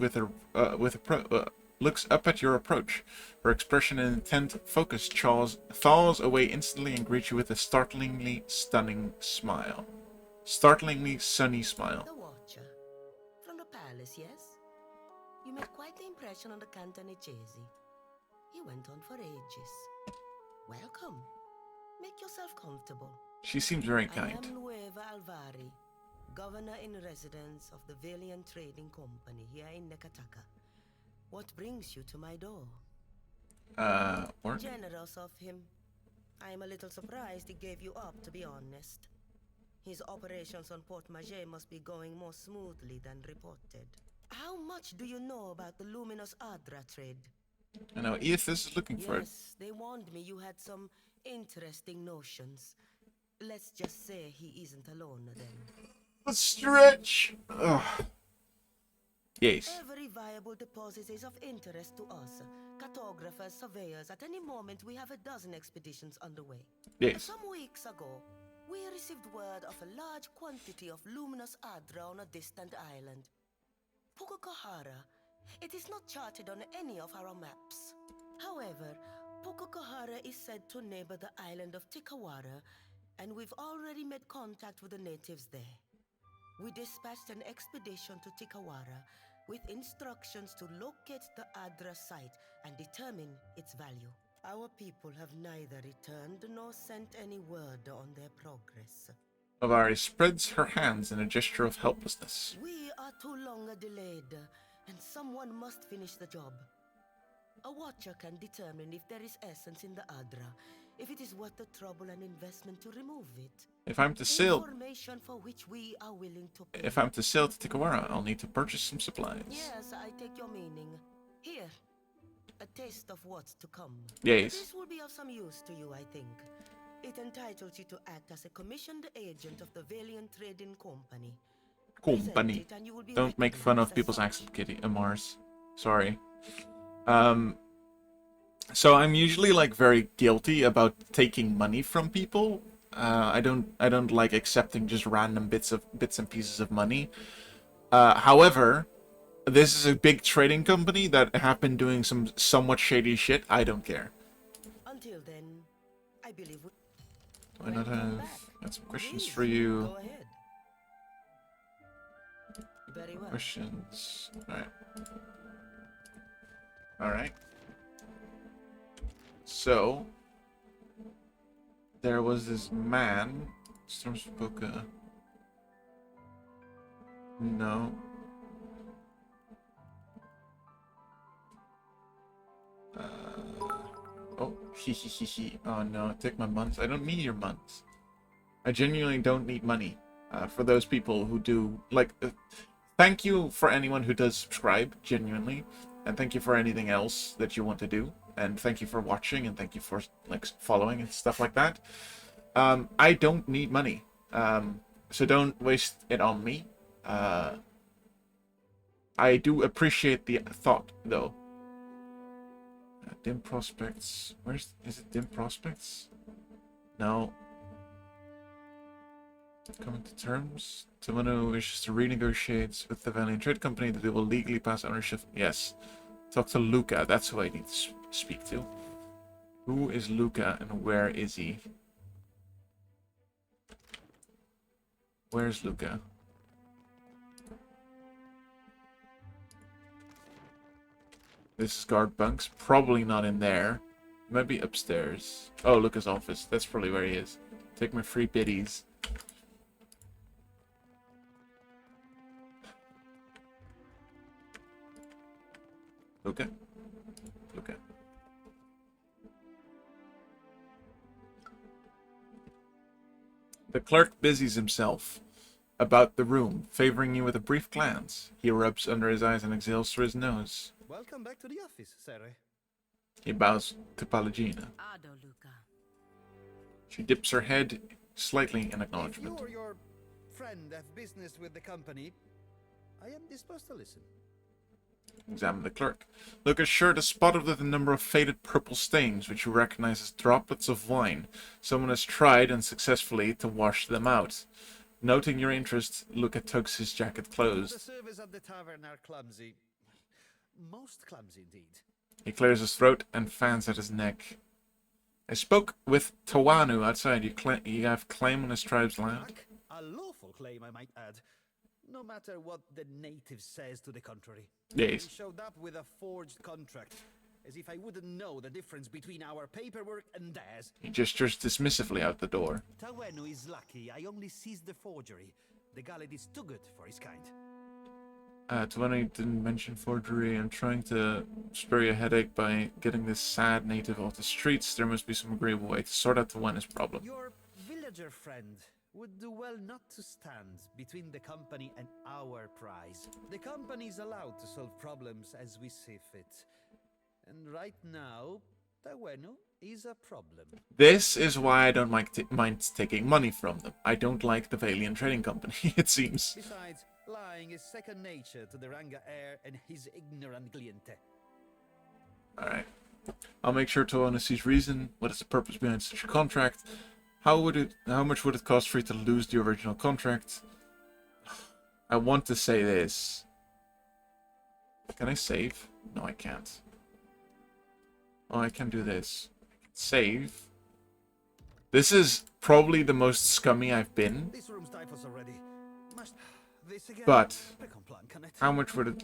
looks up at your approach. Her expression and intent focus thaws away instantly and greets you with a startlingly stunning smile. Startlingly sunny smile. The Watcher. From the palace, yes? You made quite the impression on the Cantonese. He went on for ages. Welcome. Make yourself comfortable. She seems very kind. I am Nueva Alvari, Governor in Residence of the Valiant Trading Company here in Nekataka. What brings you to my door? Work? Generous of him. I am a little surprised he gave you up, to be honest. His operations on Port Maje must be going more smoothly than reported. How much do you know about the luminous Adra trade? I know, Eathis is looking for it. Yes, they warned me you had some interesting notions. Let's just say he isn't alone then. A stretch! Ugh. Yes. Every viable deposit is of interest to us. Cartographers, surveyors, at any moment we have a dozen expeditions underway. Yes. Some weeks ago, we received word of a large quantity of luminous Adra on a distant island. Pukukohara. It is not charted on any of our maps. However, Pukukohara is said to neighbor the island of Tikawara, and we've already made contact with the natives there. We dispatched an expedition to Tikawara with instructions to locate the Adra site and determine its value. Our people have neither returned nor sent any word on their progress. Alvari spreads her hands in a gesture of helplessness. We are too long delayed, and someone must finish the job. A watcher can determine if there is essence in the Adra, if it is worth the trouble and investment to remove it. If I'm to sail, information for which we are willing to pay. If I'm to sail to Tikawara, I'll need to purchase some supplies. Yes, I take your meaning. Here, a taste of what's to come. Yes. This will be of some use to you, I think. It entitles you to act as a commissioned agent of the Valiant Trading Company. Company. Don't make fun of people's accent, Kitty. Mars. Sorry. So I'm usually like very guilty about taking money from people. I don't like accepting just random bits and pieces of money. However, this is a big trading company that have been doing some somewhat shady shit. I don't care. Until then, I believe Why not have got some questions for you? Go ahead. Very well. Questions. Alright. Alright. So, there was this man. Stormspoke. No. Oh, oh no, take my months. I don't need your months. I genuinely don't need money. For those people who do, like, thank you for anyone who does subscribe, genuinely. And thank you for anything else that you want to do. And thank you for watching, and thank you for, like, following and stuff like that. I don't need money. So don't waste it on me. I do appreciate the thought, though. Dim Prospects. Is it Dim Prospects? No. Coming to terms. Someone who wishes to renegotiate with the Valiant Trade Company that they will legally pass ownership. Yes. Talk to Luca. That's who I need to speak to. Who is Luca and where is he? Where's Luca? This is guard bunks. Probably not in there. Might be upstairs. Oh, Luca's office. That's probably where he is. Take my free biddies. Luca? Luca. The clerk busies himself about the room, favoring you with a brief glance. He rubs under his eyes and exhales through his nose. Welcome back to the office, sir. He bows to Palagina. Ado, Luca. She dips her head slightly in If you acknowledgement. or your friend have business with the company, I am disposed to listen. Examine the clerk. Luca's shirt is spotted with a number of faded purple stains, which you recognize as droplets of wine. Someone has tried, unsuccessfully, to wash them out. Noting your interest, Luca tugs his jacket closed. The servers at the tavern are clumsy. Most clumsy, indeed. He clears his throat and fans at his neck. I spoke with Tawanu outside. You have claim on his tribe's land? A lawful claim, I might add. No matter what the native says to the contrary. Yes. He showed up with a forged contract, as if I wouldn't know the difference between our paperwork and theirs. He gestures dismissively out the door. Tawenu is lucky I only seized the forgery. The Galad is too good for his kind. Tawanu didn't mention forgery. I'm trying to spare you a headache by getting this sad native off the streets. There must be some agreeable way to sort out Tawanu's problem. Your villager friend would do well not to stand between the company and our prize. The company is allowed to solve problems as we see fit. And right now, Tawenu is a problem. This is why I don't mind taking money from them. I don't like the Valiant Trading Company, it seems. Besides, lying is second nature to the Ranga heir and his ignorant cliente. Alright. I'll make sure Tawanu sees reason. What is the purpose behind such a contract? How much would it cost for you to lose the original contract? I want to say this. Can I save? No, I can't. Oh, I can do this. Save. This is probably the most scummy I've been. This room stifles already. This again? But Can it? how much would it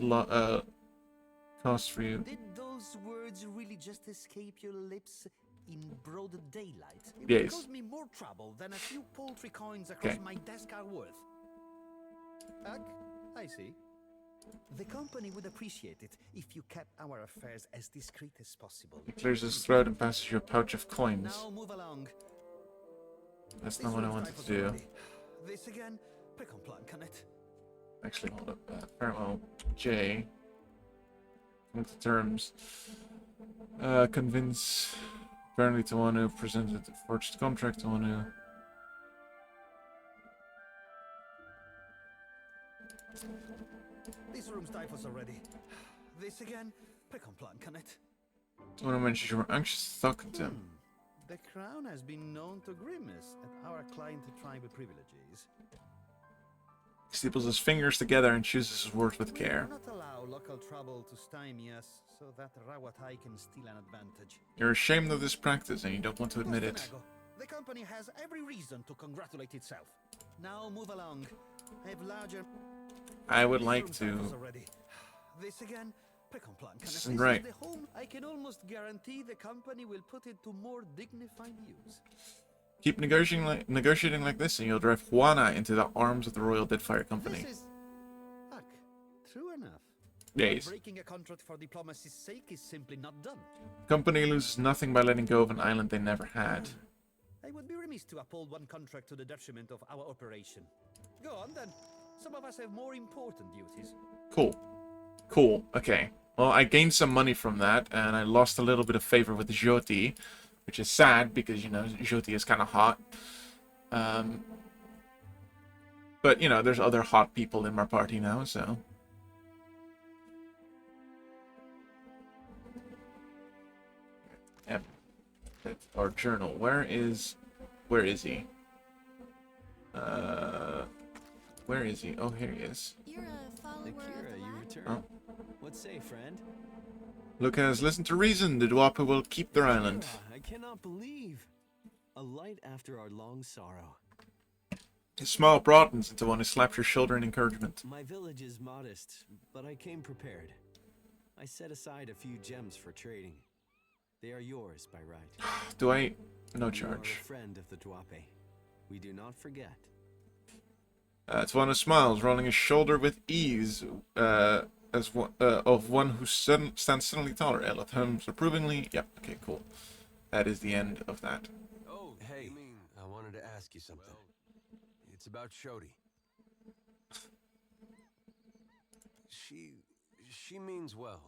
cost for you? Did those words really just escape your lips in broad daylight? It Yes. would cause me more trouble than a few paltry coins across Okay. my desk are worth. I see. The company would appreciate it if you kept our affairs as discreet as possible. He clears his throat and passes you a pouch of coins. Now move along. That's not what I wanted to do. This again? Can it? Actually, hold up. Farewell, J. Come to terms. Convince. Apparently, Tawanu presented the forged contract. Tawanu. This room stifles already. This again? Can it? Tawanu mentions you were anxious to talk to him. The crown has been known to grimace at our client tribal privileges. He steeples his fingers together and chooses his words with We care. do not allow local trouble to stymie us, so that Rawatai can steal an advantage. You're ashamed of this practice and you don't want to admit it. Kostenago, the company has every reason to congratulate itself. Now move along. I have larger... I would like to. This again? This isn't right. I can almost guarantee the company will put it to more dignified use. Keep negotiating like this, and you'll drive Juana into the arms of the Royal Deadfire Company. This is... Look, true enough. Yes. Breaking a contract for diplomacy's sake is simply not done. Company loses nothing by letting go of an island they never had. I would be remiss to uphold one contract to the detriment of our operation. Go on then. Some of us have more important duties. Cool. Cool. Okay. Well, I gained some money from that, and I lost a little bit of favor with Jyoti, which is sad because, you know, Jyoti is kind of hot. But, you know, there's other hot people in my party now, so... Yep. That's our journal. Where is he? Where is he? Oh, here he is. You're a follower Akira, of the you light? returned. Oh. What say, friend? Lucas, listen to reason. The Dwappa will keep their island. I cannot believe. A light after our long sorrow. His smile broadens into one who slaps your shoulder in encouragement. My village is modest, but I came prepared. I set aside a few gems for trading. They are yours by right. Do I? No You charge. are a friend of the Dwape. We do not forget. It's one who smiles, rolling his shoulder with ease, as one, of one who stands suddenly taller. Eleth hums approvingly. Yep. Okay. Cool. That is the end of that. Oh, hey. I wanted to ask you something. It's about Shodi. She means well.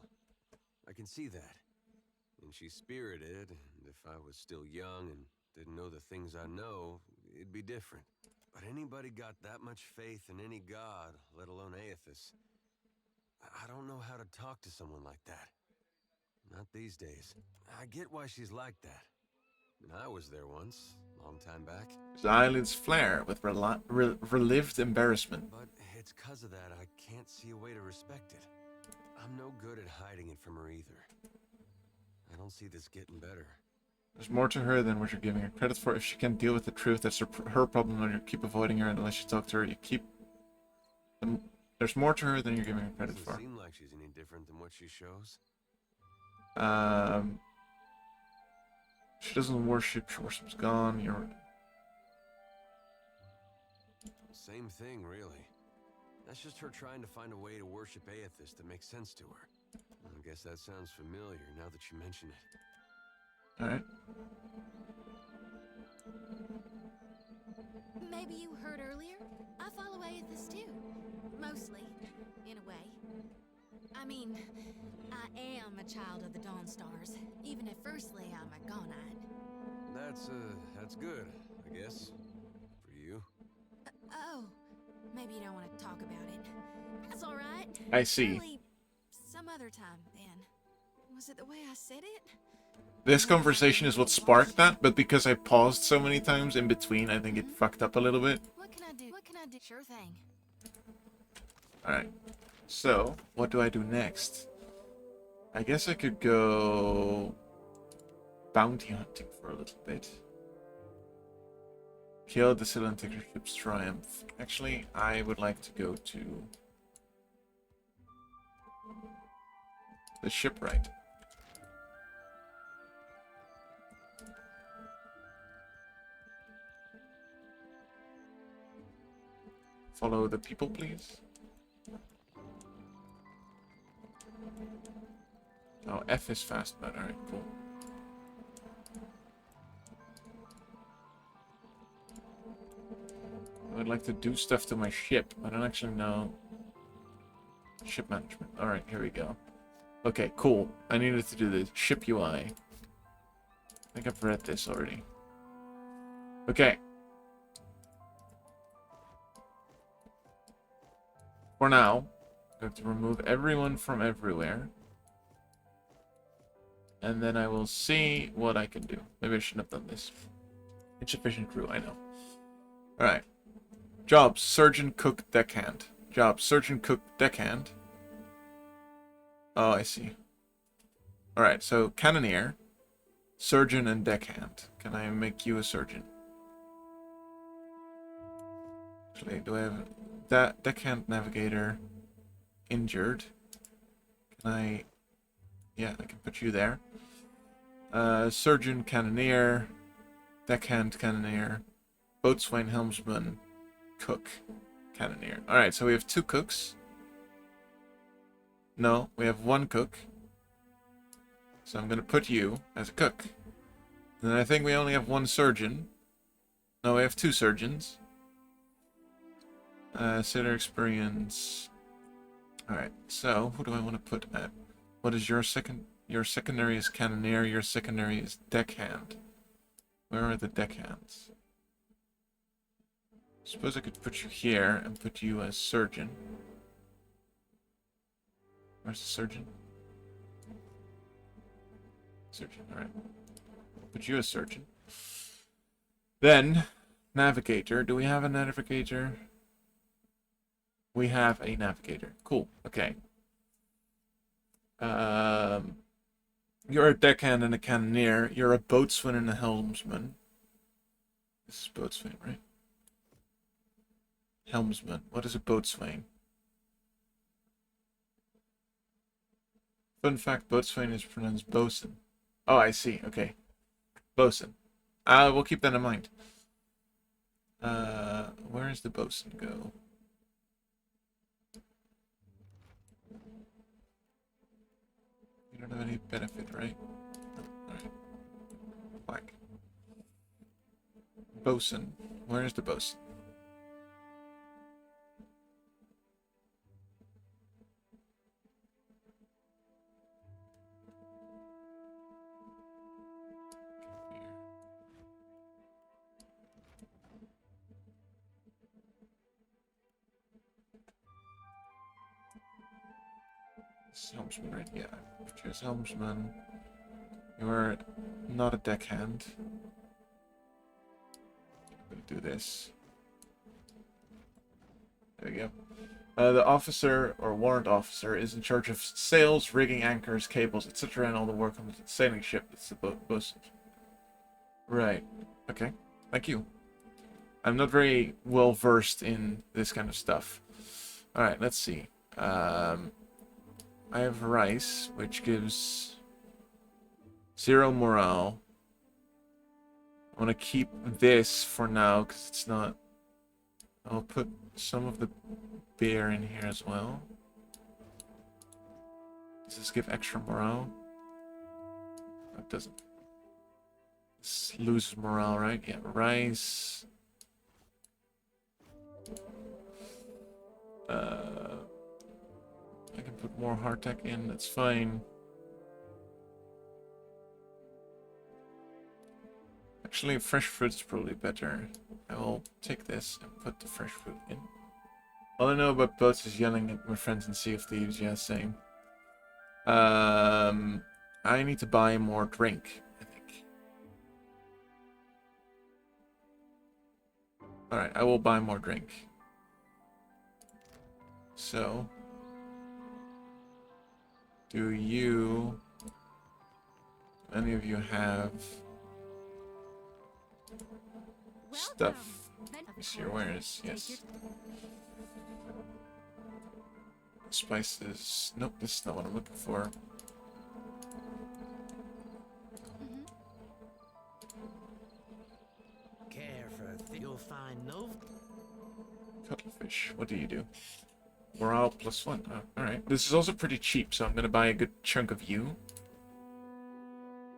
I can see that. And she's spirited, and if I was still young and didn't know the things I know, it'd be different. But anybody got that much faith in any god, let alone Aethys? I don't know how to talk to someone like that. Not these days. I get why she's like that. And I was there once, long time back. His eyelids flare with relived embarrassment. But it's 'cause of that I can't see a way to respect it. I'm no good at hiding it from her either. I don't see this getting better. There's more to her than what you're giving her credit for. If she can't deal with the truth, that's her problem, and you keep avoiding her unless you talk to her. You keep... There's more to her than you're giving her credit for. Doesn't seem like she's any different than what she shows. She doesn't worship. She worships gone. You're... Same thing, really. That's just her trying to find a way to worship Aethys that makes sense to her. I guess that sounds familiar now that you mention it. Alright. Maybe you heard earlier? I follow Aethys too. Mostly, in a way. I mean, I am a child of the Dawn Stars, even if firstly I'm a Gonite. That's good, I guess. For you. Oh, maybe you don't want to talk about it. That's alright. I see. Really, some other time, then. Was it the way I said it? This conversation is what sparked that, but because I paused so many times in between, I think it fucked up a little bit. What can I do? What can I do? Sure thing. Alright. So, what do I do next? I guess I could go... bounty hunting for a little bit. Kill the Cylantic ship's triumph. Actually, I would like to go to... the shipwright. Follow the people, please. Oh, F is fast, but alright, cool. I would like to do stuff to my ship. I don't actually know. Ship management. Alright, here we go. Okay, cool. I needed to do this. Ship UI. I think I've read this already. Okay. For now, I'm going to remove everyone from everywhere. And then I will see what I can do. Maybe I shouldn't have done this. Insufficient crew, I know. Alright. Jobs, surgeon, cook, deckhand. Jobs, surgeon, cook, deckhand. Oh, I see. Alright, so cannoneer, surgeon, and deckhand. Can I make you a surgeon? Actually, do I have... that deckhand navigator injured. Can I... Yeah, I can put you there. Surgeon, cannoneer, deckhand, cannoneer, boatswain, helmsman, cook, cannoneer. Alright, so we have 2 cooks. No, we have 1 cook. So I'm going to put you as a cook. And then I think we only have 1 surgeon. No, we have 2 surgeons. Sailor experience. Alright, so who do I want to put at? What is your second? Your secondary is cannoneer, your secondary is deckhand. Where are the deckhands? Suppose I could put you here and put you as surgeon. Where's the surgeon? Surgeon, alright. Put you as surgeon. Then, navigator. Do we have a navigator? We have a navigator. Cool, okay. You're a deckhand and a cannoneer. You're a boatswain and a helmsman. This is boatswain, right? Helmsman. What is a boatswain? Fun fact, boatswain is pronounced bosun. Oh, I see. Okay. Bosun. We'll keep that in mind. Where does the bosun go? You don't have any benefit, right? Alright. Black. Bosun. Where is the bosun? Helmsman, right? Yeah. Cheers, helmsman. You're not a deckhand. I'm gonna do this. There we go. The officer or warrant officer is in charge of sails, rigging, anchors, cables, etc., and all the work on the sailing ship. It's the bosun. Right. Okay. Thank you. I'm not very well versed in this kind of stuff. All right. Let's see. I have rice, which gives 0 morale. I want to keep this for now because it's not. I'll put some of the beer in here as well. Does this give extra morale? No, it doesn't. This loses morale, right? Yeah, rice. I can put more hardtack in, that's fine. Actually, fresh fruit's probably better. I will take this and put the fresh fruit in. All I know about boats is yelling at my friends in Sea of Thieves, yeah, same. I need to buy more drink, I think. Alright, I will buy more drink. So... do any of you have stuff? Let me see your wares. Yes. Spices. Nope, this is not what I'm looking for. Care for a thing you'll find no. Cuttlefish. What do you do? Morale +1. Oh, alright. This is also pretty cheap, so I'm gonna buy a good chunk of you.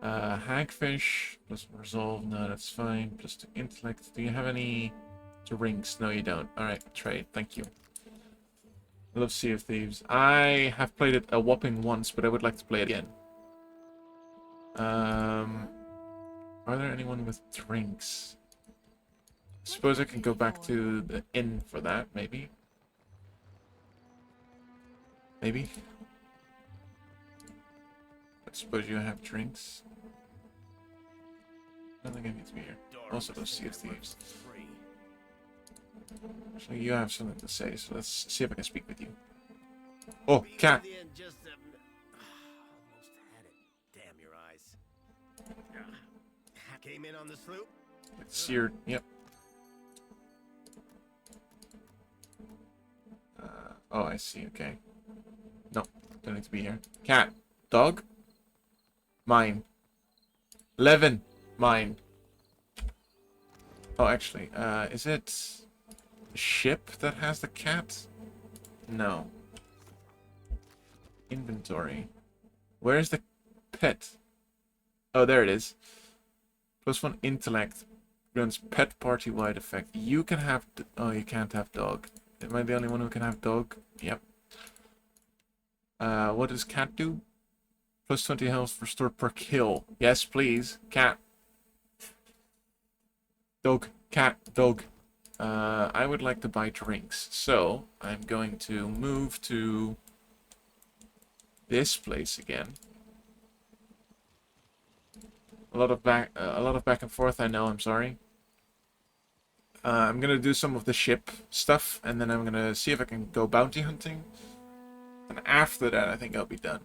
Hagfish, +1 resolve. No, that's fine. +2 intellect. Do you have any drinks? No, you don't. Alright, trade. Thank you. I love Sea of Thieves. I have played it a whopping once, but I would like to play it again. Are there anyone with drinks? I suppose I can go back to the inn for that, maybe. Maybe. I suppose you have drinks. I don't think I need to be here. Also, those Sea of Thieves. Actually, you have something to say, so let's see if I can speak with you. Oh, cat! Almost had it. Damn your eyes. Came in on the sloop? Seared, yep. Oh, I see. Okay. No, don't need to be here. Cat. Dog. Mine. 11. Mine. Oh, actually, is it a ship that has the cat? No. Inventory. Where's the pet? Oh, there it is. +1 intellect. Grants pet party-wide effect. You can have... Oh, you can't have dog. Am I the only one who can have dog? Yep. What does cat do? +20 health restored per kill. Yes, please. Cat. Dog. Cat. Dog. I would like to buy drinks. So, I'm going to move to this place again. A lot of back and forth, I know, I'm sorry. I'm gonna do some of the ship stuff, and then I'm gonna see if I can go bounty hunting. And after that, I think I'll be done.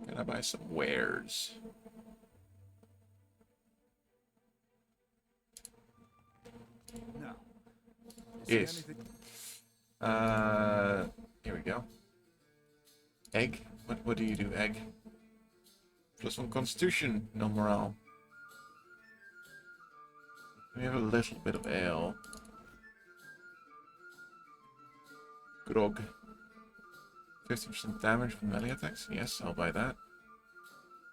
Gotta buy some wares. No. Yes. Here we go. Egg? What do you do, egg? +1 constitution, no morale. We have a little bit of ale. Grog. 50% damage from melee attacks? Yes, I'll buy that.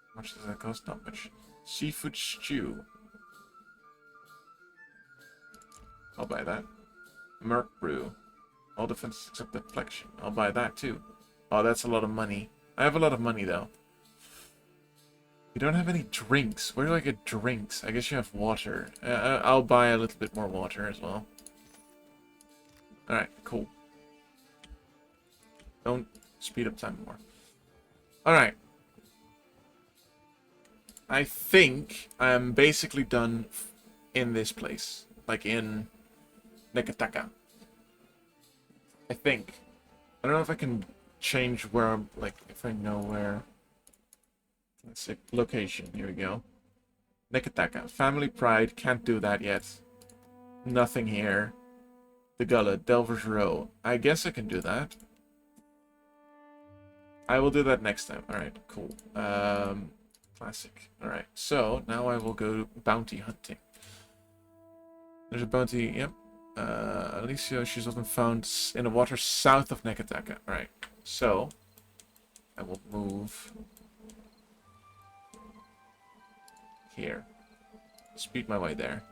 How much does that cost? Not much. Seafood stew. I'll buy that. Merc brew. All defenses except deflection. I'll buy that too. Oh, that's a lot of money. I have a lot of money though. You don't have any drinks. Where do I get drinks? I guess you have water. I'll buy a little bit more water as well. Alright, cool. Don't speed up time more. Alright. I think I'm basically done in this place. Like in Nekataka. I think. I don't know if I can change where I'm, like, if I know where. Let's see. Location. Here we go. Nekataka. Family Pride. Can't do that yet. Nothing here. The Gullet. Delver's Row. I guess I can do that. I will do that next time. Alright, cool. Classic. Alright, so now I will go bounty hunting. There's a bounty, yep. Alicia, she's often found in the water south of Nekataka. Alright, so I will move here. Speed my way there.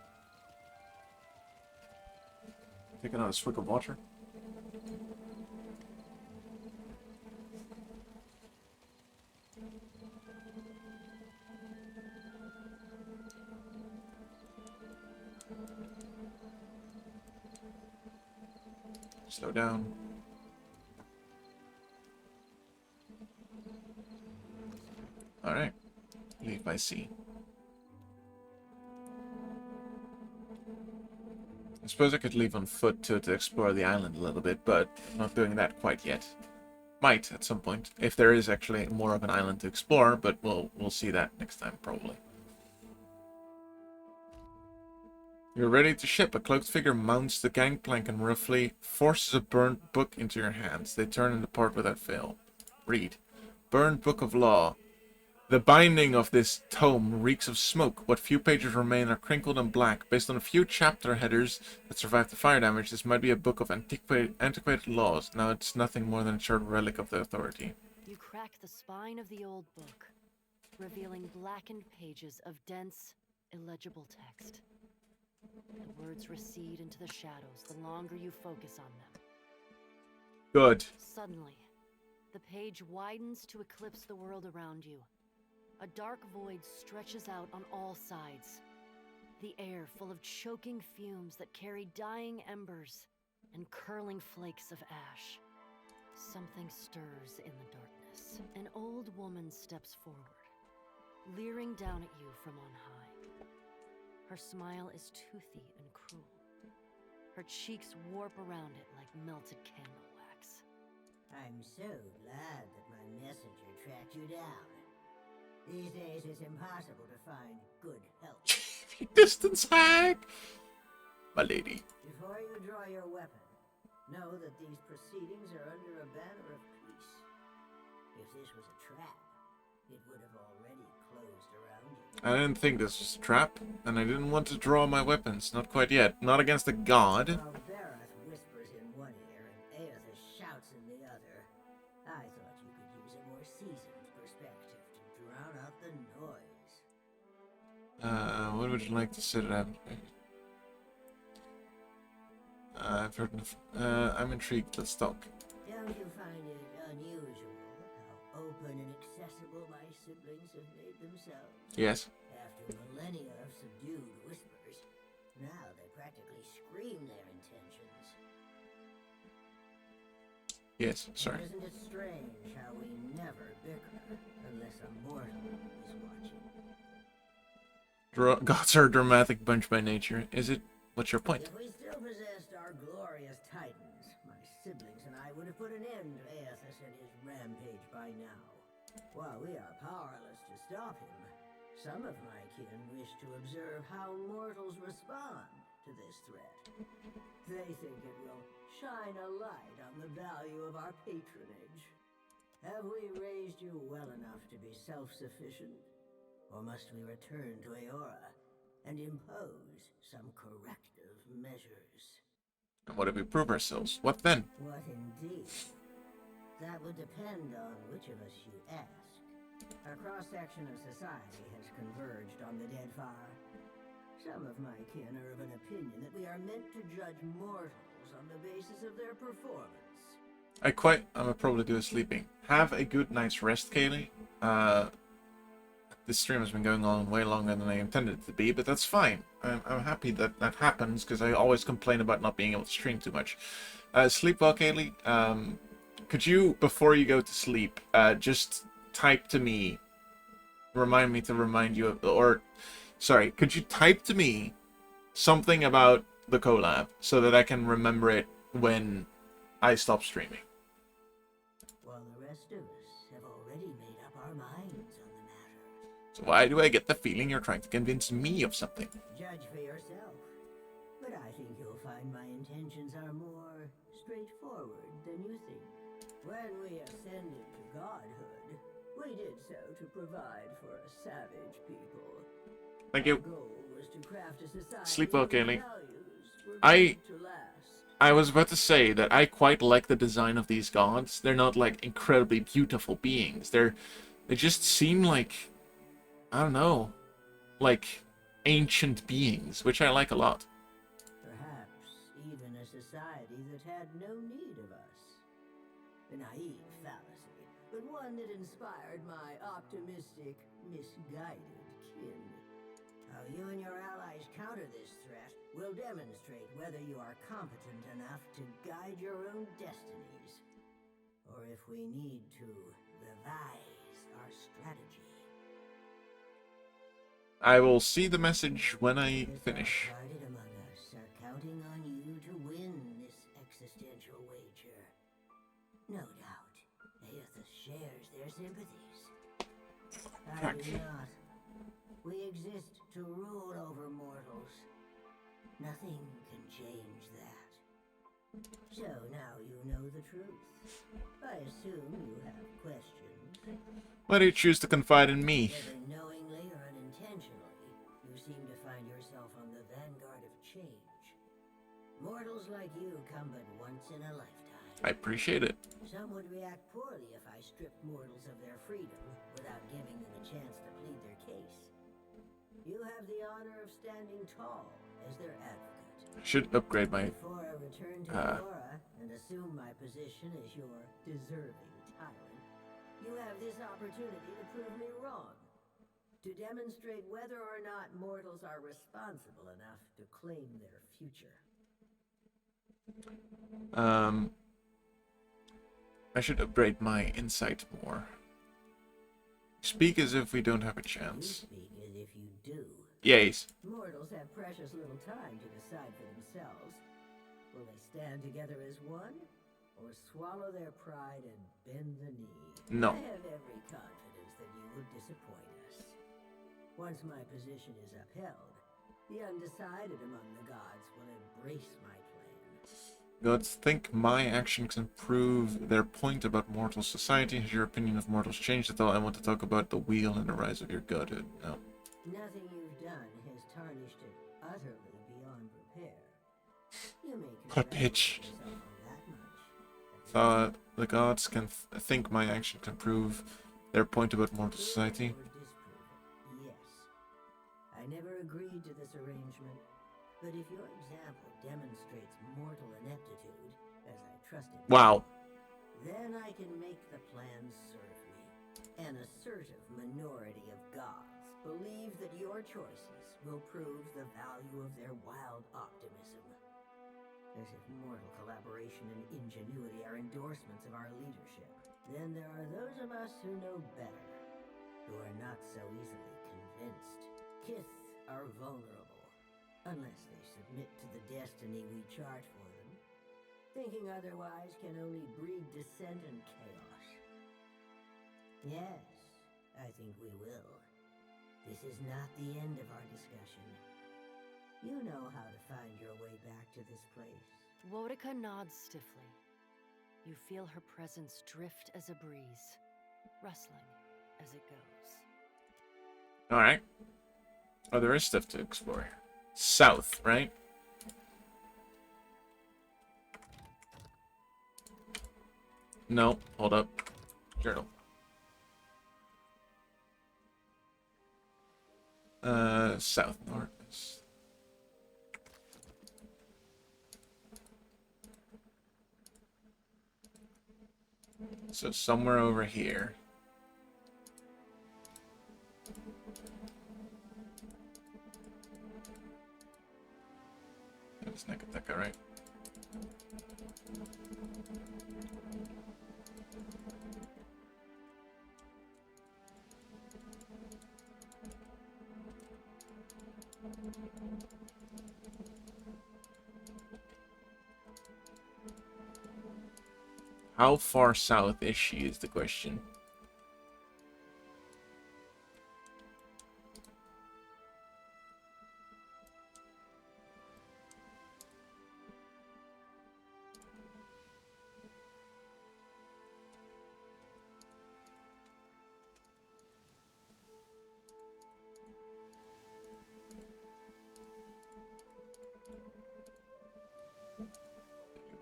Take another swig of water. Slow down. Alright. Leave by sea. I suppose I could leave on foot to explore the island a little bit, but I'm not doing that quite yet. Might at some point, if there is actually more of an island to explore, but we'll see that next time probably. You're ready to ship. A cloaked figure mounts the gangplank and roughly forces a burnt book into your hands. They turn and depart without fail. Read. Burned Book of Law. The binding of this tome reeks of smoke. What few pages remain are crinkled and black. Based on a few chapter headers that survived the fire damage, this might be a book of antiquated laws. Now it's nothing more than a charred relic of the authority. You crack the spine of the old book, revealing blackened pages of dense, illegible text. The words recede into the shadows the longer you focus on them. Good. Suddenly, the page widens to eclipse the world around you. A dark void stretches out on all sides. The air full of choking fumes that carry dying embers and curling flakes of ash. Something stirs in the darkness. An old woman steps forward, leering down at you from on high. Her smile is toothy and cruel. Her cheeks warp around it like melted candle wax. I'm so glad that my messenger tracked you down. These days it's impossible to find good help. Distance hack! My lady. Before you draw your weapon, know that these proceedings are under a banner of peace. If this was a trap, it would have already closed around you. I didn't think this was a trap, and I didn't want to draw my weapons. Not quite yet. Not against a god. Barath whispers in one ear and Aethys shouts in the other. I thought you could use a more seasoned perspective to drown out the noise. What would you like to sit at? I've heard enough. I'm intrigued. Let's talk. Don't you find it unusual how open and accessible my siblings have made themselves? Yes. After millennia of subdued whispers, now they practically scream their intentions. Yes, sorry. Isn't it strange how we never bicker unless a mortal is watching? Gods are a dramatic bunch by nature. Is it? What's your point? If we still possessed our glorious titans, my siblings and I would have put an end to Aethys and his rampage by now. While we are powerless to stop him, some of my kin wish to observe how mortals respond to this threat. They think it will shine a light on the value of our patronage. Have we raised you well enough to be self-sufficient? Or must we return to Eora and impose some corrective measures? And what if we prove ourselves? What then? What indeed? That would depend on which of us you ask. A cross-section of society has converged on the Deadfire. Some of my kin are of an opinion that we are meant to judge mortals on the basis of their performance. I'm probably do a sleeping. Have a good night's rest, Kaylee. This stream has been going on way longer than I intended it to be, but that's fine. I'm happy that that happens, because I always complain about not being able to stream too much. Sleep well, Kaylee. Could you, before you go to sleep, just type to me, remind me to remind you, could you type to me something about the collab, so that I can remember it when I stop streaming? While the rest of us have already made up our minds on the matter. So why do I get the feeling you're trying to convince me of something? Judge for yourself. But I think you'll find my intentions are more straightforward than you think. When we ascended to godhood, we did so to provide for a savage people. Thank you. Our goal was to craft a society Sleep well, Kaylee. where I values were built to last. I was about to say that I quite like the design of these gods. They're not like incredibly beautiful beings. They just seem like, I don't know, like ancient beings, which I like a lot. Perhaps even a society that had no need of us. A naive fallacy, but one that inspired my optimistic, misguided kin. How you and your allies counter this threat will demonstrate whether you are competent enough to guide your own destinies, or if we need to revise our strategy. I will see the message when I finish. Guarded among us are counting on you to win this existential wager. No doubt, Aethys shares their sympathies. I do not. We exist to rule over mortals. Nothing can change that. So now you know the truth. I assume you have questions. Why do you choose to confide in me? Whether knowingly or unintentionally, you seem to find yourself on the vanguard of change. Mortals like you come but once in a lifetime. I appreciate it. Some would react poorly if I stripped mortals of their freedom without giving them a chance to plead their case. You have the honor of standing tall as their advocate. I should upgrade my Before I return to Aurora and assume my position as your deserving tyrant, you have this opportunity to prove me wrong. To demonstrate whether or not mortals are responsible enough to claim their future. I should upgrade my insight more. Speak as if we don't have a chance. You speak as if you do. Yes. Mortals have precious little time to decide for themselves. Will they stand together as one, or swallow their pride and bend the knee. No. I have every confidence that you would disappoint us. Once my position is upheld, the undecided among the gods will embrace my plan. Gods think my actions can prove their point about mortal society. Has your opinion of mortals changed at all? I want to talk about the wheel and the rise of your godhood. No. Nothing you've done has tarnished it utterly beyond repair. You may What a bitch. congratulate yourself on that much. Thought the gods can think my action can prove their point about mortal society. Yes. I never agreed to this arrangement, but if your example demonstrates mortal ineptitude, as I trust it, Wow. then I can make the plan serve me. An assertive minority of gods believe that your choices will prove the value of their wild optimism. As if mortal collaboration and ingenuity are endorsements of our leadership. Then there are those of us who know better, who are not so easily convinced. Kith are vulnerable, unless they submit to the destiny we chart for them. Thinking otherwise can only breed dissent and chaos. Yes, I think we will. This is not the end of our discussion. You know how to find your way back to this place. Wodica nods stiffly. You feel her presence drift as a breeze, rustling as it goes. Alright. Oh, there is stuff to explore. South, right? No, hold up. Journal. South, north. So somewhere over here. That's Nekateka, right? How far south is she is the question.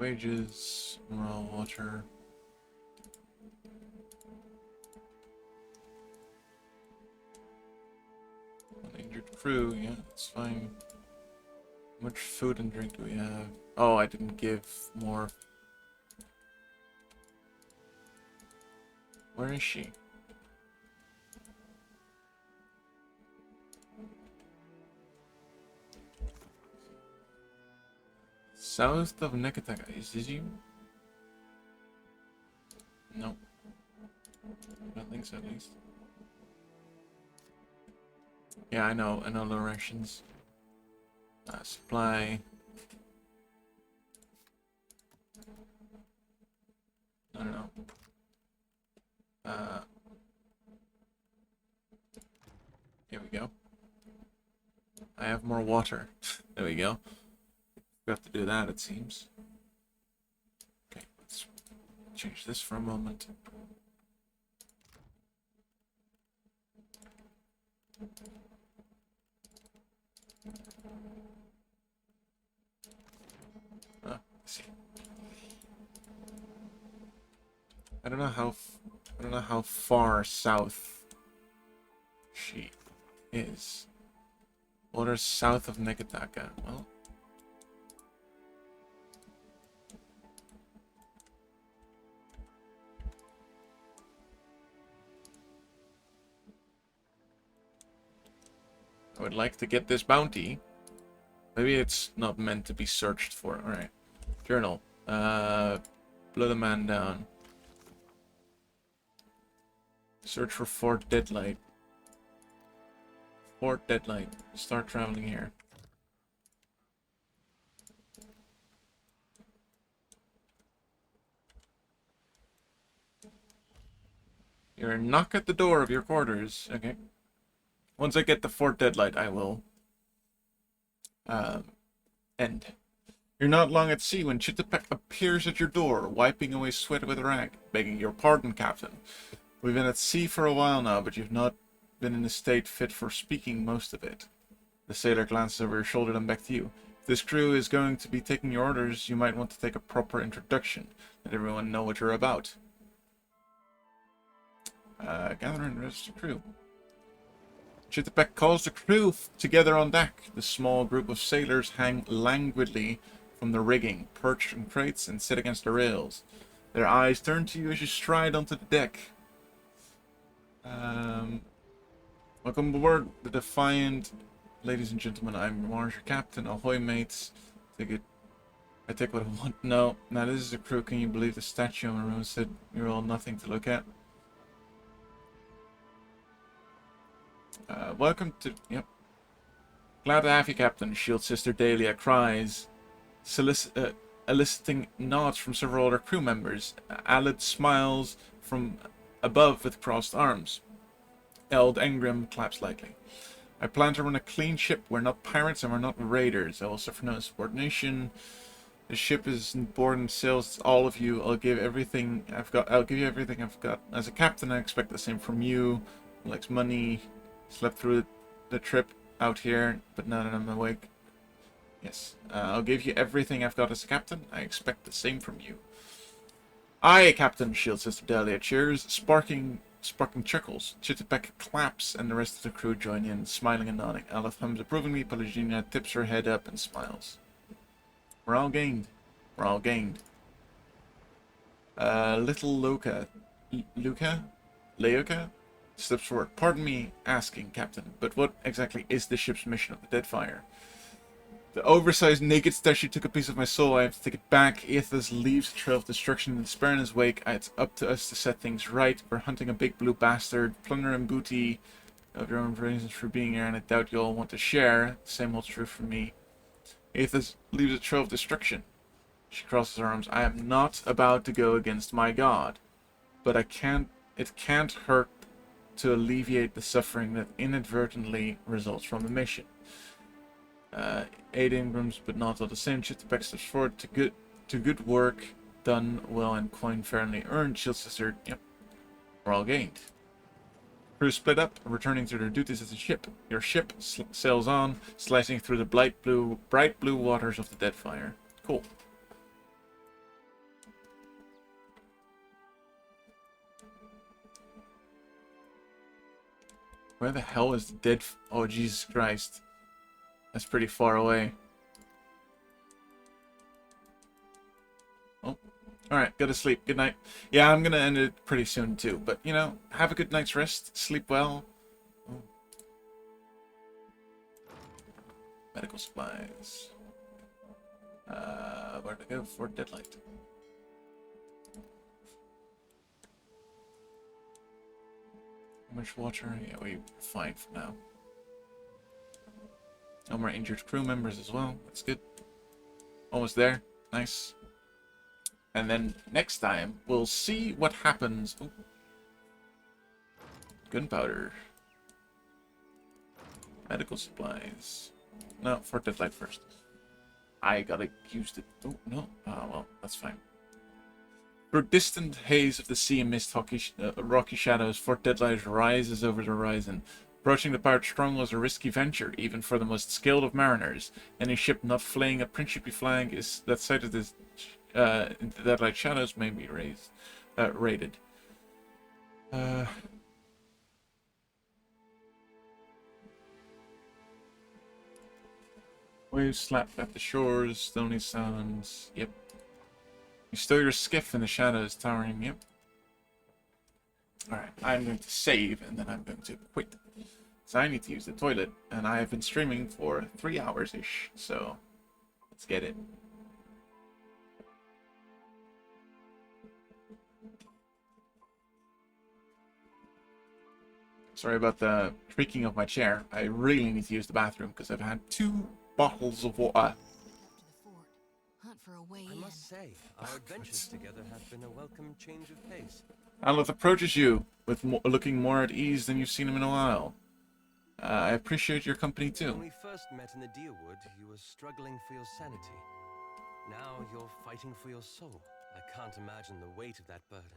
Wages, morale, water. Injured crew, yeah, that's fine. How much food and drink do we have? Oh, I didn't give more. Where is she? South of Nekateka, is this you? No. I don't think so, at least. Yeah, I know directions. Supply. No. Here we go. I have more water. There we go. We have to do that, it seems. Okay, let's change this for a moment. Oh, see. I don't know how far south she is. What is south of Nekateka? Well, I would like to get this bounty. Maybe it's not meant to be searched for. Alright. Journal. Blow the man down. Search for Fort Deadlight. Fort Deadlight. Start traveling here. You're a knock at the door of your quarters. Okay. Once I get the Fort Deadlight, I will end. You're not long at sea when Chittapek appears at your door, wiping away sweat with a rag, begging your pardon, Captain. We've been at sea for a while now, but you've not been in a state fit for speaking most of it. The sailor glances over your shoulder and back to you. If this crew is going to be taking your orders, you might want to take a proper introduction. Let everyone know what you're about. Gather and register crew. Chittapek calls the crew together on deck. The small group of sailors hang languidly from the rigging, perched on crates and sit against the rails. Their eyes turn to you as you stride onto the deck. Welcome aboard the Defiant. Ladies and gentlemen, I'm Mars, your captain. Ahoy, mates. I take what I want. No, now this is a crew. Can you believe the statue on the road said you're all nothing to look at? Welcome to... Yep. Glad to have you, Captain. Shield Sister Dahlia cries, eliciting nods from several other crew members. Alid smiles from above with crossed arms. Eld Engrim claps lightly. I plan to run a clean ship. We're not pirates and we're not raiders. I will suffer no insubordination. The ship is board and sails. All of you. I'll give everything I've got. I'll give you everything I've got. As a captain, I expect the same from you. Likes money. Slept through the trip out here, but now that I'm awake. Yes. I'll give you everything I've got as a captain. I expect the same from you. Aye, Captain, Shield Sister Dahlia cheers, sparking chuckles. Chittapek claps, and the rest of the crew join in, smiling and nodding. Aleph hums approvingly. Pelagina tips her head up and smiles. We're all gained. We're all gained. Little Leoka steps forward. Pardon me asking, Captain, but what exactly is the ship's mission of the Deadfire? The oversized naked statue took a piece of my soul. I have to take it back. Aethys leaves a trail of destruction and despair in his wake. It's up to us to set things right. We're hunting a big blue bastard. Plunder and booty of your own reasons for being here, and I doubt you all want to share. The same holds true for me. Aethys leaves a trail of destruction. She crosses her arms. I am not about to go against my god, but it can't hurt to alleviate the suffering that inadvertently results from the mission. 8 Ingrams, but not all the same. Chittapek steps forward to good work done well and coin fairly earned. Shield Sister, yep, we're all gained. Crew split up, returning to their duties as a ship. Your ship sails on, slicing through the bright blue waters of the Deadfire. Cool. Where the hell is the dead... Oh, Jesus Christ. That's pretty far away. Oh. Alright, go to sleep. Good night. Yeah, I'm gonna end it pretty soon too. But, you know, have a good night's rest. Sleep well. Oh. Medical supplies. Where to go? For Deadlight. How much water? Yeah, we're fine for now. No more injured crew members as well. That's good. Almost there. Nice. And then next time, we'll see what happens. Ooh. Gunpowder. Medical supplies. No, for Deadlight first. I gotta use the... Oh, no. Ah, well, that's fine. Through distant haze of the sea and mist, rocky shadows, Fort Deadlight rises over the horizon. Approaching the pirate stronghold is a risky venture, even for the most skilled of mariners. Any ship not flaying a Principe flag is that sighted this into Deadlight shadows may be raided. Waves slap at the shores, stony sounds. Yep. You stow your skiff in the shadows, towering. Yep. Alright, I'm going to save and then I'm going to quit. So I need to use the toilet, and I have been streaming for 3 hours-ish, so let's get it. Sorry about the creaking of my chair. I really need to use the bathroom because I've had 2 bottles of water. hunt for a way I in. must say, our adventures together have been a welcome change of pace. Aleth approaches you with looking more at ease than you've seen him in a while. I appreciate your company too. When we first met in the Deerwood, you were struggling for your sanity. Now you're fighting for your soul. I can't imagine the weight of that burden.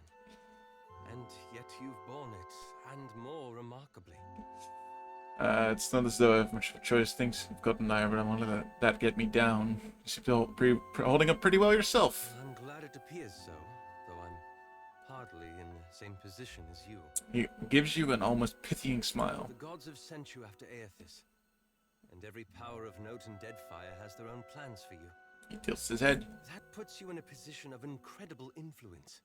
And yet you've borne it, and more remarkably. It's not as though I have much of a choice. Things have gotten dire, but I'm gonna let that get me down. You seem to be holding up pretty well yourself. I'm glad it appears so, though I'm hardly in the same position as you. He gives you an almost pitying smile. The gods have sent you after Aethys, and every power of note and Deadfire has their own plans for you. He tilts his head. That puts you in a position of incredible influence.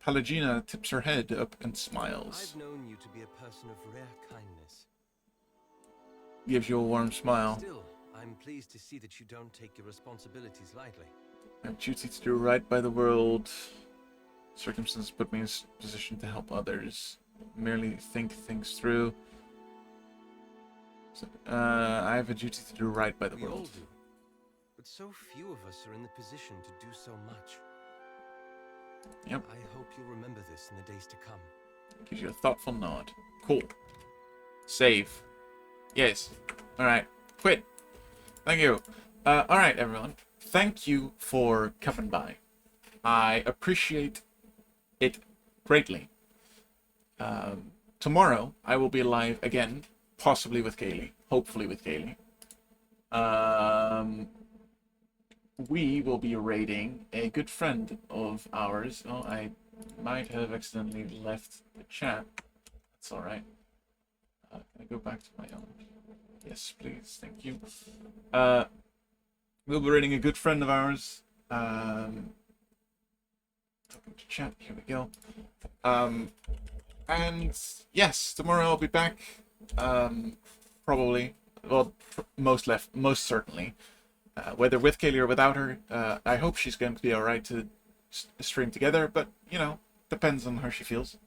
Pelagina tips her head up and smiles. I've known you to be a person of rare kindness. Gives you a warm smile. Still, I'm pleased to see that you don't take your responsibilities lightly. I have duty to do right by the world. Circumstances put me in a position to help others. Merely think things through. So, I have a duty to do right by the We all world. do. But so few of us are in the position to do so much. Yep. I hope you'll remember this in the days to come. Gives you a thoughtful nod. Cool. Save. Yes. Alright. Quit. Thank you. Alright, everyone. Thank you for coming by. I appreciate it greatly. Tomorrow, I will be live again. Possibly with Kaylee. Hopefully with Kaylee. We will be raiding a good friend of ours. Oh, I might have accidentally left the chat. That's alright. Can I go back to my own? Yes, please. Thank you. We'll be raiding a good friend of ours. Talking to chat. Here we go. And yes, tomorrow I'll be back. Probably. Well, most certainly. Whether with Kaylee or without her, I hope she's going to be alright to stream together, but, you know, depends on how she feels.